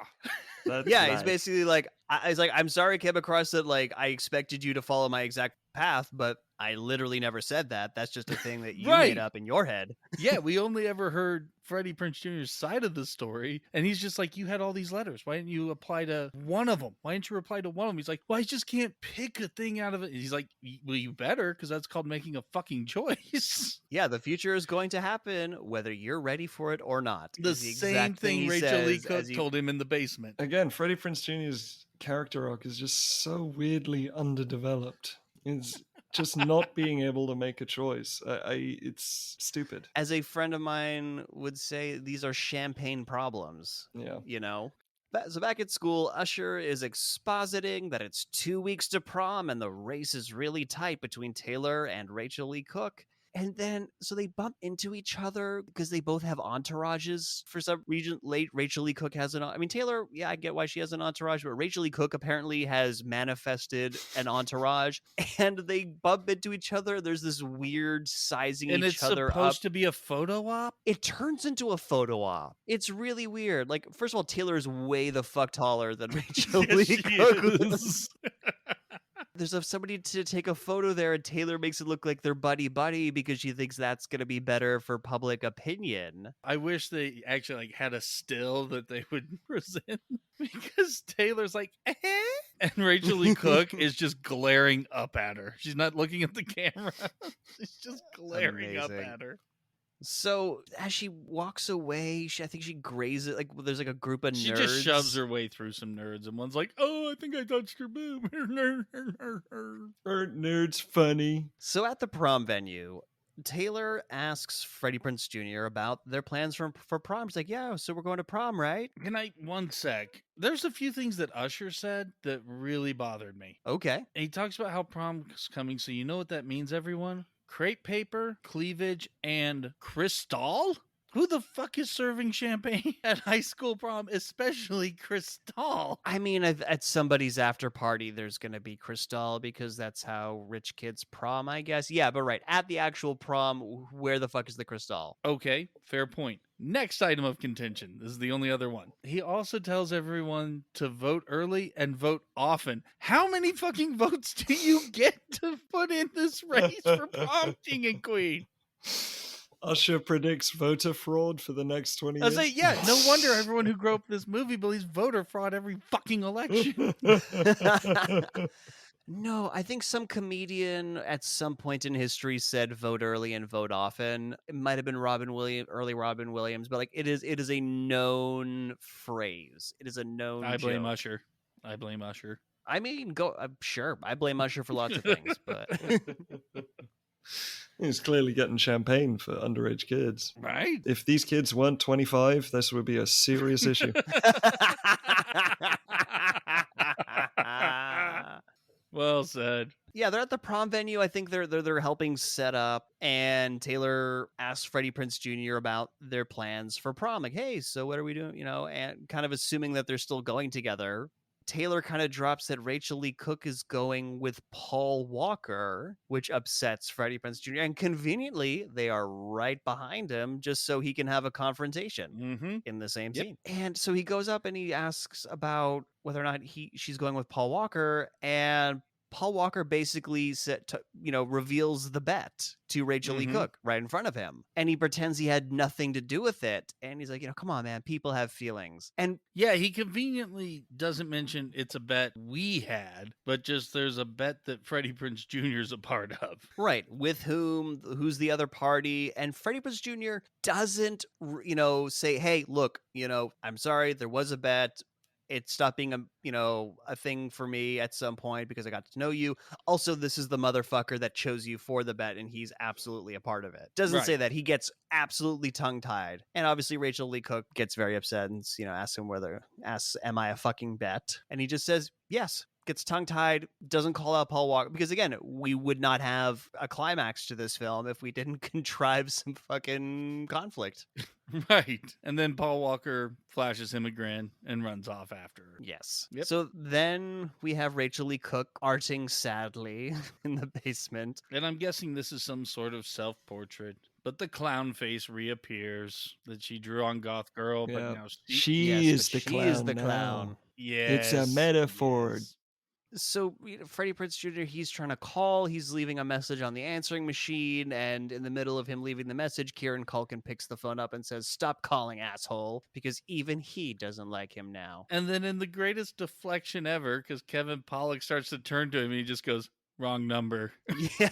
That's Yeah, nice. he's basically like, I'm sorry I came across that, I expected you to follow my exact path, but I literally never said that. That's just a thing that you Right. made up in your head. Yeah, we only ever heard Freddie Prinze Jr.'s side of the story, and he's just like, you had all these letters. Why didn't you apply to one of them? Why didn't you reply to one of them? He's like, well, I just can't pick a thing out of it. He's like, well, you better, because that's called making a fucking choice. Yeah, the future is going to happen whether you're ready for it or not. The is same exact thing he Rachael Leigh says Cook as he- told him in the basement. Again, Freddie Prinze Jr.'s character arc is just so weirdly underdeveloped. It's just not being able to make a choice. It's stupid. As a friend of mine would say, these are champagne problems. Yeah. So back at school, Usher is expositing that it's 2 weeks to prom and the race is really tight between Taylor and Rachael Leigh Cook. And then, so they bump into each other because they both have entourages. For some reason, Rachael Leigh Cook has Taylor, yeah, I get why she has an entourage, but Rachael Leigh Cook apparently has manifested an entourage. And they bump into each other. There's this weird sizing And each it's other up. supposed to be a photo op? It turns into a photo op. It's really weird. First of all, Taylor is way the fuck taller than Rachael Yes, Leigh she Cook. is. There's somebody to take a photo there, and Taylor makes it look like they're buddy-buddy because she thinks that's going to be better for public opinion. I wish they actually had a still that they would present because Taylor's like, eh? And Rachael Leigh Cook is just glaring up at her. She's not looking at the camera. She's just glaring up Amazing. at her. So as she walks away, I think she grazes there's a group of nerds. She just shoves her way through some nerds, and one's like, "Oh, I think I touched her boob." Aren't nerds funny? So at the prom venue, Taylor asks Freddie Prinze Jr. about their plans for prom. She's like, yeah, so we're going to prom, right? Can I, one sec? There's a few things that Usher said that really bothered me. Okay. And he talks about how prom's coming, so you know what that means, everyone? Crepe paper, cleavage, and crystal? Who the fuck is serving champagne at high school prom, especially crystal? I mean, at somebody's after party, there's going to be crystal because that's how rich kids prom, I guess. Yeah, but right. At the actual prom, where the fuck is the crystal? Okay, fair point. Next item of contention. This is the only other one. He also tells everyone to vote early and vote often. How many fucking votes do you get to put in this race for prom king and queen? Usher predicts voter fraud for the next 20 I years. say, yeah, no wonder everyone who grew up in this movie believes voter fraud every fucking election. No, I think some comedian at some point in history said vote early and vote often. It might have been early Robin Williams, but it is a known phrase. It is a known I blame joke. Usher. I blame Usher. I mean, sure. I blame Usher for lots of things, but He's clearly getting champagne for underage kids. Right? If these kids weren't 25, this would be a serious issue. Well said. Yeah, they're at the prom venue. I think they're helping set up, and Taylor asks Freddie Prinze Jr. about their plans for prom. Like, hey, so what are we doing? And kind of assuming that they're still going together. Taylor kind of drops that Rachael Leigh Cook is going with Paul Walker, which upsets Freddie Prinze Jr. And conveniently, they are right behind him just so he can have a confrontation in the same scene. And so he goes up and he asks about whether or not she's going with Paul Walker, and Paul Walker basically reveals the bet to Rachael Leigh Cook right in front of him. And he pretends he had nothing to do with it. And he's like, come on, man, people have feelings. And yeah, he conveniently doesn't mention it's a bet we had, but just there's a bet that Freddie Prinze Jr. is a part of. Right. With who's the other party. And Freddie Prinze Jr. doesn't, say, hey, look, I'm sorry, there was a bet. It stopped being a thing for me at some point because I got to know you. Also, this is the motherfucker that chose you for the bet, and he's absolutely a part of it. Doesn't say that. He gets absolutely tongue-tied. And obviously, Rachael Leigh Cook gets very upset and, asks him am I a fucking bet? And he just says, yes. Gets tongue-tied, doesn't call out Paul Walker. Because, again, we would not have a climax to this film if we didn't contrive some fucking conflict. Right. And then Paul Walker flashes him a grin and runs off after her. Yes. Yep. So then we have Rachael Leigh Cook arting sadly in the basement. And I'm guessing this is some sort of self-portrait. But the clown face reappears that she drew on Goth Girl. Yeah. But now she is the clown. Yes. It's a metaphor. Yes. So Freddie Prinze Jr., he's trying to call. He's leaving a message on the answering machine. And in the middle of him leaving the message, Kieran Culkin picks the phone up and says, stop calling, asshole, because even he doesn't like him now. And then in the greatest deflection ever, because Kevin Pollak starts to turn to him and he just goes, wrong number. Yeah.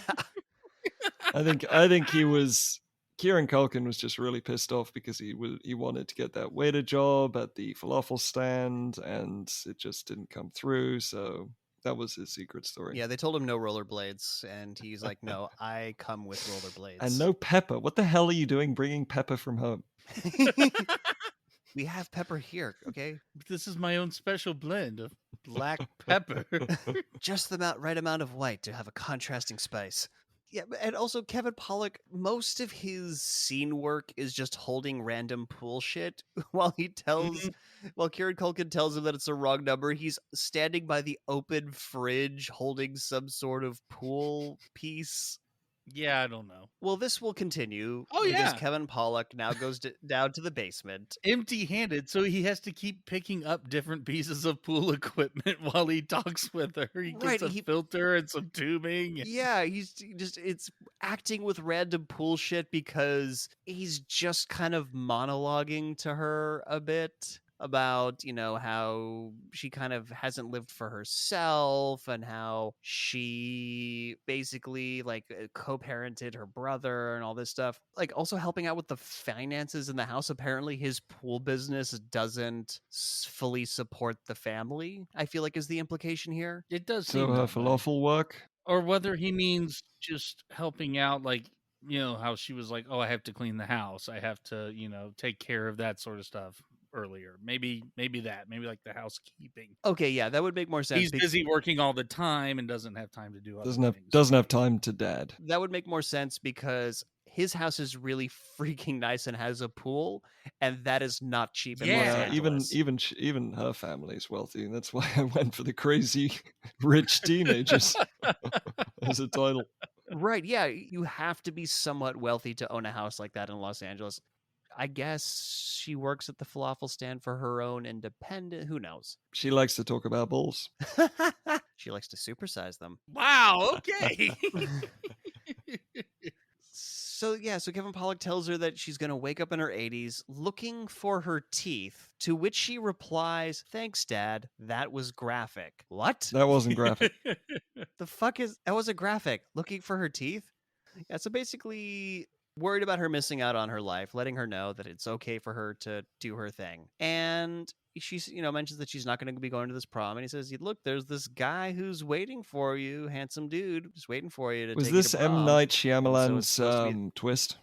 I think Kieran Culkin was just really pissed off because he wanted to get that waiter job at the falafel stand and it just didn't come through. So that was his secret story. Yeah, they told him no rollerblades, and he's like, no, I come with rollerblades. And no pepper. What the hell are you doing bringing pepper from home? We have pepper here, okay? This is my own special blend of black pepper. Just the right amount of white to have a contrasting spice. Yeah, and also Kevin Pollak, most of his scene work is just holding random pool shit while Kieran Culkin tells him that it's a wrong number. He's standing by the open fridge holding some sort of pool piece. Yeah, I don't know. Well, this will continue. Oh, because yeah. Kevin Pollak now goes down to the basement. Empty-handed, so he has to keep picking up different pieces of pool equipment while he talks with her. He gets a filter and some tubing. Yeah, it's acting with random pool shit because he's just kind of monologuing to her a bit about, how she kind of hasn't lived for herself and how she basically co-parented her brother and all this stuff. Like also helping out with the finances in the house. Apparently his pool business doesn't fully support the family, I feel like is the implication here. It does So seem her falafel work? Or whether he means just helping out, how she was like, oh, I have to clean the house. I have to, take care of that sort of stuff earlier. Maybe like the housekeeping. Okay, yeah, that would make more sense. He's busy working all the time and doesn't have time to do other things. Doesn't have time to dad. That would make more sense because his house is really freaking nice and has a pool, and that is not cheap in Los Angeles. Even her family is wealthy, and that's why I went for the crazy rich teenagers as a title. Right, yeah, you have to be somewhat wealthy to own a house like that in Los Angeles. I guess she works at the falafel stand for her own independent. Who knows? She likes to talk about balls. She likes to supersize them. Wow, okay. So Kevin Pollak tells her that she's going to wake up in her 80s looking for her teeth, to which she replies, thanks, Dad. That was graphic. What? That wasn't graphic. The fuck that was a graphic. Looking for her teeth? Yeah, so basically worried about her missing out on her life, letting her know that it's okay for her to do her thing. And she mentions that she's not going to be going to this prom, and he says, look, there's this guy who's waiting for you, handsome dude, just waiting for you to Was take this you to prom. M. Night Shyamalan's twist?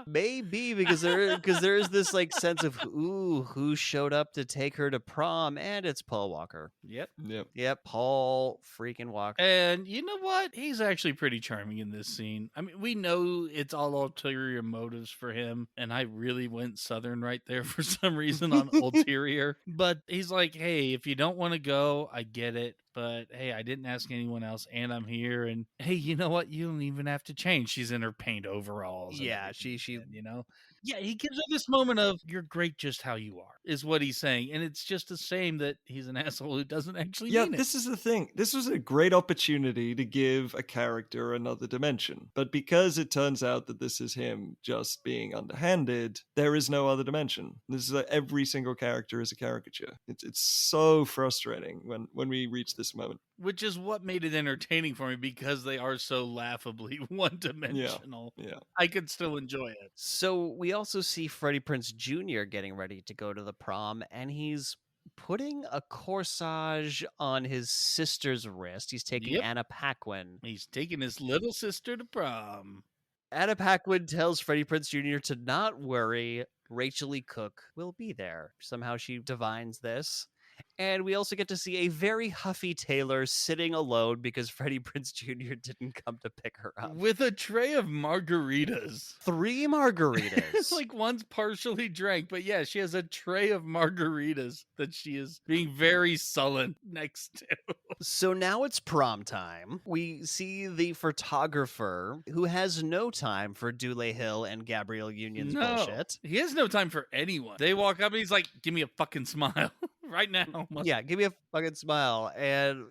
Maybe because there is this like sense of who showed up to take her to prom, and it's Paul Walker. Yep. Yep, Paul freaking Walker. And you know what? He's actually pretty charming in this scene. I mean, we know it's all ulterior motives for him, and I really went Southern right there for some reason on ulterior. But he's like, hey, if you don't want to go, I get it. But hey, I didn't ask anyone else, and I'm here. And hey, you know what? You don't even have to change. She's in her paint overalls. Yeah, everything she again, you know. Yeah, he gives her this moment of "you're great just how you are," is what he's saying, and it's just a shame that he's an asshole who doesn't actually mean it. This is the thing. This was a great opportunity to give a character another dimension, but because it turns out that this is him just being underhanded, there is no other dimension. This is every single character is a caricature. It's so frustrating when we reach this moment. Which is what made it entertaining for me because they are so laughably one-dimensional. Yeah. I could still enjoy it. So we also see Freddie Prinze Jr. getting ready to go to the prom, and he's putting a corsage on his sister's wrist. He's taking Yep. Anna Paquin. He's taking his little sister to prom. Anna Paquin tells Freddie Prinze Jr. to not worry. Rachael Leigh Cook will be there. Somehow she divines this. And we also get to see a very huffy Taylor sitting alone because Freddie Prinze Jr. didn't come to pick her up. With a tray of margaritas. 3 margaritas. Like one's partially drank, but yeah, she has a tray of margaritas that she is being very sullen next to. So now it's prom time. We see the photographer who has no time for Dulé Hill and Gabrielle Union's bullshit. He has no time for anyone. They walk up and he's like, give me a fucking smile right now. Yeah, give me a fucking smile. And,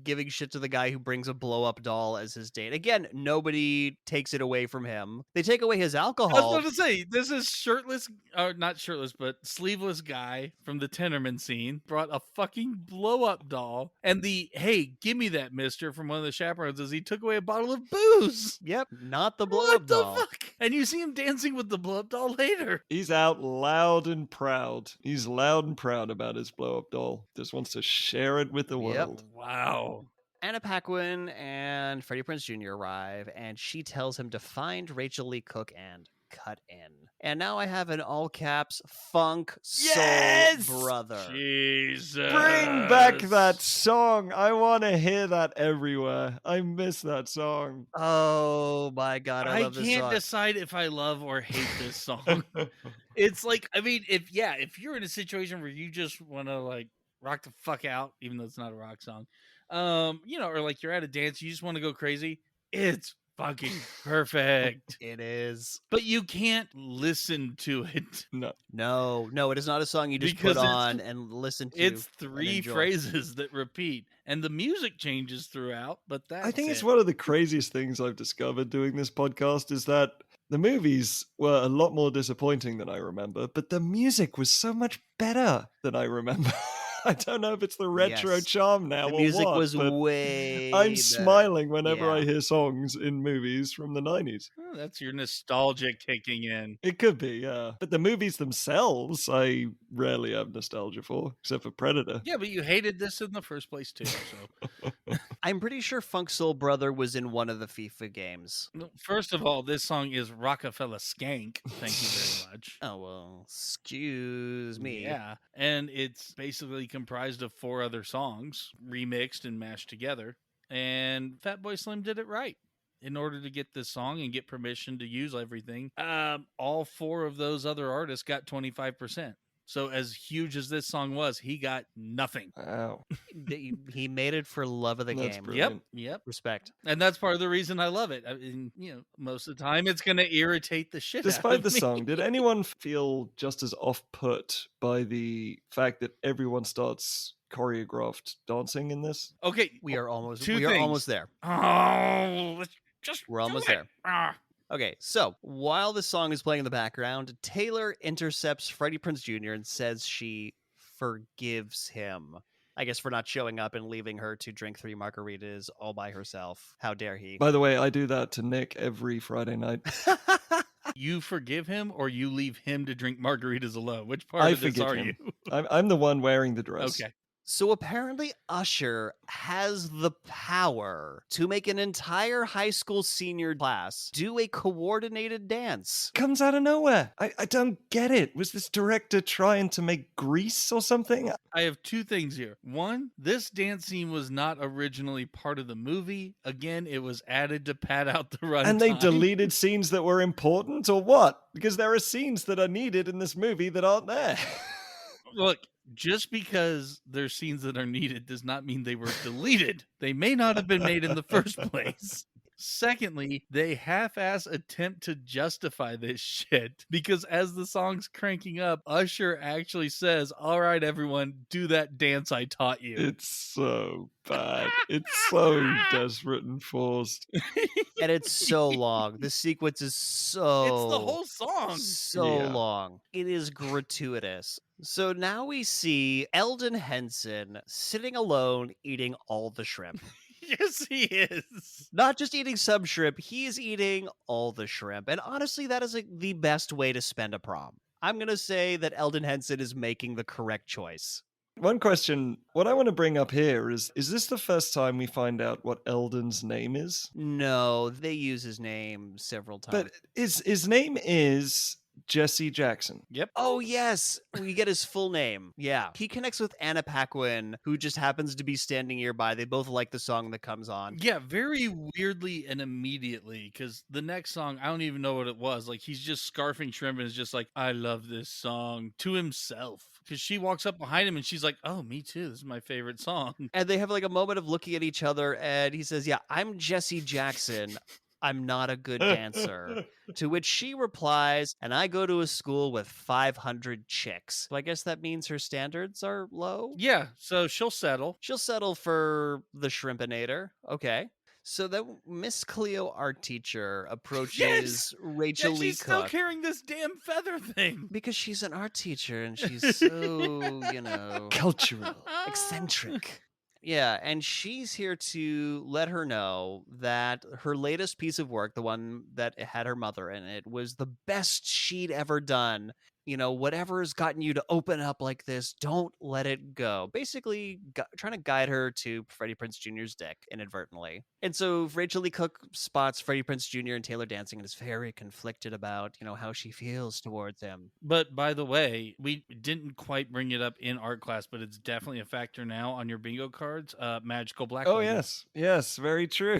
giving shit to the guy who brings a blow-up doll as his date. Again, nobody takes it away from him. They take away his alcohol. I was about to say, this is shirtless, or not shirtless, but sleeveless guy from the Tenorman scene brought a fucking blow-up doll. And the, hey, give me that, mister, from one of the chaperones as he took away a bottle of booze. Yep, not the blow-up doll. What the fuck? And you see him dancing with the blow-up doll later. He's out loud and proud. He's loud and proud about his blow-up doll. Just wants to share it with the world. Wow. Anna Paquin and Freddie Prinze Jr. arrive, and she tells him to find Rachael Leigh Cook and cut in. And now I have an all caps funk soul brother. Jesus. Bring back that song. I want to hear that everywhere. I miss that song. Oh my God, I love this song. I can't decide if I love or hate this song. It's like, I mean, if you're in a situation where you just want to like rock the fuck out, even though it's not a rock song, or like you're at a dance, you just want to go crazy, it's fucking perfect. It is. But you can't listen to it. No, it is not a song you just put on and listen to. It's 3 phrases that repeat, and the music changes throughout, but that's I think it's one of the craziest things I've discovered doing this podcast is that the movies were a lot more disappointing than I remember, but the music was so much better than I remember. I don't know if it's the retro charm now. The music was but way I'm better. smiling whenever I hear songs in movies from the 90s. Oh, that's your nostalgia kicking in. It could be, yeah. But the movies themselves, I rarely have nostalgia for, except for Predator. Yeah, but you hated this in the first place too. So I'm pretty sure Funk Soul Brother was in one of the FIFA games. First of all, this song is Rockefeller Skank. Thank you very much. Oh, well, excuse me. Yeah, and it's basically comprised of 4 other songs remixed and mashed together, and Fatboy Slim did it right. In order to get this song and get permission to use everything, all 4 of those other artists got 25%. So as huge as this song was, he got nothing. Wow. He made it for love of the That's game. brilliant. Yep. Respect. And that's part of the reason I love it. I mean, most of the time it's going to irritate the shit out Despite of the me. song, did anyone feel just as off-put by the fact that everyone starts choreographed dancing in this? Okay, we are almost Two we are things. almost there. Oh, let's just We're almost do it. there. Ah. Okay, so while the song is playing in the background, Taylor intercepts Freddie Prinze Jr. and says she forgives him. I guess for not showing up and leaving her to drink 3 margaritas all by herself. How dare he? By the way, I do that to Nick every Friday night. You forgive him or you leave him to drink margaritas alone? Which part I of this forgive are him. you? I'm the one wearing the dress. Okay. So apparently Usher has the power to make an entire high school senior class do a coordinated dance. Comes out of nowhere. I don't get it. Was this director trying to make Grease or something? I have two things here. One, this dance scene was not originally part of the movie. Again, it was added to pad out the runtime. And they deleted scenes that were important or what? Because there are scenes that are needed in this movie that aren't there. Look, just because there's scenes that are needed does not mean they were deleted. They may not have been made in the first place. Secondly, they half-ass attempt to justify this shit because as the song's cranking up, Usher actually says, "All right, everyone, do that dance I taught you." It's so bad. It's so desperate and forced. And it's so long. The sequence is so... It's the whole song. So Yeah. long. It is gratuitous. So now we see Elden Henson sitting alone eating all the shrimp. Yes, he is. Not just eating some shrimp, he's eating all the shrimp. And honestly, that is the best way to spend a prom. I'm going to say that Elden Henson is making the correct choice. One question, what I want to bring up here is this the first time we find out what Eldon's name is? No, they use his name several times. But his name is Jesse Jackson. Yep. Oh, yes. We get his full name. Yeah. He connects with Anna Paquin, who just happens to be standing nearby. They both like the song that comes on. Yeah, very weirdly and immediately, because the next song, I don't even know what it was. Like, he's just scarfing shrimp and is just like, "I love this song," to himself. Because she walks up behind him and she's like, "Oh, me too. This is my favorite song." And they have like a moment of looking at each other, and he says, "Yeah, I'm Jesse Jackson. I'm not a good dancer." To which she replies, "And I go to a school with 500 chicks." So I guess that means her standards are low? Yeah, so she'll settle. She'll settle for the shrimpinator. Okay. So then Miss Cleo, art teacher, approaches Rachael Yeah, Leigh she's still Cook. carrying this damn feather thing. Because she's an art teacher and she's so, Cultural. eccentric. Yeah, and she's here to let her know that her latest piece of work, the one that had her mother in it, was the best she'd ever done. Whatever's gotten you to open up like this, don't let it go. Basically, trying to guide her to Freddie Prinze Jr.'s dick inadvertently. And so Rachael Leigh Cook spots Freddie Prinze Jr. and Taylor dancing and is very conflicted about, how she feels towards him. But by the way, we didn't quite bring it up in art class, but it's definitely a factor now on your bingo cards. Magical Black Oh, Lady. yes, very true.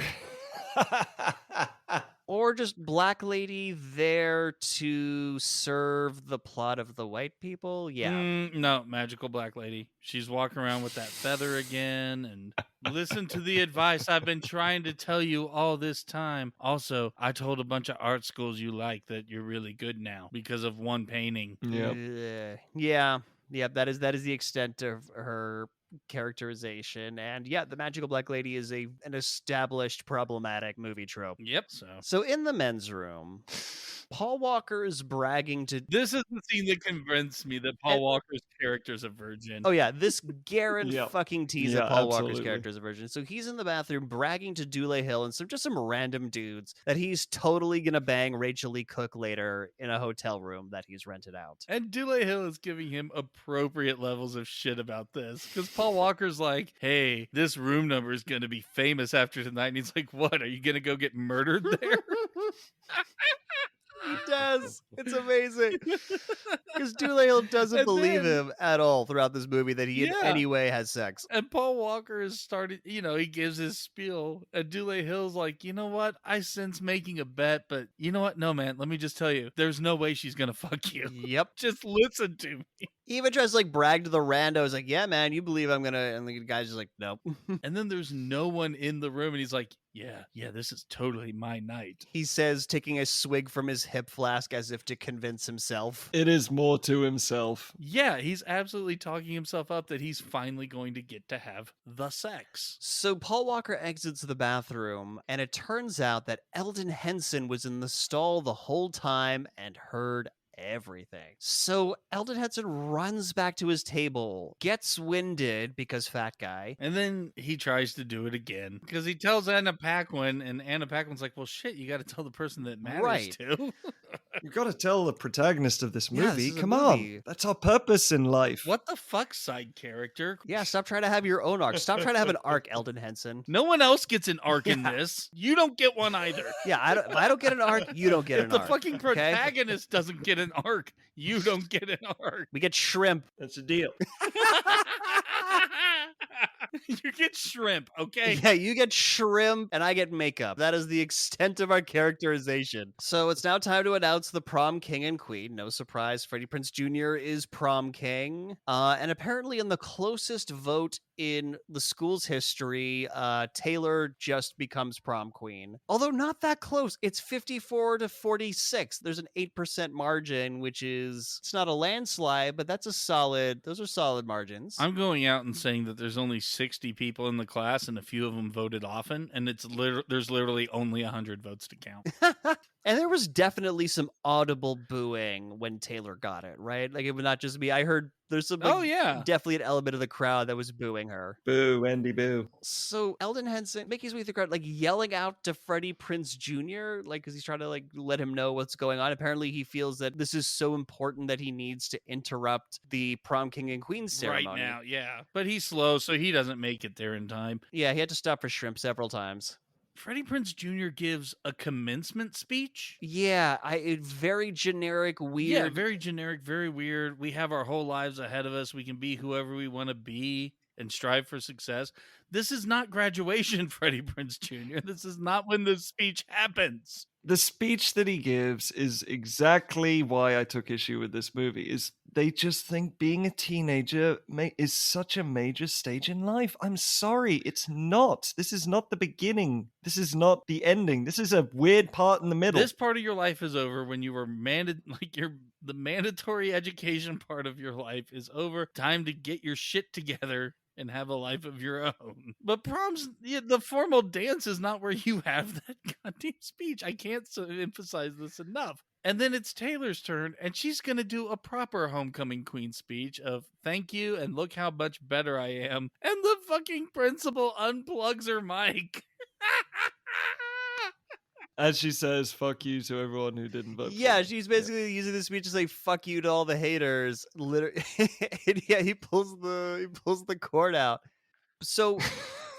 Or just Black Lady there to serve the plot of the white people? Yeah. No, Magical Black Lady. She's walking around with that feather again and listen to the advice I've been trying to tell you all this time. Also, I told a bunch of art schools you like that you're really good now because of one painting. Yep. Yeah. That is the extent of her characterization. And yeah, the Magical Black Lady is an established problematic movie trope. Yep. So in the men's room, Paul Walker is bragging to... This is the scene that convinced me that Paul Walker's character is a virgin. Oh yeah, this Garen Yep. fucking tease Yeah, that Paul Walker's absolutely. character is a virgin. So he's in the bathroom bragging to Dulé Hill and just some random dudes that he's totally gonna bang Rachael Leigh Cook later in a hotel room that he's rented out. And Dulé Hill is giving him appropriate levels of shit about this. Because Paul Walker's like, "Hey, this room number is going to be famous after tonight." And he's like, "What? Are you going to go get murdered there?" He does. It's amazing. Because Dulé Hill doesn't And believe then- him at all throughout this movie that he in Yeah. any way has sex. And Paul Walker has started, he gives his spiel. And Dulé Hill's like, "You know what? I sense making a bet, but you know what? No, man, let me just tell you, there's no way she's going to fuck you. Yep. Just listen to me." He even tries to brag to the randos, like, "Yeah, man, you believe I'm gonna..." And the guy's just like, "Nope." And then there's no one in the room. And he's like, yeah, this is totally my night. He says, taking a swig from his hip flask as if to convince himself. It is more to himself. Yeah, he's absolutely talking himself up that he's finally going to get to have the sex. So Paul Walker exits the bathroom, and it turns out that Elden Henson was in the stall the whole time and heard everything. So Elden Henson runs back to his table, gets winded because fat guy. And then he tries to do it again because he tells Anna Paquin, and Anna Paquin's like, well, shit, you got to tell the person that matters Right. to. You've got to tell the protagonist of this Yeah, this movie. is a Come on. movie. That's our purpose in life. What the fuck, side character? Yeah, stop trying to have your own arc. Stop trying to have an arc, Elden Henson. No one else gets an arc in Yeah. this. You don't get one either. Yeah, if I don't get an arc, you don't get If an the arc. fucking okay? protagonist doesn't get an arc, you don't get an arc. We get shrimp. That's a deal. You get shrimp, okay? Yeah, you get shrimp and I get makeup. That is the extent of our characterization. So it's now time to announce the prom king and queen. No surprise, Freddie Prinze Jr. is prom king. And apparently in the closest vote in the school's history, Taylor just becomes prom queen. Although not that close. It's 54 to 46. There's an 8% margin, which is, it's not a landslide, but those are solid margins. I'm going out and saying that there's only 60 people in the class and a few of them voted often, and there's literally only 100 votes to count. And there was definitely some audible booing when Taylor got it, right? Like, it would not just be, I heard there's some, Oh, yeah. definitely an element of the crowd that was booing her. Boo, Andy, boo. So Elden Henson making his way through the crowd, like yelling out to Freddie Prinze Jr., like, because he's trying to like let him know what's going on. Apparently he feels that this is so important that he needs to interrupt the prom king and queen ceremony. Right now, yeah. But he's slow, so he doesn't make it there in time. Yeah, he had to stop for shrimp several times. Freddie Prinze Jr. gives a commencement speech. Yeah, very generic, weird. Yeah, very generic, very weird. We have our whole lives ahead of us. We can be whoever we want to be and strive for success. This is not graduation, Freddie Prinze Jr. This is not when the speech happens. The speech that he gives is exactly why I took issue with this movie. Is they just think being a teenager is such a major stage in life. I'm sorry, it's not. This is not the beginning. This is not the ending. This is a weird part in the middle. This part of your life is over when you were the mandatory education part of your life is over. Time to get your shit together and have a life of your own. But proms, the formal dance is not where you have that goddamn speech. I can't emphasize this enough. And then it's Taylor's turn, and she's going to do a proper homecoming queen speech of thank you and look how much better I am. And the fucking principal unplugs her mic. As she says, fuck you to everyone who didn't vote. Yeah, she's basically using the speech to say "fuck you" to all the haters. Literally, yeah, he pulls the cord out. So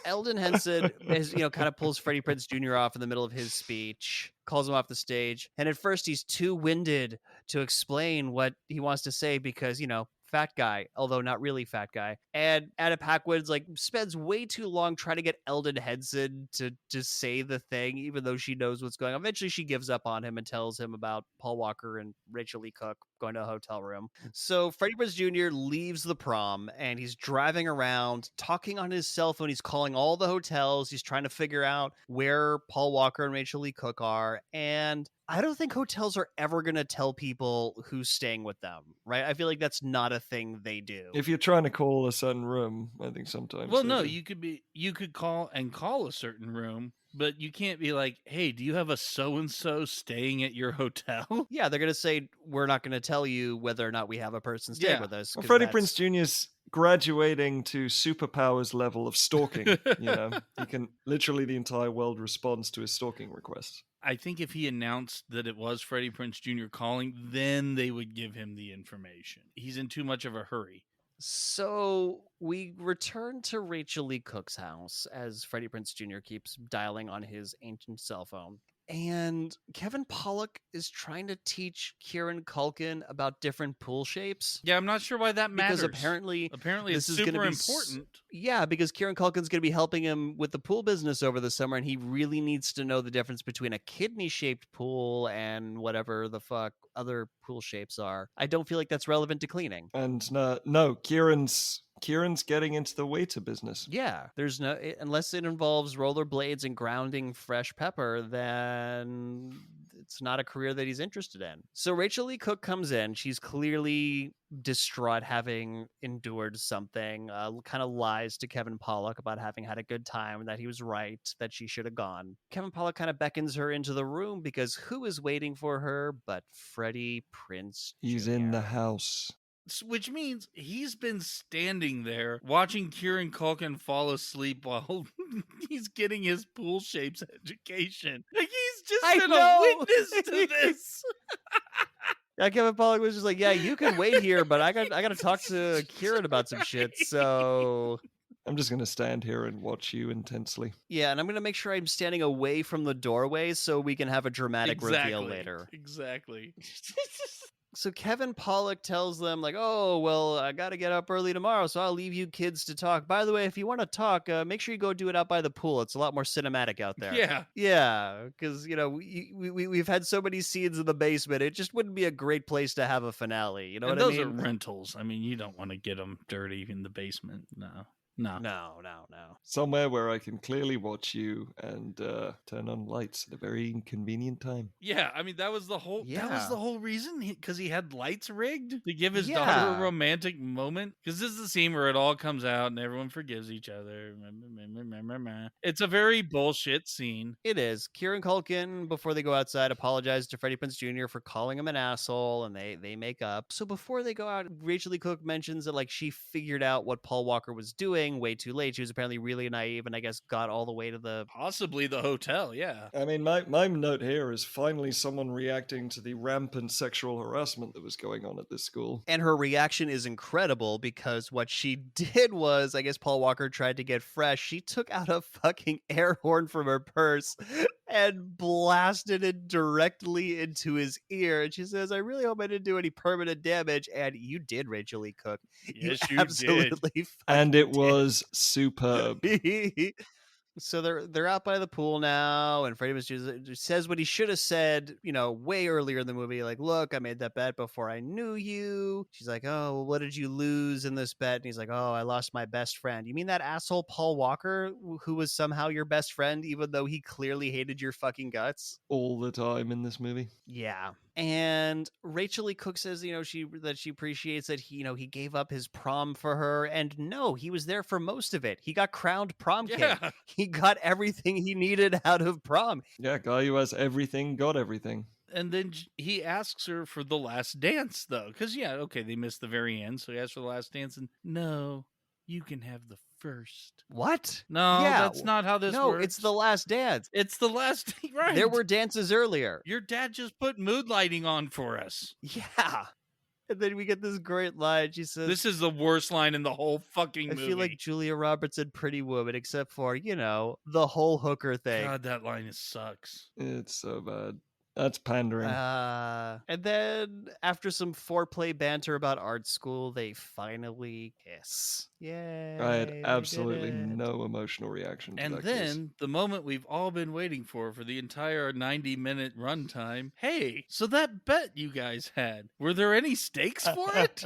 Elden Henson kind of pulls Freddie Prinze Jr. off in the middle of his speech, calls him off the stage, and at first he's too winded to explain what he wants to say because fat guy, although not really fat guy. And Anna Paquin spends way too long trying to get Elden Henson to just say the thing, even though she knows what's going on. Eventually she gives up on him and tells him about Paul Walker and Rachael Leigh Cook going to a hotel room. So Freddie Prinze Jr. leaves the prom and he's driving around talking on his cell phone. He's calling all the hotels. He's trying to figure out where Paul Walker and Rachael Leigh Cook are. And I don't think hotels are ever going to tell people who's staying with them, right? I feel like that's not a thing they do. If you're trying to call a certain room, I think sometimes. Well, no, you could call a certain room, but you can't be like, hey, do you have a so-and-so staying at your hotel? Yeah, they're going to say, we're not going to tell you whether or not we have a person staying with us. Well, Freddie Prinze Jr.'s graduating to superpowers level of stalking. He can literally the entire world responds to his stalking requests. I think if he announced that it was Freddie Prinze Jr. calling, then they would give him the information. He's in too much of a hurry. So we return to Rachael Leigh Cook's house as Freddie Prinze Jr. keeps dialing on his ancient cell phone. And Kevin Pollak is trying to teach Kieran Culkin about different pool shapes. Yeah, I'm not sure why that matters. Because apparently it's super important. Yeah, because Kieran Culkin's going to be helping him with the pool business over the summer, and he really needs to know the difference between a kidney-shaped pool and whatever the fuck other pool shapes are. I don't feel like that's relevant to cleaning. And no, Kieran's getting into the waiter business. Yeah, there's unless it involves rollerblades and grounding fresh pepper, then it's not a career that he's interested in. So Rachael Leigh Cook comes in. She's clearly distraught, having endured something, kind of lies to Kevin Pollak about having had a good time and that he was right, that she should have gone. Kevin Pollak kind of beckons her into the room because who is waiting for her but Freddie Prinze He's Jr. in the house. Which means he's been standing there watching Kieran Culkin fall asleep while he's getting his pool shapes education. Like he's just been a witness to this. Yeah, Kevin Pollak was just like, yeah, you can wait here, but I got to talk to Kieran about some shit. So I'm just going to stand here and watch you intensely. yeah, and I'm going to make sure I'm standing away from the doorway so we can have a dramatic reveal later. Exactly. So Kevin Pollak tells them, like, oh, well, I got to get up early tomorrow, so I'll leave you kids to talk. By the way, if you want to talk, make sure you go do it out by the pool. It's a lot more cinematic out there. Yeah. Yeah, because, we've had so many scenes in the basement. It just wouldn't be a great place to have a finale. You know and what I those mean? are rentals. I mean, you don't want to get them dirty in the basement. No. No. Somewhere where I can clearly watch you and turn on lights at a very inconvenient time. Yeah, I mean that was the whole reason, because he had lights rigged to give his daughter Yeah. a romantic moment. Because this is the scene where it all comes out and everyone forgives each other. It's a very bullshit scene. It is. Kieran Culkin, before they go outside, apologized to Freddie Prinze Jr. for calling him an asshole, and they make up. So before they go out, Rachael Leigh Cook mentions that, like, she figured out what Paul Walker was doing way too late. She was apparently really naive, and I guess got all the way to possibly the hotel. Yeah. I mean, my note here is finally someone reacting to the rampant sexual harassment that was going on at this school. And her reaction is incredible because what she did was, I guess Paul Walker tried to get fresh. She took out a fucking air horn from her purse and blasted it directly into his ear. And she says, I really hope I didn't do any permanent damage. And you did, Rachael Leigh Cook. Yes, you absolutely did. And it was superb. So they're out by the pool now, and Freddie just says what he should have said, way earlier in the movie. Like, look, I made that bet before I knew you. She's like, oh, well, what did you lose in this bet? And he's like, oh, I lost my best friend. You mean that asshole Paul Walker, who was somehow your best friend, even though he clearly hated your fucking guts? All the time in this movie. Yeah. And Rachael Leigh Cook says, she appreciates that he gave up his prom for her. And no, he was there for most of it. He got crowned prom king. He got everything he needed out of prom. Yeah, guy who has everything, got everything. And then he asks her for the last dance, though. Because, they missed the very end. So he asks for the last dance. And no, you can have the first. What? No, that's not how this works. No, it's the last dance. It's the last, right? There were dances earlier. Your dad just put mood lighting on for us. Yeah. And then we get this great line. She says, this is the worst line in the whole fucking movie. I feel like Julia Roberts in Pretty Woman, except for, the whole hooker thing. God, that line sucks. It's so bad. That's pandering. And then after some foreplay banter about art school, they finally kiss. Yay. I had absolutely no emotional reaction to and that then kiss. The moment we've all been waiting for the entire 90-minute runtime. Hey, so that bet you guys had, were there any stakes for it?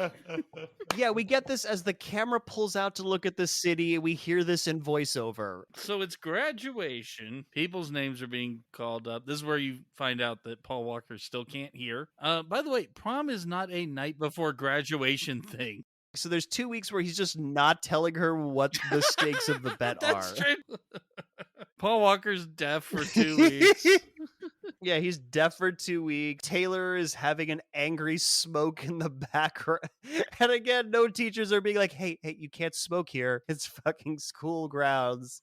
Yeah, we get this as the camera pulls out to look at the city. We hear this in voiceover. So it's graduation. People's names are being called up. This is where you find out that Paul Walker still can't hear. By the way, prom is not a night before graduation thing. So there's 2 weeks where he's just not telling her what the stakes of the bet That's are. true. Paul Walker's deaf for 2 weeks. Yeah, he's deaf for 2 weeks. Taylor is having an angry smoke in the background. And again, no teachers are being like, hey, you can't smoke here. It's fucking school grounds.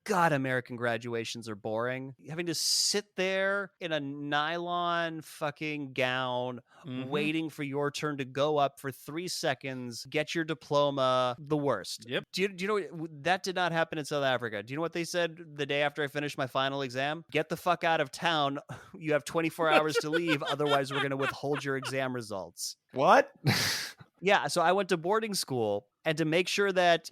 God, American graduations are boring. Having to sit there in a nylon fucking gown, waiting for your turn to go up for 3 seconds, get your diploma, the worst. Yep. Do you know that did not happen in South Africa? Do you know what they said the day after I finished my final exam? Get the fuck out of town. You have 24 hours to leave. Otherwise, we're going to withhold your exam results. What? Yeah, so I went to boarding school, And to make sure that,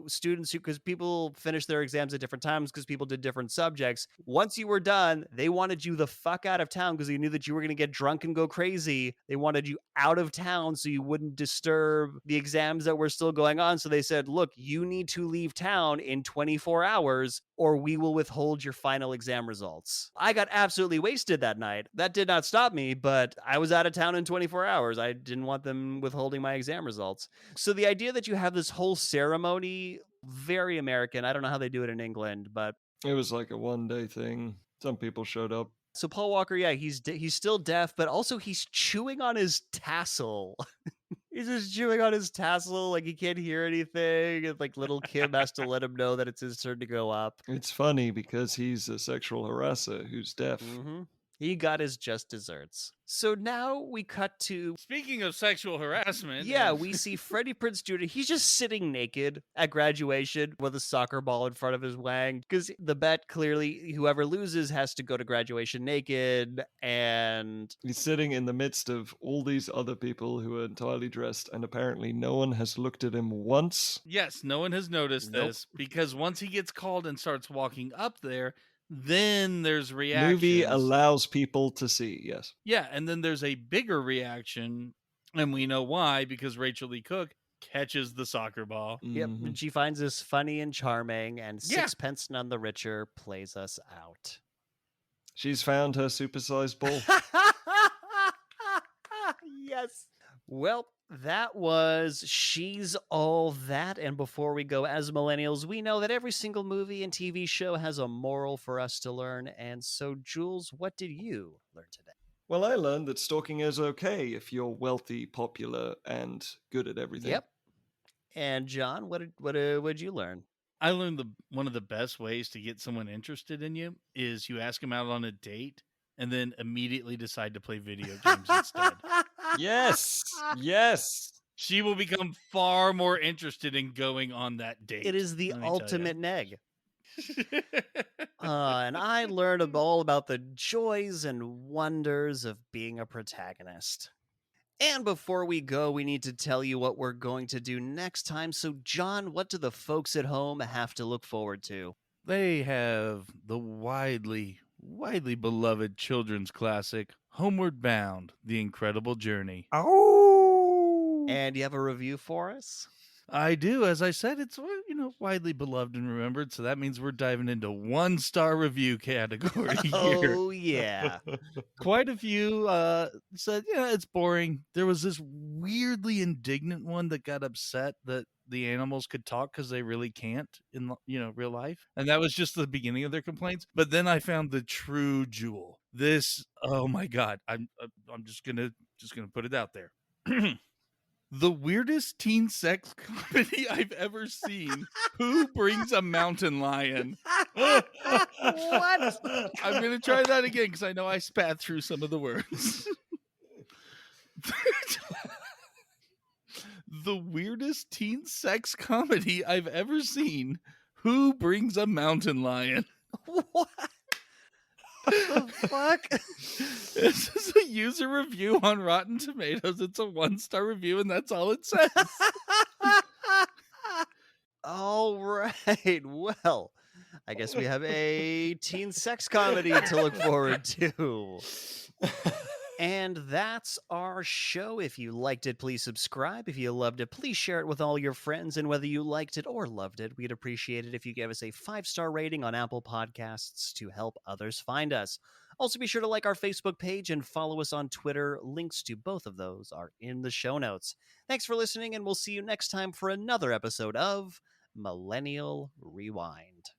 students because people finish their exams at different times because people did different subjects. Once you were done, they wanted you the fuck out of town because they knew that you were going to get drunk and go crazy. They wanted you out of town so you wouldn't disturb the exams that were still going on. So they said, look, you need to leave town in 24 hours or we will withhold your final exam results. I got absolutely wasted that night. That did not stop me, but I was out of town in 24 hours. I didn't want them withholding my exam results. So the idea that you have this whole ceremony, very American. I don't know how they do it in England, but It was like a one-day thing. Some people showed up. so Paul Walker, yeah, he's still deaf, but also he's chewing on his tassel. He's just chewing on his tassel, like he can't hear anything, and like little Kim has to let him know that it's his turn to go up. It's funny because he's a sexual harasser who's deaf. Mm-hmm. He got his just desserts. So now we cut to... Speaking of sexual harassment. Yeah, we see Freddie Prinze Jr. He's just sitting naked at graduation with a soccer ball in front of his wang. Because the bet, clearly, whoever loses has to go to graduation naked. And he's sitting in the midst of all these other people who are entirely dressed. And apparently no one has looked at him once. Yes, no one has noticed this. Because once he gets called and starts walking up there... then there's reactions. Movie allows people to see, yes. Yeah, and then there's a bigger reaction, and we know why, because Rachael Leigh Cook catches the soccer ball. Yep, and she finds this funny and charming, and Sixpence None the Richer plays us out. She's found her supersized ball. Yes. Well, that was She's All That. And before we go, as millennials, we know that every single movie and TV show has a moral for us to learn. And so, Jules, what did you learn today? Well, I learned that stalking is okay if you're wealthy, popular, and good at everything. Yep. And John, what did you learn? I learned one of the best ways to get someone interested in you is you ask them out on a date and then immediately decide to play video games instead. Yes. Yes. She will become far more interested in going on that date. It is the ultimate neg. And I learned all about the joys and wonders of being a protagonist. And before we go, we need to tell you what we're going to do next time. So, John, what do the folks at home have to look forward to? They have the widely beloved children's classic, Homeward Bound, The Incredible Journey. Oh! And you have a review for us? I do. As I said, it's widely beloved and remembered, so that means we're diving into 1-star review category here. Oh, yeah. Quite a few said, it's boring. There was this weirdly indignant one that got upset that the animals could talk because they really can't in real life, and that was just the beginning of their complaints. But then I found the true jewel. This, oh my god, I'm just gonna put it out there. The weirdest teen sex comedy I've ever seen. Who brings a mountain lion? What? I'm going to try that again because I know I spat through some of the words. The weirdest teen sex comedy I've ever seen. Who brings a mountain lion? What? What the fuck? This is a user review on Rotten Tomatoes. It's a 1-star review, and that's all it says. All right. Well, I guess we have a teen sex comedy to look forward to. And that's our show. If you liked it, please subscribe. If you loved it, please share it with all your friends. And whether you liked it or loved it, we'd appreciate it if you gave us a 5-star rating on Apple Podcasts to help others find us. Also, be sure to like our Facebook page and follow us on Twitter. Links to both of those are in the show notes. Thanks for listening, and we'll see you next time for another episode of Millennial Rewind.